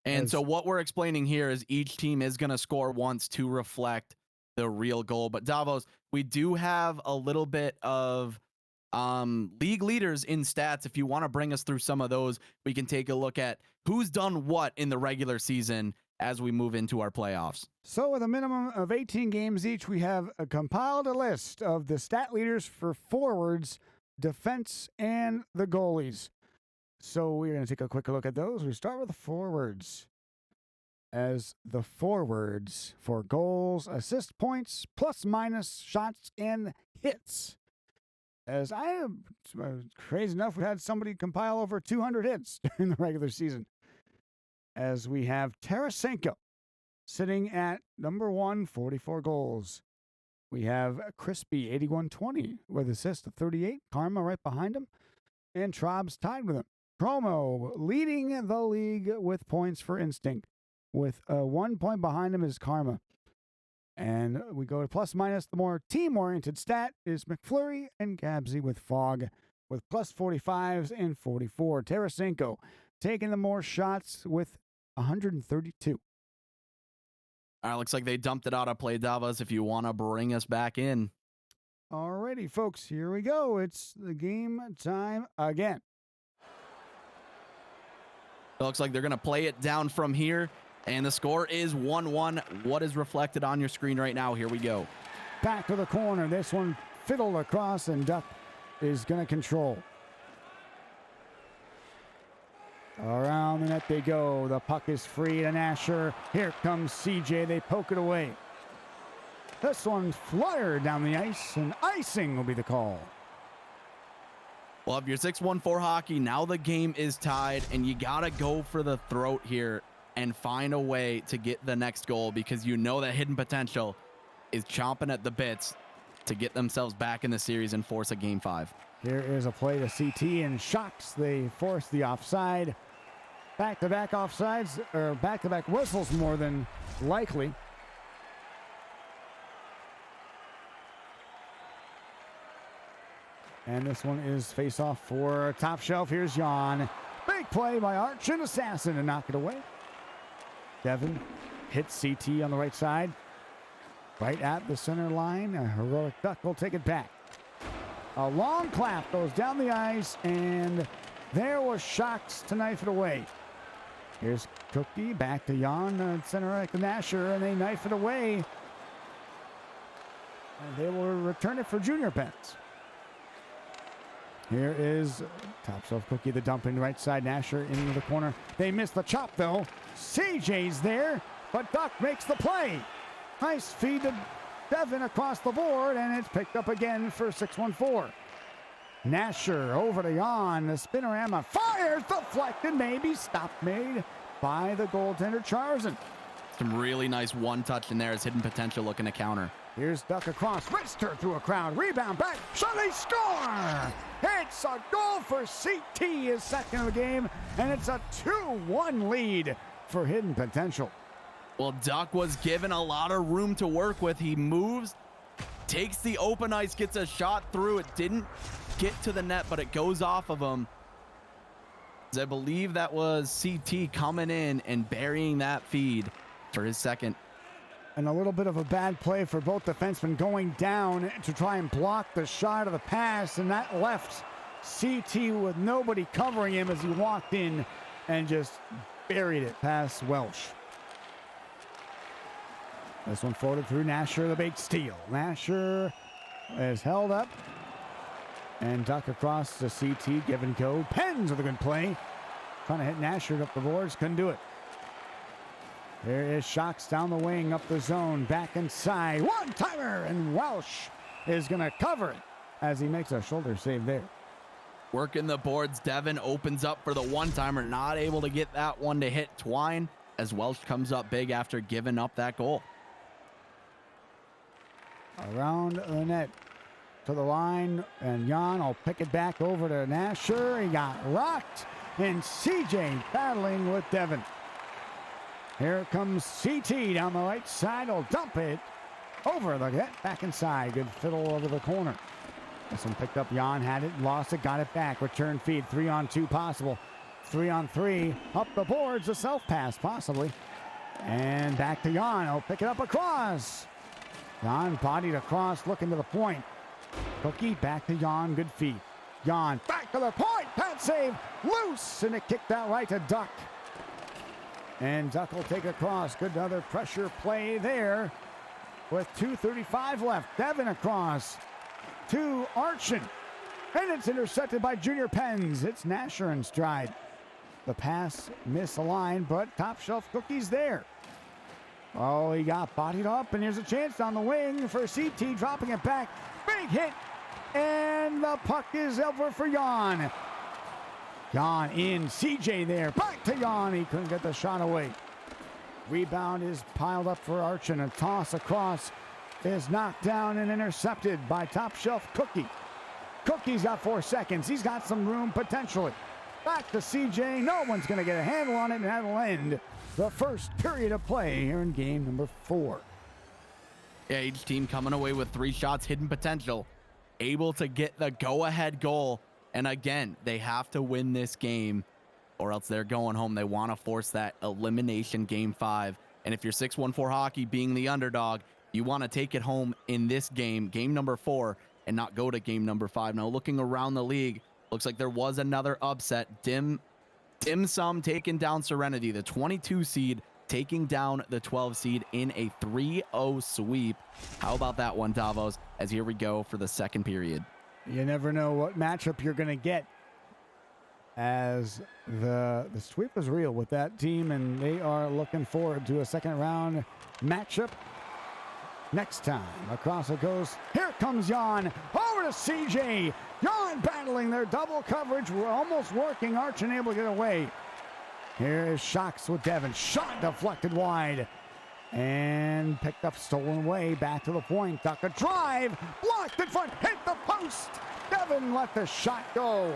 And so what we're explaining here is each team is going to score once to reflect the real goal. But Davos, we do have a little bit of league leaders in stats. If you want to bring us through some of those, we can take a look at who's done what in the regular season as we move into our playoffs. So with a minimum of 18 games each, we have compiled a list of the stat leaders for forwards, defense, and the goalies. So we're going to take a quick look at those. We start with the forwards. As the forwards for goals, assist, points, plus minus, shots, and hits. As I am crazy enough, we had somebody compile over 200 hits during the regular season. As we have Tarasenko sitting at number 1, 44 goals. We have Crispy, 81-20, with assists of 38. Karma right behind him. And Traub's tied with him. Promo leading the league with points for instinct. With 1 point behind him is Karma. And we go to plus minus. The more team-oriented stat is McFlurry and Gabsy with Fog with plus 45s and 44. Tarasenko taking the more shots with 132. All right, looks like they dumped it out of play, Davos, if you want to bring us back in. Alrighty, folks, here we go. It's the game time again. It looks like they're going to play it down from here, and the score is 1-1. What is reflected on your screen right now? Here we go. Back to the corner. This one fiddled across, and Duck is going to control. Around the net they go. The puck is free to Nasher. Here comes CJ. They poke it away. This one fluttered down the ice, and icing will be the call. Well, if you're 6-1-4 hockey, now the game is tied, and you got to go for the throat here and find a way to get the next goal, because you know that Hidden Potential is chomping at the bits to get themselves back in the series and force a Game 5. Here is a play to CT, and Shocks. They force the offside. Back-to-back offsides, or back-to-back whistles more than likely. And this one is face-off for Top Shelf. Here's Jan. Big play by Arch and Assassin to knock it away. Devin hits CT on the right side. Right at the center line. A Heroic Duck will take it back. A long clap goes down the ice, and there was Shocks to knife it away. Here's Cookie back to Jan, center right to Nasher, and they knife it away. And they will return it for Junior Pens. Here is Top Shelf Cookie, the dump in right side. Nasher into the corner. They miss the chop, though. CJ's there, but Duck makes the play. Nice feed to Devin across the board, and it's picked up again for 6-1-4. Nasher over to Jan. The spinorama fires, deflected, maybe stopped, made by the goaltender Charzan. Some really nice one touch in there as Hidden Potential looking to counter. Here's Duck across, wrist her through a crowd, rebound back, shot, they score! It's a goal for CT, his second of the game, and it's a 2-1 lead for Hidden Potential. Well, Duck was given a lot of room to work with. He moves, takes the open ice, gets a shot through. It didn't get to the net, but it goes off of him. I believe that was CT coming in and burying that feed for his second. And a little bit of a bad play for both defensemen going down to try and block the shot of the pass, and that left CT with nobody covering him as he walked in and just buried it past Welsh. This one floated through Nasher, the big steal. Nasher is held up and duck across the CT, give and go. Pens with a good play. Trying to hit Nasher up the boards, couldn't do it. There is Shocks down the wing, up the zone, back inside. One-timer, and Welsh is going to cover it as he makes a shoulder save there. Working the boards, Devin opens up for the one-timer, not able to get that one to hit Twine as Welsh comes up big after giving up that goal. Around the net to the line, and Jan will pick it back over to Nasher. He got rocked, and CJ battling with Devin. Here comes CT down the right side. He'll dump it over the net, back inside. Good fiddle over the corner. This one picked up. Jan had it, lost it, got it back. Return feed, 3-on-2 possible. 3-on-3, up the boards, a self-pass possibly. And back to Jan. He'll pick it up across. Jan bodied across, looking to the point. Cookie back to Jan, good feed. Jan back to the point, pad save, loose, and it kicked out right to Duck. And Duck will take across. Good other pressure play there with 2:35 left. Devin across to Archin. And it's intercepted by Junior Pens. It's Nasher in stride. The pass misaligned, but top shelf Cookie's there. Oh, he got bodied up, and there's a chance on the wing for CT, dropping it back. Big hit, and the puck is over for Jan. Jan in, CJ there, back to Jan. He couldn't get the shot away. Rebound is piled up for Archin. A toss across is knocked down and intercepted by top shelf Cookie. Cookie's got 4 seconds. He's got some room potentially. Back to CJ. No one's going to get a handle on it, and that'll end the first period of play here in game number 4. Yeah, each team coming away with 3 shots, hidden potential, able to get the go-ahead goal. And again, they have to win this game or else they're going home. They want to force that elimination game 5. And if you're 614 Hockey being the underdog, you want to take it home in this game, game number 4, and not go to game number 5. Now, looking around the league, looks like there was another upset. Dim Sum taking down Serenity, the 22 seed, taking down the 12 seed in a 3-0 sweep. How about that one, Davos? As here we go for the second period. You never know what matchup you're going to get, as the sweep is real with that team, and they are looking forward to a second round matchup next time. Across it goes. Here comes Jan. Over to CJ. Jan battling their double coverage. We're almost working. Archin able to get away. Here is Shocks with Devin. Shot deflected wide. And picked up, stolen away. Back to the point. Duck a drive. Blocked in front. Hit the post. Devin let the shot go.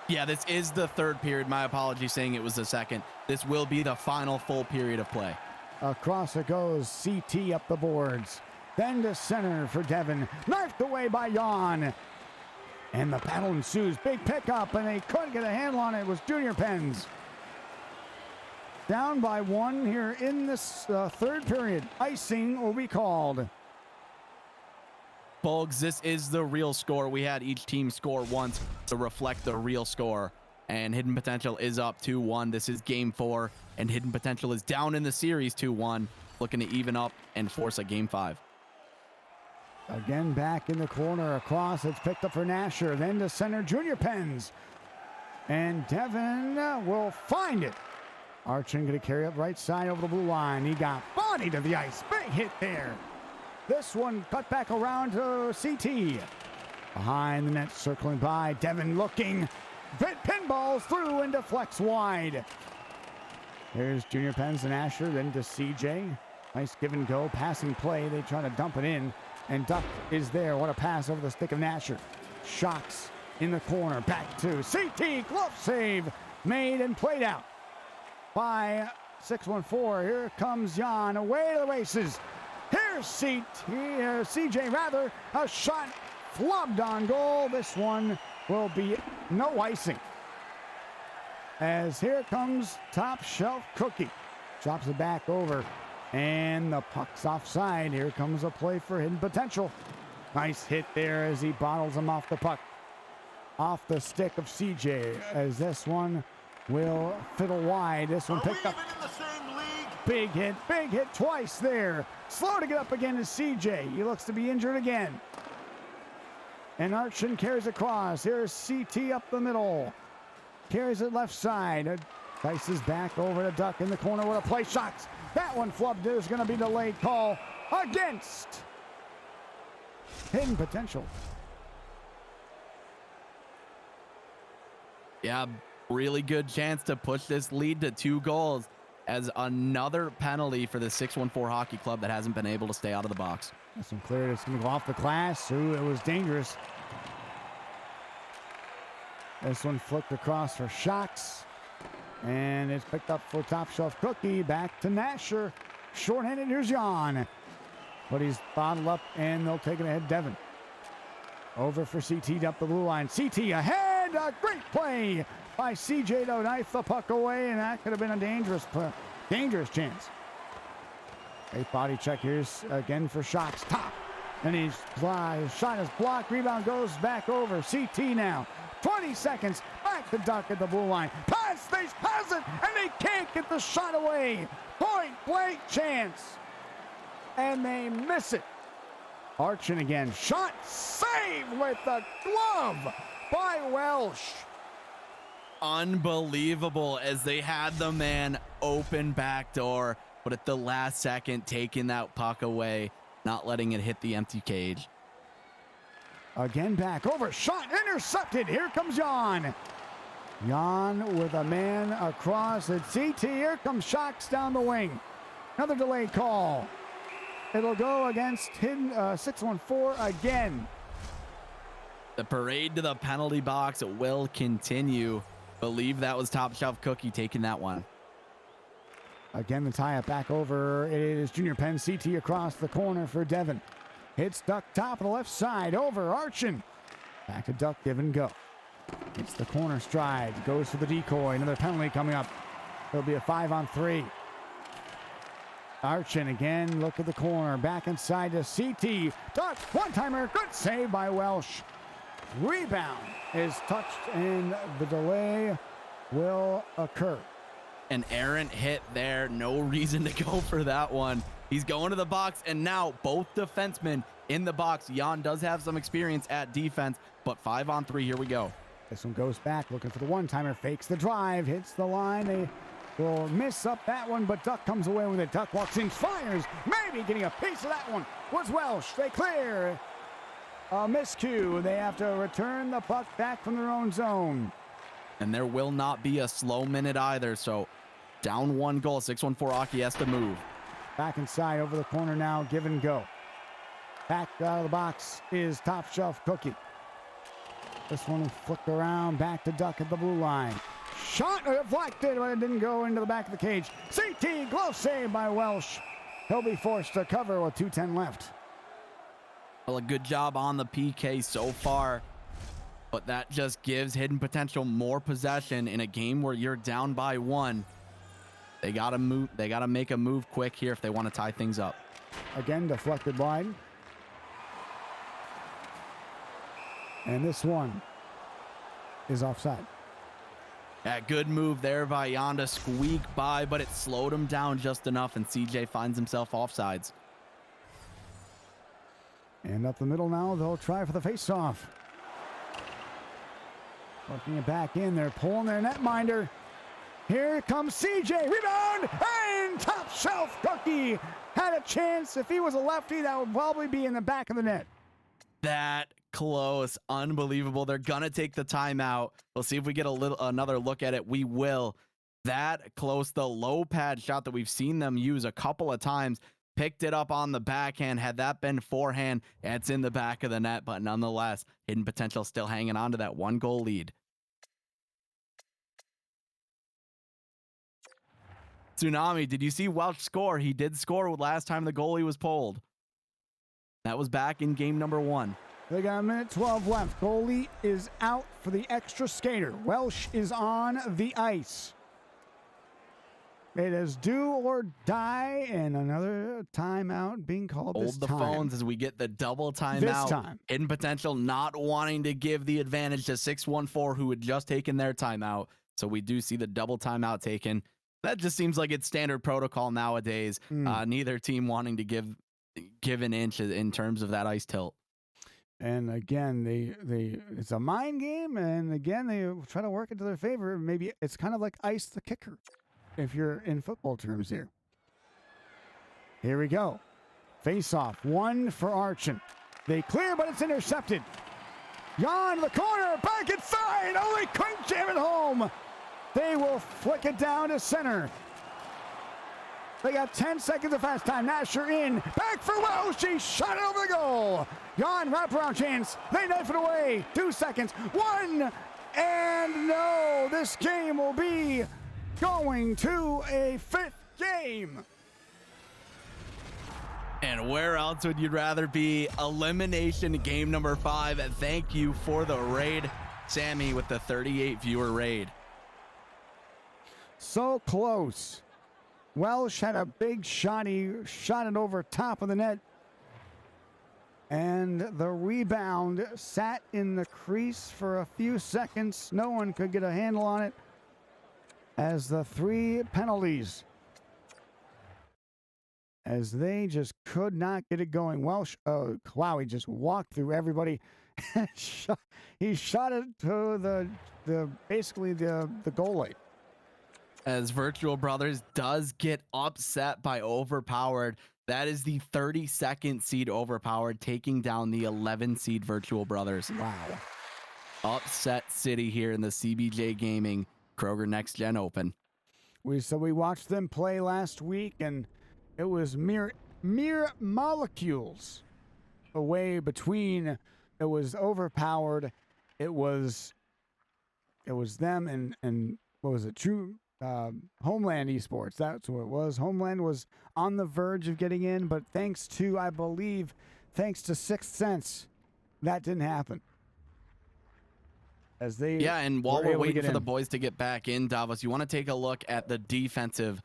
Yeah, this is the third period. My apologies saying it was the second. This will be the final full period of play. Across it goes. CT up the boards. Then to center for Devin. Knifed away by Jan. And the battle ensues. Big pickup, and they couldn't get a handle on it. It was Junior Pens. Down by 1 here in this third period. Icing will be called. Bulgs, this is the real score. We had each team score once to reflect the real score. And Hidden Potential is up 2-1. This is game 4. And Hidden Potential is down in the series 2-1. Looking to even up and force a game 5. Again back in the corner. Across. It's picked up for Nasher. Then to center Junior Pens. And Devin will find it. Archin going to carry up right side over the blue line. He got body to the ice. Big hit there. This one cut back around to CT. Behind the net, circling by. Devin looking. Pinballs through and deflects wide. Here's Junior Pens and Asher, then to CJ. Nice give and go. Passing play. They try to dump it in. And Duck is there. What a pass over the stick of Nasher. Shocks in the corner. Back to CT. Glove save made and played out by 614. Here comes Jan away to the races. Here's CJ rather. A shot flubbed on goal. This one will be no icing. as here comes Top Shelf Cookie. Drops it back over, and the puck's offside. Here comes a play for Hidden Potential. Nice hit there as he bottles him off the puck. Off the stick of CJ, as this one will fiddle wide. This one picked up. In the same league? Big hit twice there. Slow to get up again is CJ. He looks to be injured again. And Archin carries across. Here's CT up the middle. Carries it left side. Dices back over to Duck in the corner with a play shots. That one flubbed. There's going to be delayed call against Hidden Potential. Yeah, really good chance to push this lead to 2 goals as another penalty for the 614 Hockey Club that hasn't been able to stay out of the box. This one cleared. It's going to go off the glass. Ooh, it was dangerous. This one flipped across for Shocks. And it's picked up for Top Shelf Cookie. Back to Nasher. Shorthanded. Here's Jan. But he's bottled up, and they'll take it ahead. Devin. Over for CT up the blue line. CT ahead. A great play by CJ to knife the puck away, and that could have been a dangerous chance. Great body check. Here's again for Shocks. Top. And his shot is blocked. Rebound goes back over. CT now. 20 seconds. Back to Duck at the blue line. Pass. They has it, and they can't get the shot away. Point blank chance. And they miss it. Archin again. Shot saved with the glove by Welsh. Unbelievable as they had the man open back door, but at the last second taking that puck away, not letting it hit the empty cage. Again back over. Shot intercepted. Here comes Jan. Jan with a man across at CT. Here comes Shocks down the wing. Another delayed call. It'll go against Hidden 614 again. The parade to the penalty box will continue. Believe that was Top Shelf Cookie taking that one. Again, the tie-up back over. It is Junior Penn. CT across the corner for Devin. Hits Duck top of the left side. Over Archin. Back to Duck. Give and go. It's the corner stride. Goes for the decoy. Another penalty coming up. It'll be a 5-on-3. Archin again. Look at the corner. Back inside to CT. Duck. One-timer. Good save by Welsh. Rebound is touched, and the delay will occur. An errant hit there. No reason to go for that one. He's going to the box, and now both defensemen in the box. Jan does have some experience at defense, but 5-on-3. Here we go. This one goes back, looking for the one-timer. Fakes the drive, hits the line. They will miss up that one, but Duck comes away with it. Duck walks in, fires. Maybe getting a piece of that one was Welsh. They clear. A miscue. They have to return the puck back from their own zone. And there will not be a slow minute either. So down 1 goal. 614 Hockey has to move. Back inside over the corner now. Give and go. Back out of the box is Top Shelf Cookie. This one flipped around. Back to Duck at the blue line. Shot deflected, but it didn't go into the back of the cage. CT glove save by Welsh. He'll be forced to cover with 2:10 left. Well, a good job on the PK so far, but that just gives Hidden Potential more possession in a game where you're down by 1. They gotta move. They gotta make a move quick here if they want to tie things up. Again, deflected wide. And this one is offside. Yeah, good move there by Jan to squeak by, but it slowed him down just enough, and CJ finds himself offsides. And up the middle now, they'll try for the face-off. Working it back in, they're pulling their netminder. Here comes CJ, rebound, and Top Shelf Cookie had a chance. If he was a lefty, that would probably be in the back of the net. That close, unbelievable. They're gonna take the timeout. We'll see if we get another look at it. We will. That close, the low pad shot that we've seen them use a couple of times. Picked it up on the backhand. Had that been forehand, it's in the back of the net. But nonetheless, Hidden Potential still hanging on to that 1-goal lead. Tsunami, did you see Welch score? He did score last time the goalie was pulled. That was back in game number 1. They got a minute 12 left. Goalie is out for the extra skater. Welsh is on the ice. It is do or die, and another timeout being called this Hold the time. phones as we get the double timeout. This time. Hidden Potential not wanting to give the advantage to 614, who had just taken their timeout. So we do see the double timeout taken. That just seems like it's standard protocol nowadays. Neither team wanting to give an inch in terms of that ice tilt. And again, they it's a mind game, and again, they try to work it to their favor. Maybe it's kind of like ice the kicker, if you're in football terms here. Here we go. Face off. One for Archon. They clear, but it's intercepted. Jan to the corner. Back inside. Oh, they couldn't jam it home. They will flick it down to center. They got 10 seconds of fast time. Nasher in. Back for Welsh. She shot it over the goal. Jan, wraparound chance. They knife it away. 2 seconds. One. And no. This game will be going to a fifth game. And where else would you rather be? Elimination game number 5. Thank you for the raid, Sammy, with the 38 viewer raid. So close. Welsh had a big shot. He shot it over top of the net. And the rebound sat in the crease for a few seconds. No one could get a handle on it. As the 3 penalties, as they just could not get it going. Welsh, wow, he just walked through everybody. He shot it to basically the goal line. As Virtual Brothers does get upset by Overpowered. That is the 32nd seed Overpowered, taking down the 11 seed Virtual Brothers. Wow. Upset city here in the CBJ Gaming Kroger Next Gen Open. We watched them play last week, and it was mere molecules away between. It was Overpowered. It was them and what was it? True Homeland Esports. That's what it was. Homeland was on the verge of getting in, but thanks to Sixth Sense, that didn't happen. As they and while we're waiting for the boys to get back in, Davos, you want to take a look at the defensive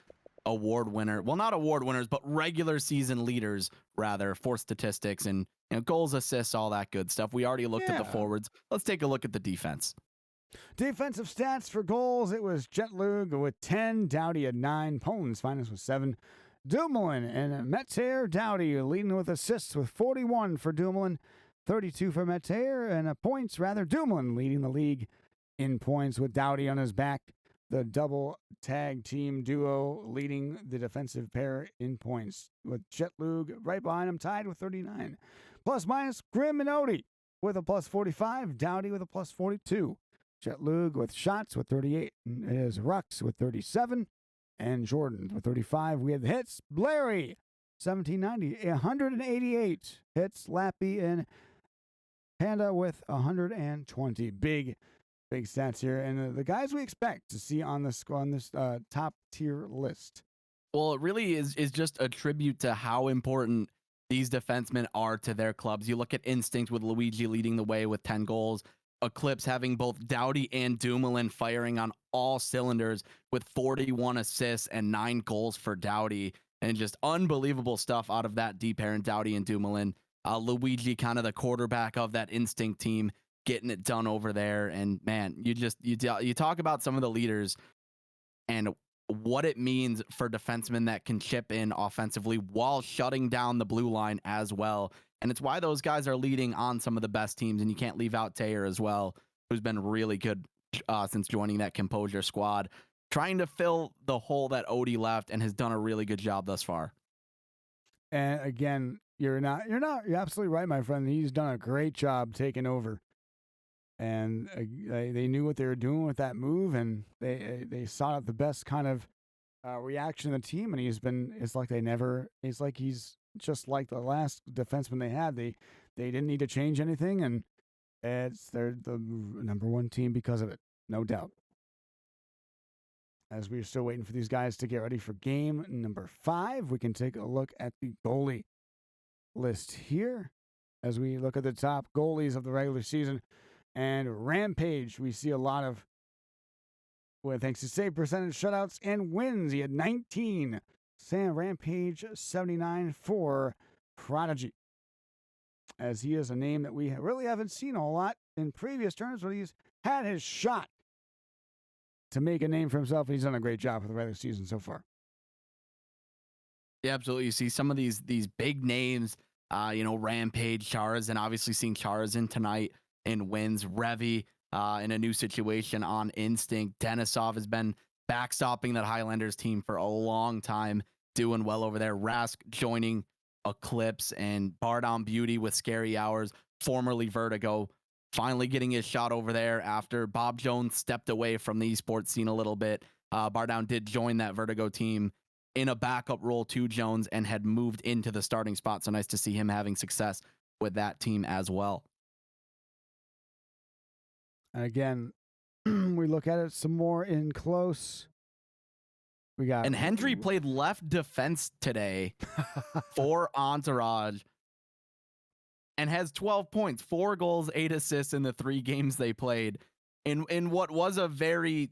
award winner. Well, not award winners, but regular season leaders, rather, for statistics and goals, assists, all that good stuff. We already looked at the forwards. Let's take a look at the defense. Defensive stats for goals, it was Jetlug with 10, Dowdy had 9, Poland's finest with 7, Dumoulin and Metayer Dowdy leading with assists with 41 for Dumoulin, 32 for Metayer, and points, Dumoulin leading the league in points with Dowdy on his back. The double tag team duo leading the defensive pair in points, with Jetlug right behind him, tied with 39. Plus minus, Grim and Odie with a plus 45, Dowdy with a plus 42. Jetlug with shots with 38. It is Rux with 37. And Jordan with 35. We had the hits. Larry, 1790, 188 hits. Lappy and Panda with 120. Big stats here. And the guys we expect to see on this top tier list. Well, it really is just a tribute to how important these defensemen are to their clubs. You look at Instinct with Luigi leading the way with 10 goals. Eclipse having both Dowdy and Dumoulin firing on all cylinders with 41 assists and 9 goals for Dowdy, and just unbelievable stuff out of that deep pair in Dowdy and Dumoulin. Luigi, kind of the quarterback of that Instinct team, getting it done over there. And man, you talk about some of the leaders and what it means for defensemen that can chip in offensively while shutting down the blue line as well. And it's why those guys are leading on some of the best teams. And you can't leave out Taylor as well, who's been really good since joining that Composure squad, trying to fill the hole that Odie left, and has done a really good job thus far. And again, you're absolutely right, my friend. He's done a great job taking over. And they knew what they were doing with that move, and they sought out the best kind of reaction of the team. And it's like he's just like the last defenseman they had. They didn't need to change anything, and they're the number one team because of it, no doubt. As we're still waiting for these guys to get ready for game number 5, we can take a look at the goalie list here. as we look at the top goalies of the regular season. And Rampage, we see a lot of, well, thanks to save percentage, shutouts, and wins. He had 19. Sam Rampage 79 for Prodigy, as he is a name that we really haven't seen a lot in previous tournaments, but he's had his shot to make a name for himself, and he's done a great job for the regular season so far. Yeah, absolutely. You see some of these big names, Rampage, Charas, and obviously seeing Charas in tonight in wins. Revy in a new situation on Instinct. Denisov has been backstopping that Highlanders team for a long time, doing well over there. Rask joining Eclipse, and Bardon Beauty with Scary Hours, formerly Vertigo, finally getting his shot over there after Bob Jones stepped away from the esports scene a little bit. Bardon did join that Vertigo team in a backup role to Jones and had moved into the starting spot. So nice to see him having success with that team as well. And again, we look at it some more in close. We got, and Hendry played left defense today for Entourage and has 12 points, 4 goals, 8 assists in the 3 games they played in what was a very,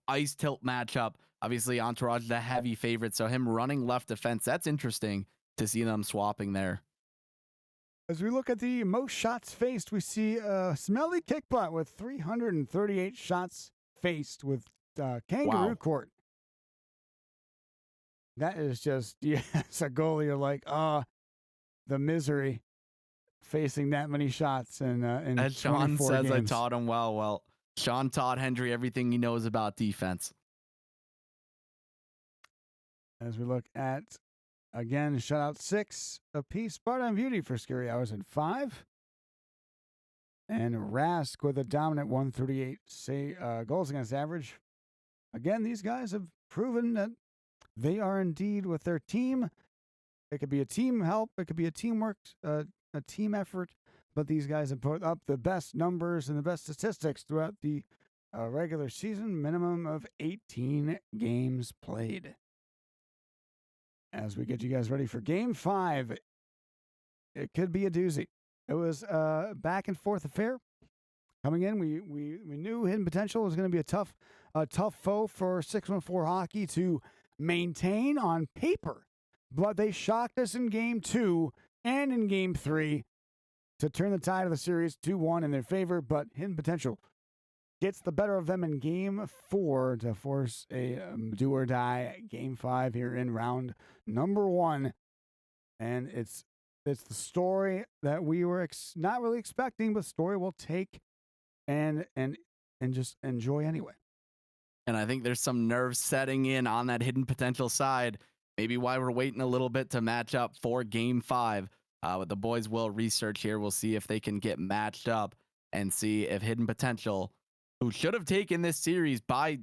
ice tilt matchup. Obviously, Entourage, the heavy favorite. So him running left defense, that's interesting to see them swapping there. As we look at the most shots faced, we see Smelly Kickbutt with 338 shots faced with Kangaroo Court. That is just, it's a goal. You're like, the misery facing that many shots in As Sean says, games. I taught him well. Well, Sean taught Hendry everything he knows about defense. As we look at, again, shutout 6 apiece. Bardon Beauty for Scary Hours at 5. And Rask with a dominant 138 goals against average. Again, these guys have proven that they are indeed with their team. It could be a team help. It could be a teamwork, a team effort. But these guys have put up the best numbers and the best statistics throughout the regular season. Minimum of 18 games played. As we get you guys ready for Game 5, it could be a doozy. It was a back and forth affair. Coming in, we knew Hidden Potential was going to be a tough foe for 614 Hockey to maintain on paper, but they shocked us in Game 2 and in Game 3 to turn the tide of the series 2-1 in their favor. But Hidden Potential gets the better of them in Game 4 to force a do or die Game 5 here in round number 1, and it's the story that we were not really expecting, but story we'll take and just enjoy anyway. And I think there's some nerves setting in on that Hidden Potential side. Maybe why we're waiting a little bit to match up for Game 5. But the boys will research here. We'll see if they can get matched up and see if Hidden Potential, who should have taken this series by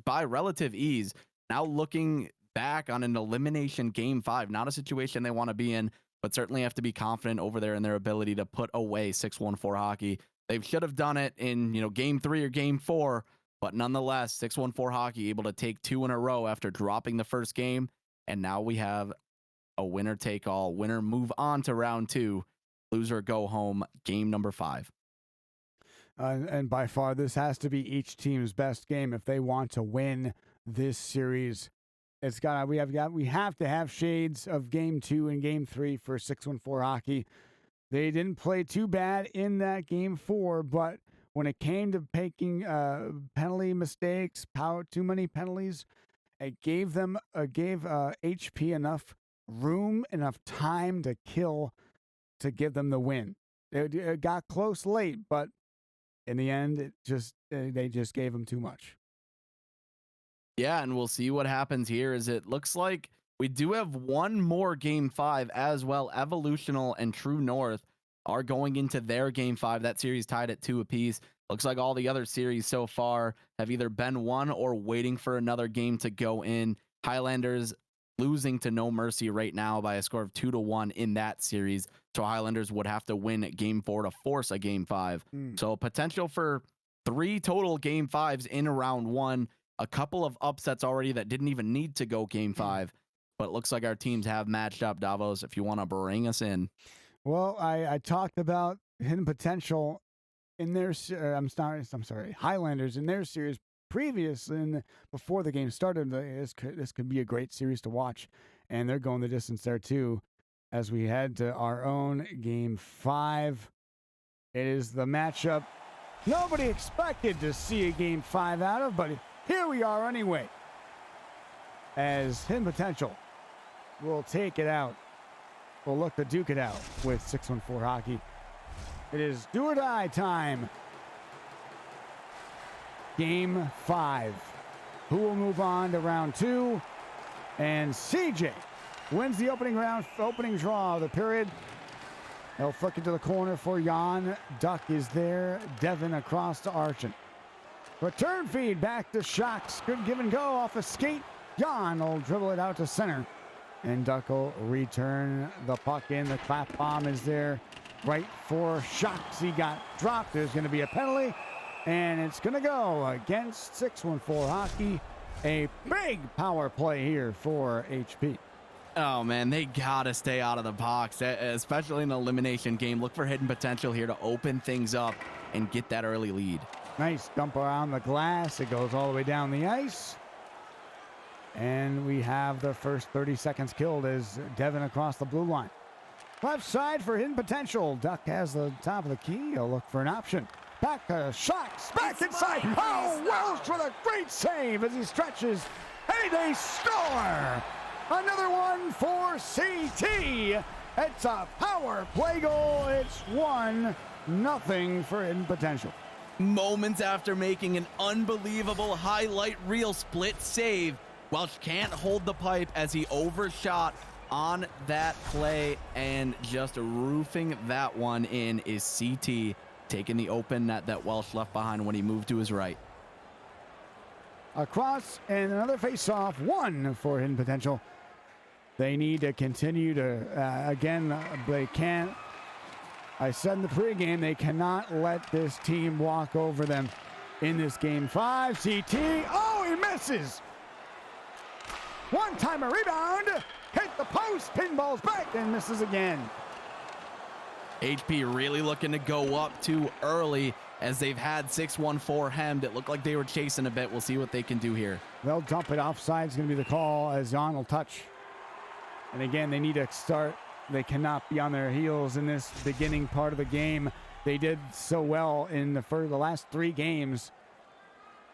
relative ease, now looking back on an elimination Game 5, not a situation they want to be in, but certainly have to be confident over there in their ability to put away 614 Hockey. They should have done it in, Game 3 or Game 4, but nonetheless, 614 Hockey able to take 2 in a row after dropping the first game, and now we have a winner take all. Winner move on to round 2, loser go home, game number 5. And by far, this has to be each team's best game if they want to win this series. We have to have shades of Game 2 and Game 3 for 614 Hockey. They didn't play too bad in that Game 4, but when it came to making penalty mistakes, too many penalties, it gave HP enough room, enough time to kill to give them the win. It got close late, but in the end, they just gave them too much. Yeah, and we'll see what happens here. As it looks like we do have one more Game 5 as well. Evolutional and True North are going into their Game 5. That series tied at 2 apiece. Looks like all the other series so far have either been won or waiting for another game to go in. Highlanders losing to No Mercy right now by a score of 2-1 in that series. So Highlanders would have to win Game 4 to force a Game 5. So potential for 3 total Game 5s in round 1. A couple of upsets already that didn't even need to go Game 5. But it looks like our teams have matched up. Davos, if you want to bring us in. Well, I talked about hidden potential in their I'm sorry, Highlanders in their series previous and before the game started. This could be a great series to watch, and they're going the distance there too. As we head to our own game 5, it is the matchup nobody expected to see a game 5 out of, but here we are anyway. As hidden potential will take it out. We'll look to duke it out with 614 Hockey. It is do or die time. Game 5. Who will move on to round 2? And CJ wins the opening draw of the period. They'll flick it to the corner for Jan. Duck is there. Devin across to Archon. Return feed back to Shocks. Good give and go off a skate. Jan will dribble it out to center. And Duck will return the puck in. The clap bomb is there right for Shocks. He got dropped. There's going to be a penalty. And it's going to go against 614 Hockey. A big power play here for HP. Oh, man, they got to stay out of the box, especially in an elimination game. Look for hidden potential here to open things up and get that early lead. Nice dump around the glass. It goes all the way down the ice. And we have the first 30 seconds killed as Devin across the blue line. Left side for hidden potential. Duck has the top of the key. He'll look for an option. Back to Shocks. Back inside. Oh, Welsh with a great save as he stretches. Hey, they score! Another one for CT. It's a power play goal. It's 1-0 for hidden potential. Moments after making an unbelievable highlight reel split save, Welsh can't hold the pipe as he overshot on that play, and just roofing that one in is CT, taking the open net that Welsh left behind when he moved to his right. Across and another face-off, 1 for hidden potential. They need to continue to, they can't, I said in the pregame, they cannot let this team walk over them in this game 5. CT, oh, he misses! One-timer rebound, hit the post, pinballs back, and misses again. HP really looking to go up too early as they've had 614 hemmed. It looked like they were chasing a bit. We'll see what they can do here. They'll dump it offside. It's going to be the call as Jan will touch. And again, they need to start. They cannot be on their heels in this beginning part of the game. They did so well in the last 3 games.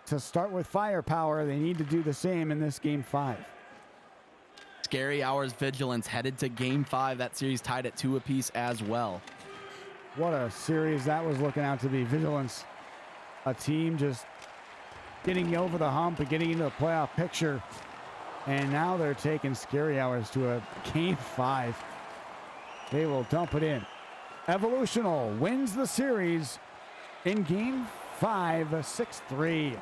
To start with firepower, they need to do the same in this game 5. Scary Hours Vigilance headed to game 5. That series tied at 2 apiece as well. What a series that was looking out to be. Vigilance, a team just getting over the hump and getting into the playoff picture. And now they're taking Scary Hours to a game 5. They will dump it in. Evolutional wins the series in game 5, 6-3.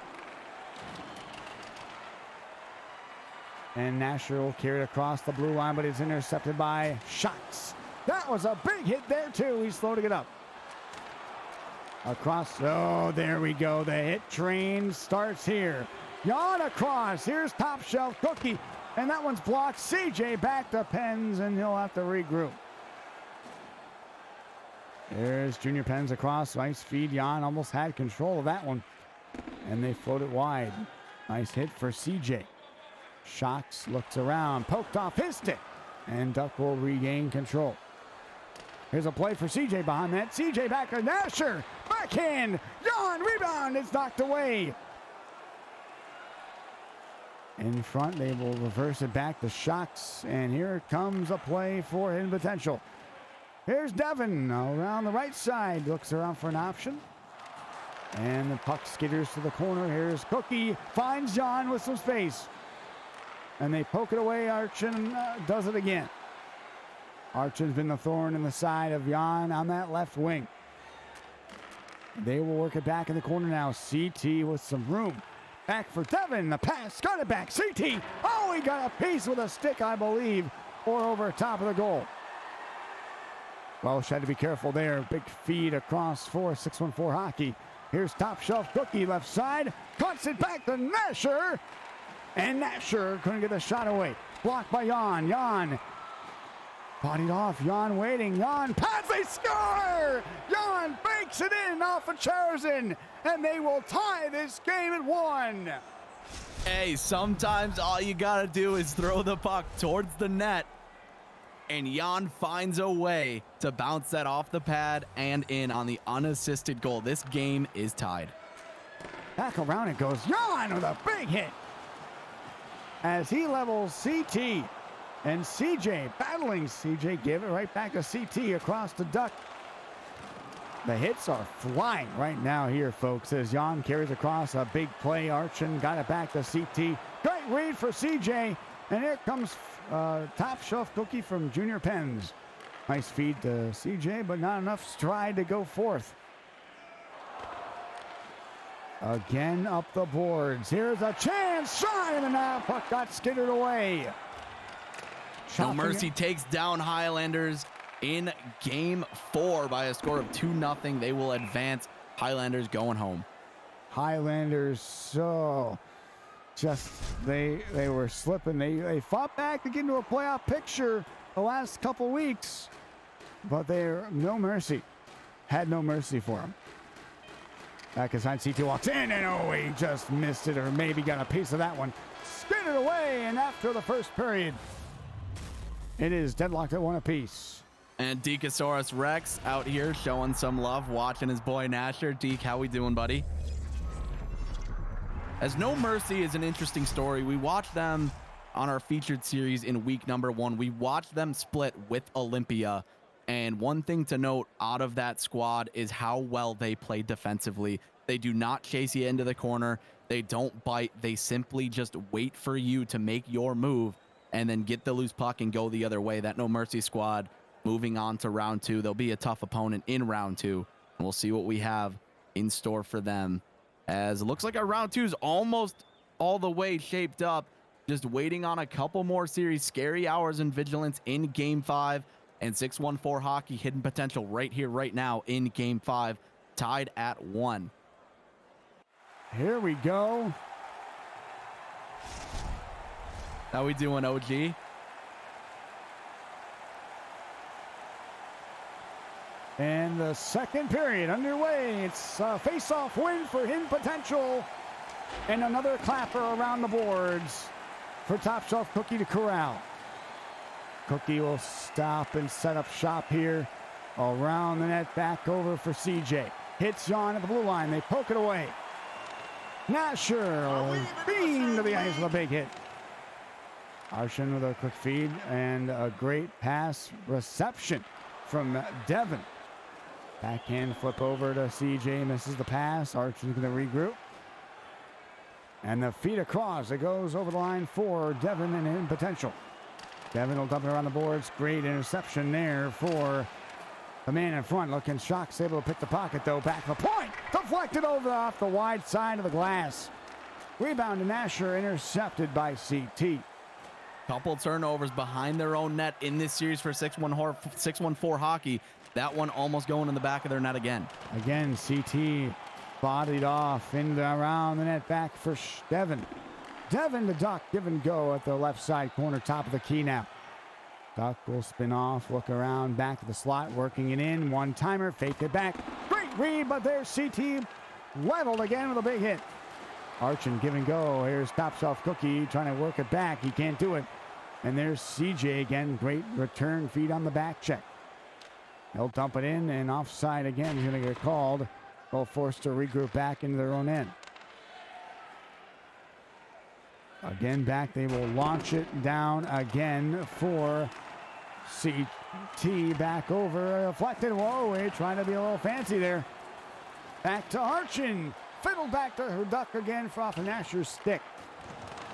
And Nasher will carry it across the blue line, but it's intercepted by Shocks. That was a big hit there, too. He's loading it up. Across. Oh, there we go. The hit train starts here. Jan across. Here's top shelf Cookie. And that one's blocked. CJ back to Pens, and he'll have to regroup. There's Junior Pens across. Nice feed. Jan almost had control of that one. And they float it wide. Nice hit for CJ. Shocks looks around. Poked off his stick. And Duck will regain control. Here's a play for CJ behind that. CJ back to Nasher. Backhand. Jan rebound. It's knocked away. In front, they will reverse it back to Shocks. And here comes a play for hidden potential. Here's Devin around the right side. Looks around for an option. And the puck skitters to the corner. Here's Cookie. Finds Jan with some space. And they poke it away. Archon does it again. Archon's been the thorn in the side of Jan on that left wing. They will work it back in the corner now. CT with some room. Back for Devin. The pass. Got it back. CT. Oh, he got a piece with a stick, I believe. Or over top of the goal. Welsh had to be careful there. Big feed across for 614 Hockey. Here's top shelf Cookie left side. Cuts it back to Nasher. And Nasher couldn't get the shot away. Blocked by Jan. Jan Bodied off, Jan waiting, Jan pass, they score! Jan bakes it in off of Charzin, and they will tie this game at 1. Hey, sometimes all you gotta do is throw the puck towards the net, and Jan finds a way to bounce that off the pad and in on the unassisted goal. This game is tied. Back around it goes Jan with a big hit as he levels CT. And CJ battling CJ, give it right back to CT across the duck. The hits are flying right now here, folks, as Jan carries across a big play. Archon got it back to CT. Great read for CJ. And here comes top shelf cookie from Junior Pens. Nice feed to CJ, but not enough stride to go forth. Again up the boards. Here's a chance. Shot, and now puck got skittered away. No Mercy takes down Highlanders in game 4 by a score of 2-0. They will advance. Highlanders going home. Highlanders, so just they were slipping. They fought back to get into a playoff picture the last couple weeks, but they're no mercy. Had no mercy for them. Back inside, CT walks in, and oh, he just missed it, or maybe got a piece of that one. Skinned it away, and after the first period, it is deadlocked at 1 apiece. And Dekesaurus Rex out here showing some love, watching his boy Nasher. Deke, how we doing, buddy? As No Mercy is an interesting story. We watched them on our featured series in week number 1. We watched them split with Olympia. And one thing to note out of that squad is how well they play defensively. They do not chase you into the corner. They don't bite. They simply just wait for you to make your move and then get the loose puck and go the other way. That No Mercy squad moving on to round 2. They'll be a tough opponent in round 2. And we'll see what we have in store for them, as it looks like our round 2 is almost all the way shaped up. Just waiting on a couple more series. Scary Hours and Vigilance in game 5, and 614 Hockey Hidden Potential right here, right now in game 5, tied at 1. Here we go. How we doing, OG? And the second period underway. It's a face-off win for Hidden Potential. And another clapper around the boards for Top Shelf Cookie to corral. Cookie will stop and set up shop here. Around the net, back over for CJ. Hits John at the blue line. They poke it away. Nasher beam to the ice with a big hit. Arshan with a quick feed and a great pass reception from Devin. Backhand flip over to CJ, misses the pass. Archin's going to regroup. And the feed across. It goes over the line for Devin and Hidden Potential. Devin will dump it around the boards. Great interception there for the man in front. Looking Shock's able to pick the pocket though. Back the point. Deflected over off the wide side of the glass. Rebound to Nasher, intercepted by CT. Couple turnovers behind their own net in this series for 614 Hockey. That one almost going in the back of their net again. Again, CT bodied off into around the net, back for Devin. Devin the Duck, give and go at the left side corner, top of the key now. Duck will spin off, look around, back to the slot, working it in. One timer, fake it back. Great read, but there's CT leveled again with a big hit. Archin give and go. Here's Top Shelf Cookie trying to work it back. He can't do it. And there's CJ again. Great return feed on the back check. He'll dump it in, and offside again. He's going to get called. They'll forced to regroup back into their own end. Again, back. They will launch it down again for CT. Back over. Deflected. Whoa, they're trying to be a little fancy there. Back to Archin. Fiddled back to her Duck again for off of Nasher's stick.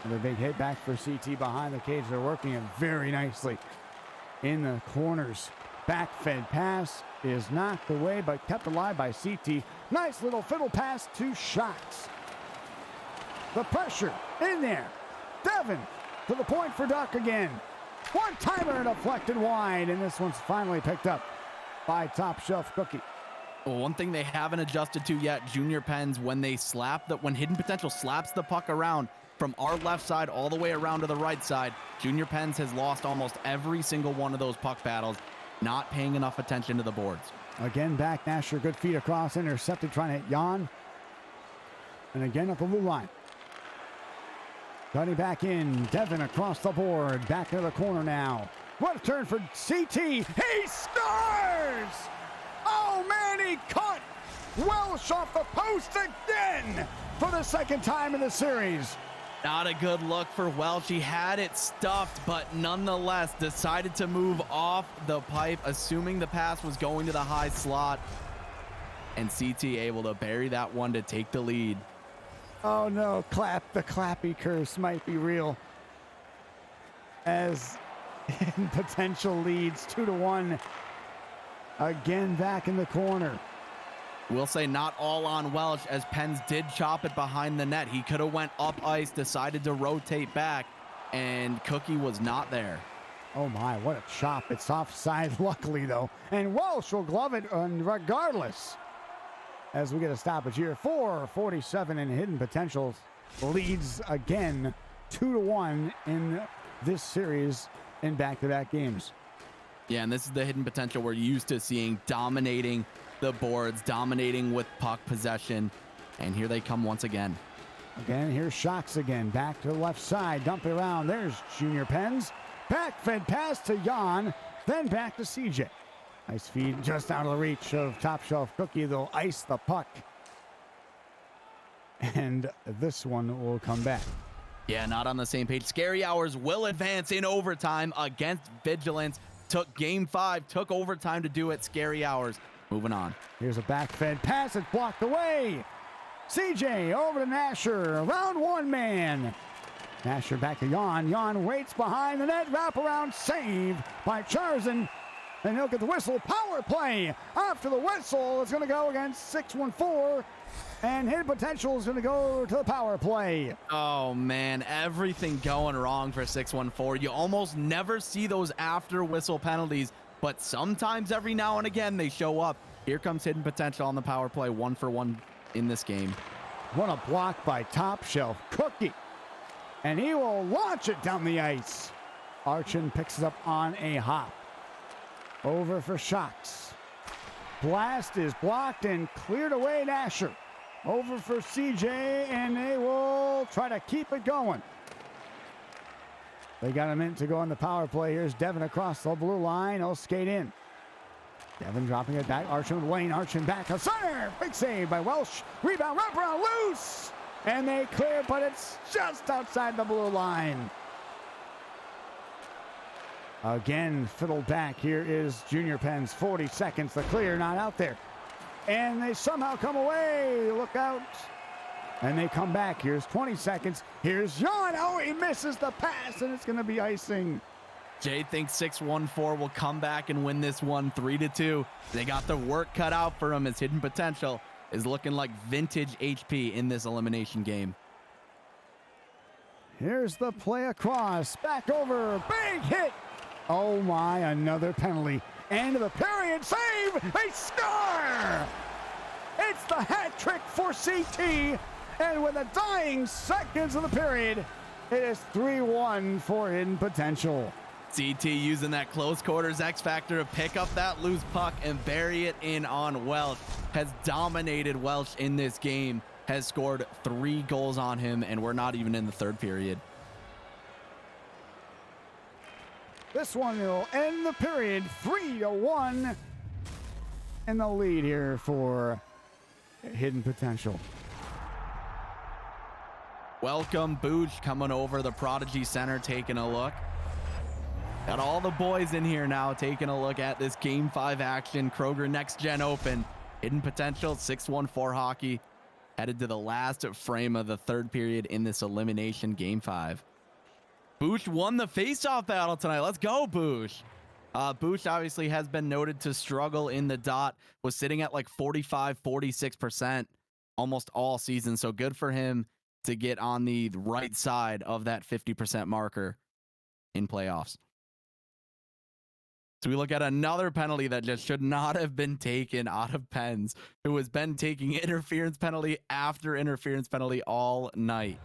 And a big hit back for CT behind the cage. They're working it very nicely in the corners. Back-fed pass is knocked away, but kept alive by CT. Nice little fiddle pass to Shots. The pressure in there. Devin to the point for Duck again. One timer deflected wide, and this one's finally picked up by Top Shelf Cookie. Well, one thing they haven't adjusted to yet, Junior Pens, when Hidden Potential slaps the puck around, from our left side all the way around to the right side. Junior Pens has lost almost every single one of those puck battles, not paying enough attention to the boards. Again, back Nasher, good feet across, intercepted, trying to hit Jan. And again at the blue line. Cutting back in, Devin across the board, back to the corner now. What a turn for CT, he scores! Oh man, he caught Welsh off the post again for the second time in the series. Not a good look for Welch. He had it stuffed, but nonetheless decided to move off the pipe, assuming the pass was going to the high slot. And CT able to bury that one to take the lead. Oh no, the Clappy curse might be real. As potential leads 2-1. Again back in the corner. We'll say not all on Welch, as Pens did chop it behind the net. He could have went up ice, decided to rotate back, and Cookie was not there. Oh my, what a chop. It's offside, luckily though. And Welsh will glove it regardless. As we get a stoppage here, 4:47 in Hidden Potentials leads again 2-1 in this series in back-to-back games. Yeah, and this is the Hidden Potential we're used to seeing, dominating the boards, dominating with puck possession. And here they come once again. Again, here's Shocks again, back to the left side, dump it around. There's Junior Pens. Back fed pass to Jan, then back to CJ. Nice feed just out of the reach of Top Shelf Cookie. They'll ice the puck. And this one will come back. Yeah, not on the same page. Scary Hours will advance in overtime against Vigilance. Took game 5, took overtime to do it. Scary Hours moving on. Here's a back fed pass. It's blocked away. CJ over to Nasher. Around one man. Nasher back to Jan. Jan waits behind the net. Wraparound save by Charzan. And he'll get the whistle. Power play. After the whistle, it's going to go against 614. And Hidden Potential is going to go to the power play. Oh, man. Everything going wrong for 614. You almost never see those after whistle penalties, but sometimes every now and again they show up. Here comes Hidden Potential on the power play, 1-for-1 in this game. What a block by Top Shelf Cookie. And he will launch it down the ice. Archin picks it up on a hop. Over for Shocks. Blast is blocked and cleared away. Nasher. Over for CJ, and they will try to keep it going. They got a minute to go on the power play. Here's Devin across the blue line. He'll skate in. Devin dropping it back. Archin with Wayne. Archin back to center. Big save by Welsh. Rebound, wraparound, loose. And they clear, but it's just outside the blue line. Again, fiddled back. Here is Junior Pens. 40 seconds. The clear, not out there. And they somehow come away. Look out. And they come back. Here's 20 seconds. Here's Jan. Oh, he misses the pass, and it's going to be icing. Jay thinks 614 will come back and win this one 3-2. They got the work cut out for him, as Hidden Potential is looking like vintage HP in this elimination game. Here's the play across. Back over. Big hit. Oh, my. Another penalty. End of the period. Save. They score. It's the hat trick for CT. And with the dying seconds of the period, it is 3-1 for Hidden Potential. CT using that close quarters X factor to pick up that loose puck and bury it in on Welch. Has dominated Welch in this game. Has scored 3 goals on him, and we're not even in the third period. This one will end the period 3-1 in the lead here for Hidden Potential. Welcome, Booch, coming over the Prodigy Center, taking a look. Got all the boys in here now taking a look at this Game 5 action. Kroger Next Gen Open. Hidden Potential, 614 hockey. Headed to the last frame of the third period in this elimination Game 5. Booch won the face-off battle tonight. Let's go, Booch. Booch obviously has been noted to struggle in the dot. Was sitting at like 45, 46% almost all season. So good for him to get on the right side of that 50% marker in playoffs. So we look at another penalty that just should not have been taken out of Pens, who has been taking interference penalty after interference penalty all night.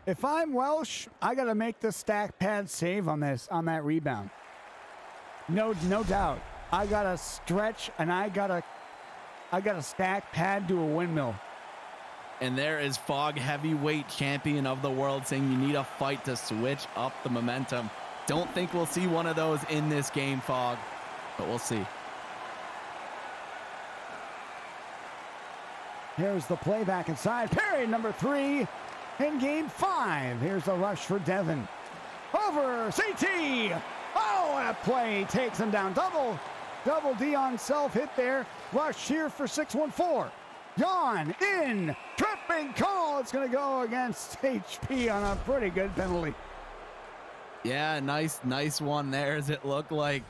If I'm Welsh, I got to make the stack pad save on that rebound. No doubt. I got to stretch, and I got to stack pad to a windmill. And there is Fogg, heavyweight champion of the world, saying you need a fight to switch up the momentum. Don't think we'll see one of those in this game, Fogg, but we'll see. Here's the play back inside. Period number 3 in game 5. Here's the rush for Devin. Over CT. Oh, and a play takes him down. Double D on self hit there. Rush here for 614. Jan in. Tripping call. It's going to go against HP on a pretty good penalty. Yeah, nice one there, as it looked like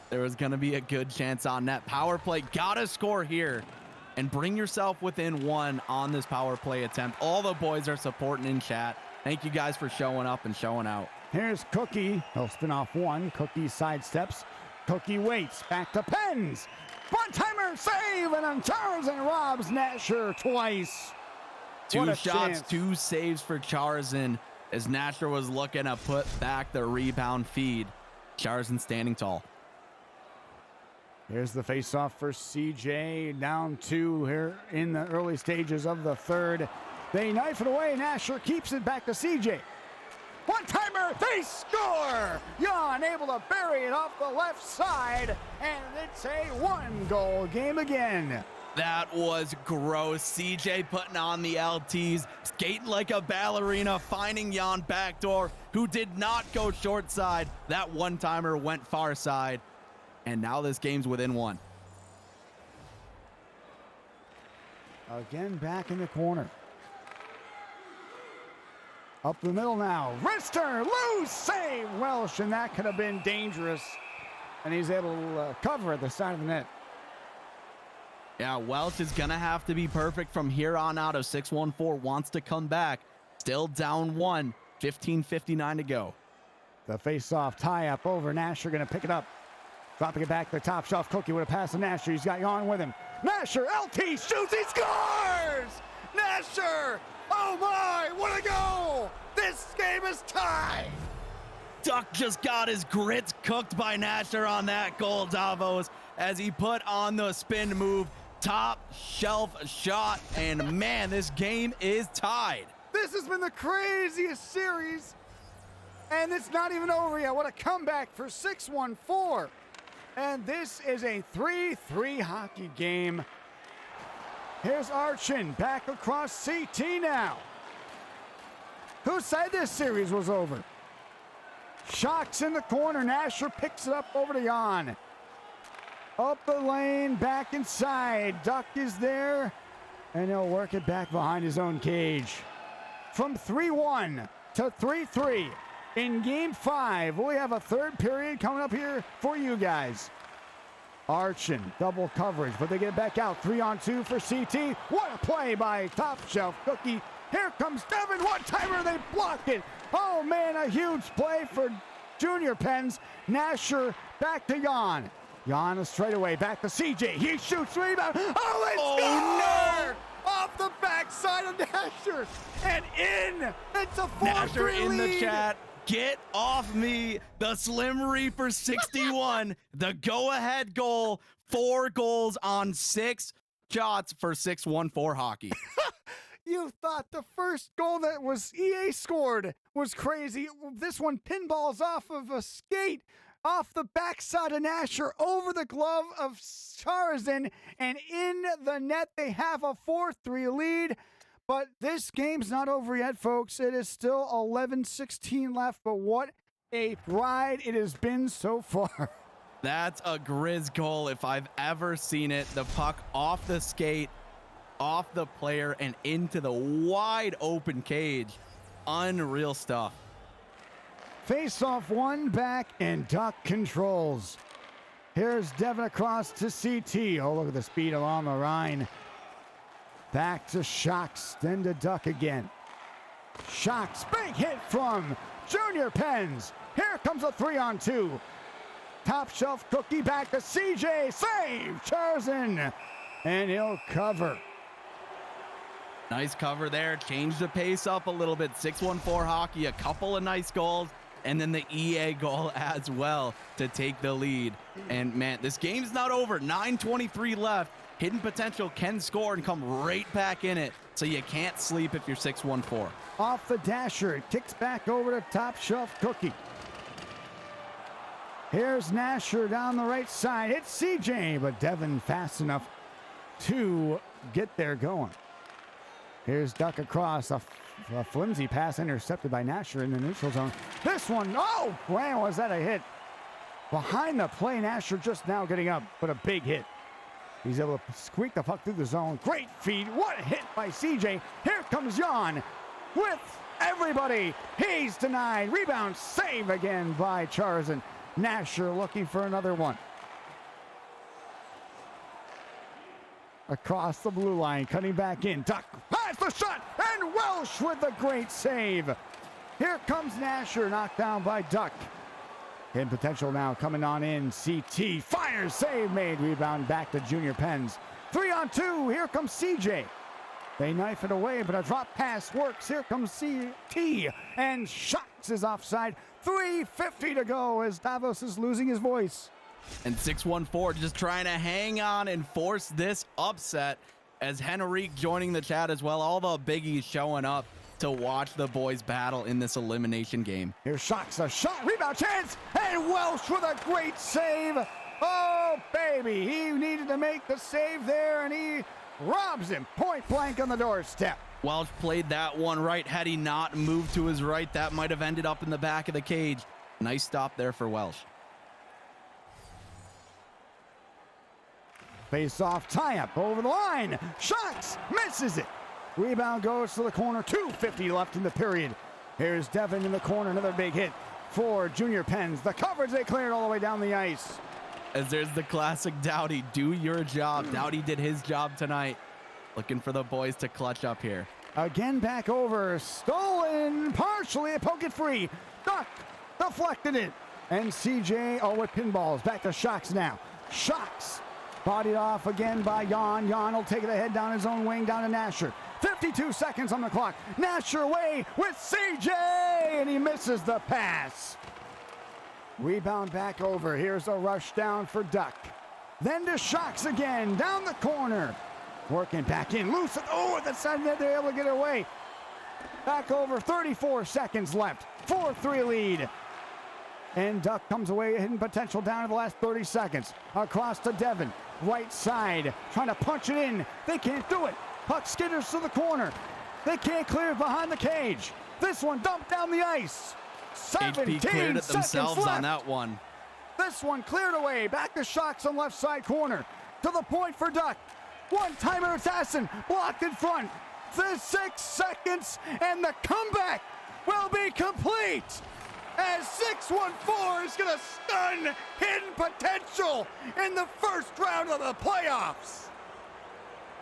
there was going to be a good chance on net. Power play, gotta score here and bring yourself within 1 on this power play attempt. All the boys are supporting in chat. Thank you guys for showing up and showing out. Here's Cookie. He'll spin off 1. Cookie sidesteps. Cookie waits. Back to Pens. One-timer save, and then turns and robs Nasher twice. 2 shots, chance. 2 saves for Charzan, as Nasher was looking to put back the rebound feed. Charzan standing tall. Here's the face-off for CJ. Down 2 here in the early stages of the third. They knife it away. Nasher keeps it back to CJ. One-timer, they score! Jan able to bury it off the left side, and it's a 1-goal game again. That was gross. CJ putting on the LTs, skating like a ballerina, finding Jan backdoor, who did not go short side. That one-timer went far side, and now this game's within 1. Again, back in the corner. Up the middle now. Wrister, loose save. Welsh, and that could have been dangerous. And he's able to cover at the side of the net. Yeah, Welsh is going to have to be perfect from here on out if 614 wants to come back. Still down 1, 15:59 to go. The face-off tie-up over. Nasher going to pick it up. Dropping it back to the top shelf. Cookie with a pass to Nasher. He's got Jan with him. Nasher, LT, shoots, he scores! Nasher! Oh my, what a goal! This game is tied! Duck just got his grits cooked by Nasher on that goal, Davos, as he put on the spin move. Top shelf shot, and man, this game is tied. This has been the craziest series, and it's not even over yet. What a comeback for 614. And this is a 3-3 hockey game. Here's Archin back across CT now. Who said this series was over? Shocks in the corner. Nasher picks it up over to Jan. Up the lane, back inside. Duck is there, and he'll work it back behind his own cage. From 3-1 to 3-3 in Game 5. We have a third period coming up here for you guys. Archin, double coverage, but they get it back out. 3-on-2 for CT. What a play by Top Shelf Cookie. Here comes Devin. One-timer, they block it. Oh, man, a huge play for Junior Pens. Nasher back to Jan. Jan is straight away back to CJ. He shoots, rebound. Oh, it's no! Off the backside of Nasher and in. It's a 4-3 Nasher in the lead. chat. Get off me. The Slim Reaper 61. The go-ahead goal. 4 goals on 6 shots for 614 hockey. You thought the first goal that was EA scored was crazy. This one pinballs off of a skate off the backside of Nasher over the glove of Charzan, and in the net they have a 4-3 lead. But this game's not over yet, folks. It is still 11-16 left, but what a ride it has been so far. That's a Grizz goal if I've ever seen it. The puck off the skate, off the player, and into the wide open cage. Unreal stuff. Face-off, one back, and Duck controls. Here's Devin across to CT. Oh, look at the speed along the Rhine. Back to Shocks, then to Duck again. Shocks, big hit from Junior Pens. Here comes a 3-on-2. Top shelf Cookie back to CJ. Save, Charzan. And he'll cover. Nice cover there. Change the pace up a little bit. 6-1-4 hockey, a couple of nice goals, and then the EA goal as well to take the lead. And man, this game's not over. 9:23 left. Hidden Potential can score and come right back in it. So you can't sleep if you're 6-1-4. Off the dasher, it kicks back over to Top Shelf Cookie. Here's Nasher down the right side. It's CJ, but Devin fast enough to get there going. Here's Duck across. A flimsy pass intercepted by Nasher in the neutral zone. This one, oh, man, was that a hit? Behind the play, Nasher just now getting up, but a big hit. He's able to squeak the puck through the zone. Great feed. What a hit by CJ. Here comes Jan with everybody. He's denied. Rebound save again by Charzan. Nasher looking for another one. Across the blue line, cutting back in. Duck has the shot, and Welsh with a great save. Here comes Nasher, knocked down by Duck. Hidden Potential now coming on in. CT fires, save made. Rebound back to Junior Pens. 3-on-2. Here comes CJ. They knife it away, but a drop pass works. Here comes CT, and Shocks is offside. 3:50 to go as Davos is losing his voice. And 6-1-4 just trying to hang on and force this upset as Henrique joining the chat as well. All the biggies showing up to watch the boys battle in this elimination game. Here's Shocks, a shot, rebound chance, and Welsh with a great save. Oh, baby, he needed to make the save there, and he robs him point blank on the doorstep. Welsh played that one right. Had he not moved to his right, that might have ended up in the back of the cage. Nice stop there for Welsh. Face-off tie-up over the line. Shocks misses it. Rebound goes to the corner. 2:50 left in the period. Here's Devin in the corner. Another big hit for Junior Pens. The coverage they cleared all the way down the ice. As there's the classic Doughty, do your job. Doughty did his job tonight. Looking for the boys to clutch up here. Again back over. Stolen partially. Poke it free. Duck deflected it. And CJ, with pinballs. Back to Shocks now. Shocks bodied off again by Jan. Jan will take the head down his own wing, down to Nasher. 52 seconds on the clock. Nasher away with CJ, and he misses the pass. Rebound back over. Here's a rush down for Duck. Then to Shocks again, down the corner. Working back in, loose. Oh, at the side net, they're able to get away. Back over, 34 seconds left. 4-3 lead. And Duck comes away, Hidden Potential down to the last 30 seconds. Across to Devin, right side, trying to punch it in. They can't do it. Puck skitters to the corner. They can't clear it behind the cage. This one dumped down the ice. 17 HP cleared it themselves left. on that one. This one cleared away. Back to Shocks on left side corner. To the point for Duck. One-timer assassin blocked in front. The 6 seconds, and the comeback will be complete. As 6-1-4 is going to stun Hidden Potential in the first round of the playoffs.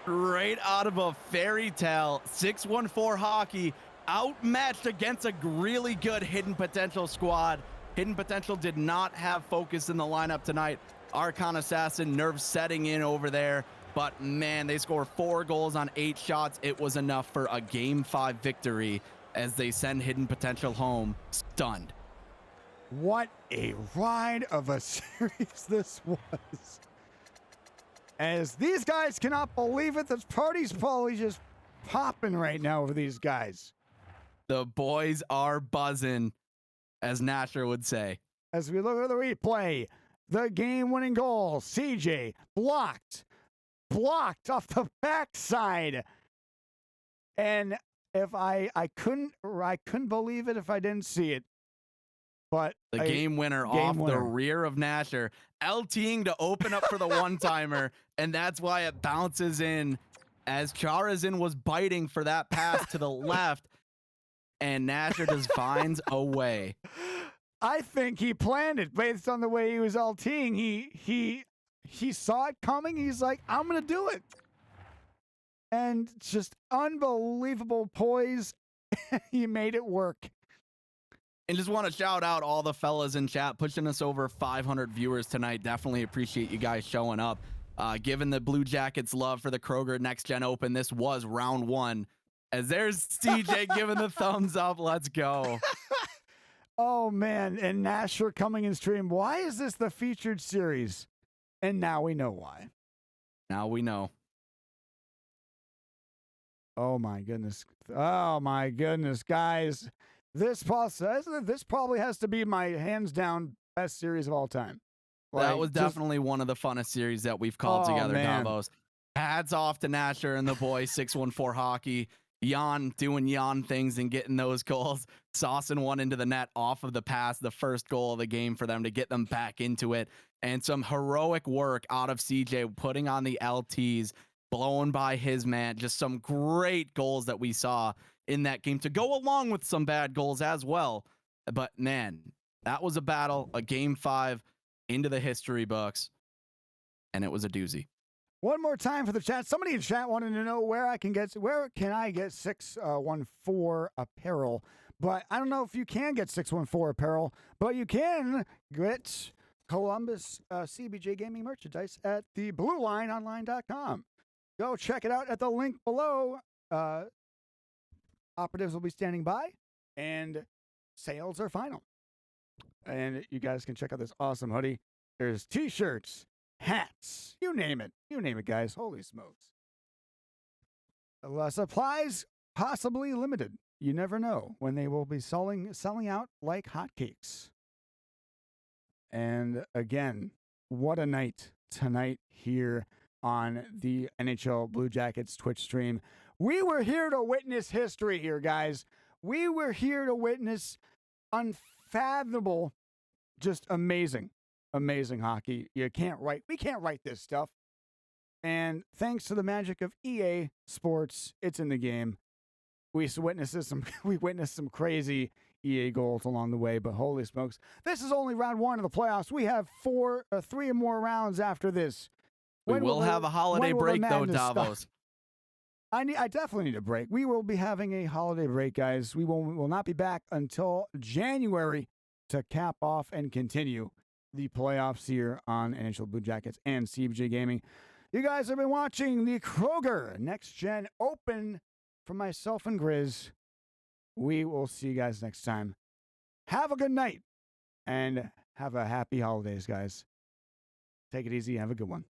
Right out of a fairy tale. 6-1-4 hockey outmatched against a really good Hidden Potential squad. Hidden Potential did not have focus in the lineup tonight. Archon Assassin nerves setting in over there. But man, they score 4 goals on 8 shots. It was enough for a Game 5 victory as they send Hidden Potential home stunned. What a ride of a series this was. As these guys cannot believe it, this party's probably just popping right now over these guys. The boys are buzzing, as Nasher would say. As we look at the replay, the game-winning goal, CJ blocked off the backside. And if I couldn't believe it if I didn't see it. But the game winner off the rear of Nasher, LTing to open up for the one-timer, and that's why it bounces in as Charazin was biting for that pass to the left, and Nasher just finds a way. I think he planned it based on the way he was LTing. He saw it coming. He's like, I'm going to do it. And just unbelievable poise. He made it work. And just want to shout out all the fellas in chat, pushing us over 500 viewers tonight. Definitely appreciate you guys showing up. Given the Blue Jackets love for the Kroger Next Gen Open, this was round 1. As there's CJ giving the thumbs up. Let's go. Oh, man. And Nasher coming in stream. Why is this the featured series? And now we know why. Now we know. Oh, my goodness. Oh, my goodness, guys. This probably has to be my hands down best series of all time. That was definitely one of the funnest series that we've called together, man. Davos. Hats off to Nasher and the boys, 614 Hockey. Jan doing Jan things and getting those goals. Saucing one into the net off of the pass, the first goal of the game for them to get them back into it. And some heroic work out of CJ, putting on the LTs, blown by his man. Just some great goals that we saw in that game to go along with some bad goals as well. But man, that was a battle, a game 5 into the history books. And it was a doozy. One more time for the chat. Somebody in chat wanted to know where can I get 614 apparel. But I don't know if you can get 614 apparel, but you can get Columbus CBJ Gaming merchandise at the BlueLineOnline.com. Go check it out at the link below. Operatives will be standing by, and sales are final. And you guys can check out this awesome hoodie. There's t-shirts, hats, you name it. You name it, guys. Holy smokes. Supplies possibly limited. You never know when they will be selling out like hotcakes. And again, what a night tonight here on the NHL Blue Jackets Twitch stream. We were here to witness history here, guys. We were here to witness unfathomable, just amazing hockey. We can't write this stuff. And thanks to the magic of EA Sports, it's in the game. We witnessed some crazy EA goals along the way, but holy smokes. This is only round 1 of the playoffs. We have 3 more rounds after this. We will have a holiday break though, Davos. I definitely need a break. We will be having a holiday break, guys. We will not be back until January to cap off and continue the playoffs here on NHL Blue Jackets and CBJ Gaming. You guys have been watching the Kroger Next Gen Open from myself and Grizz. We will see you guys next time. Have a good night and have a happy holidays, guys. Take it easy. Have a good one.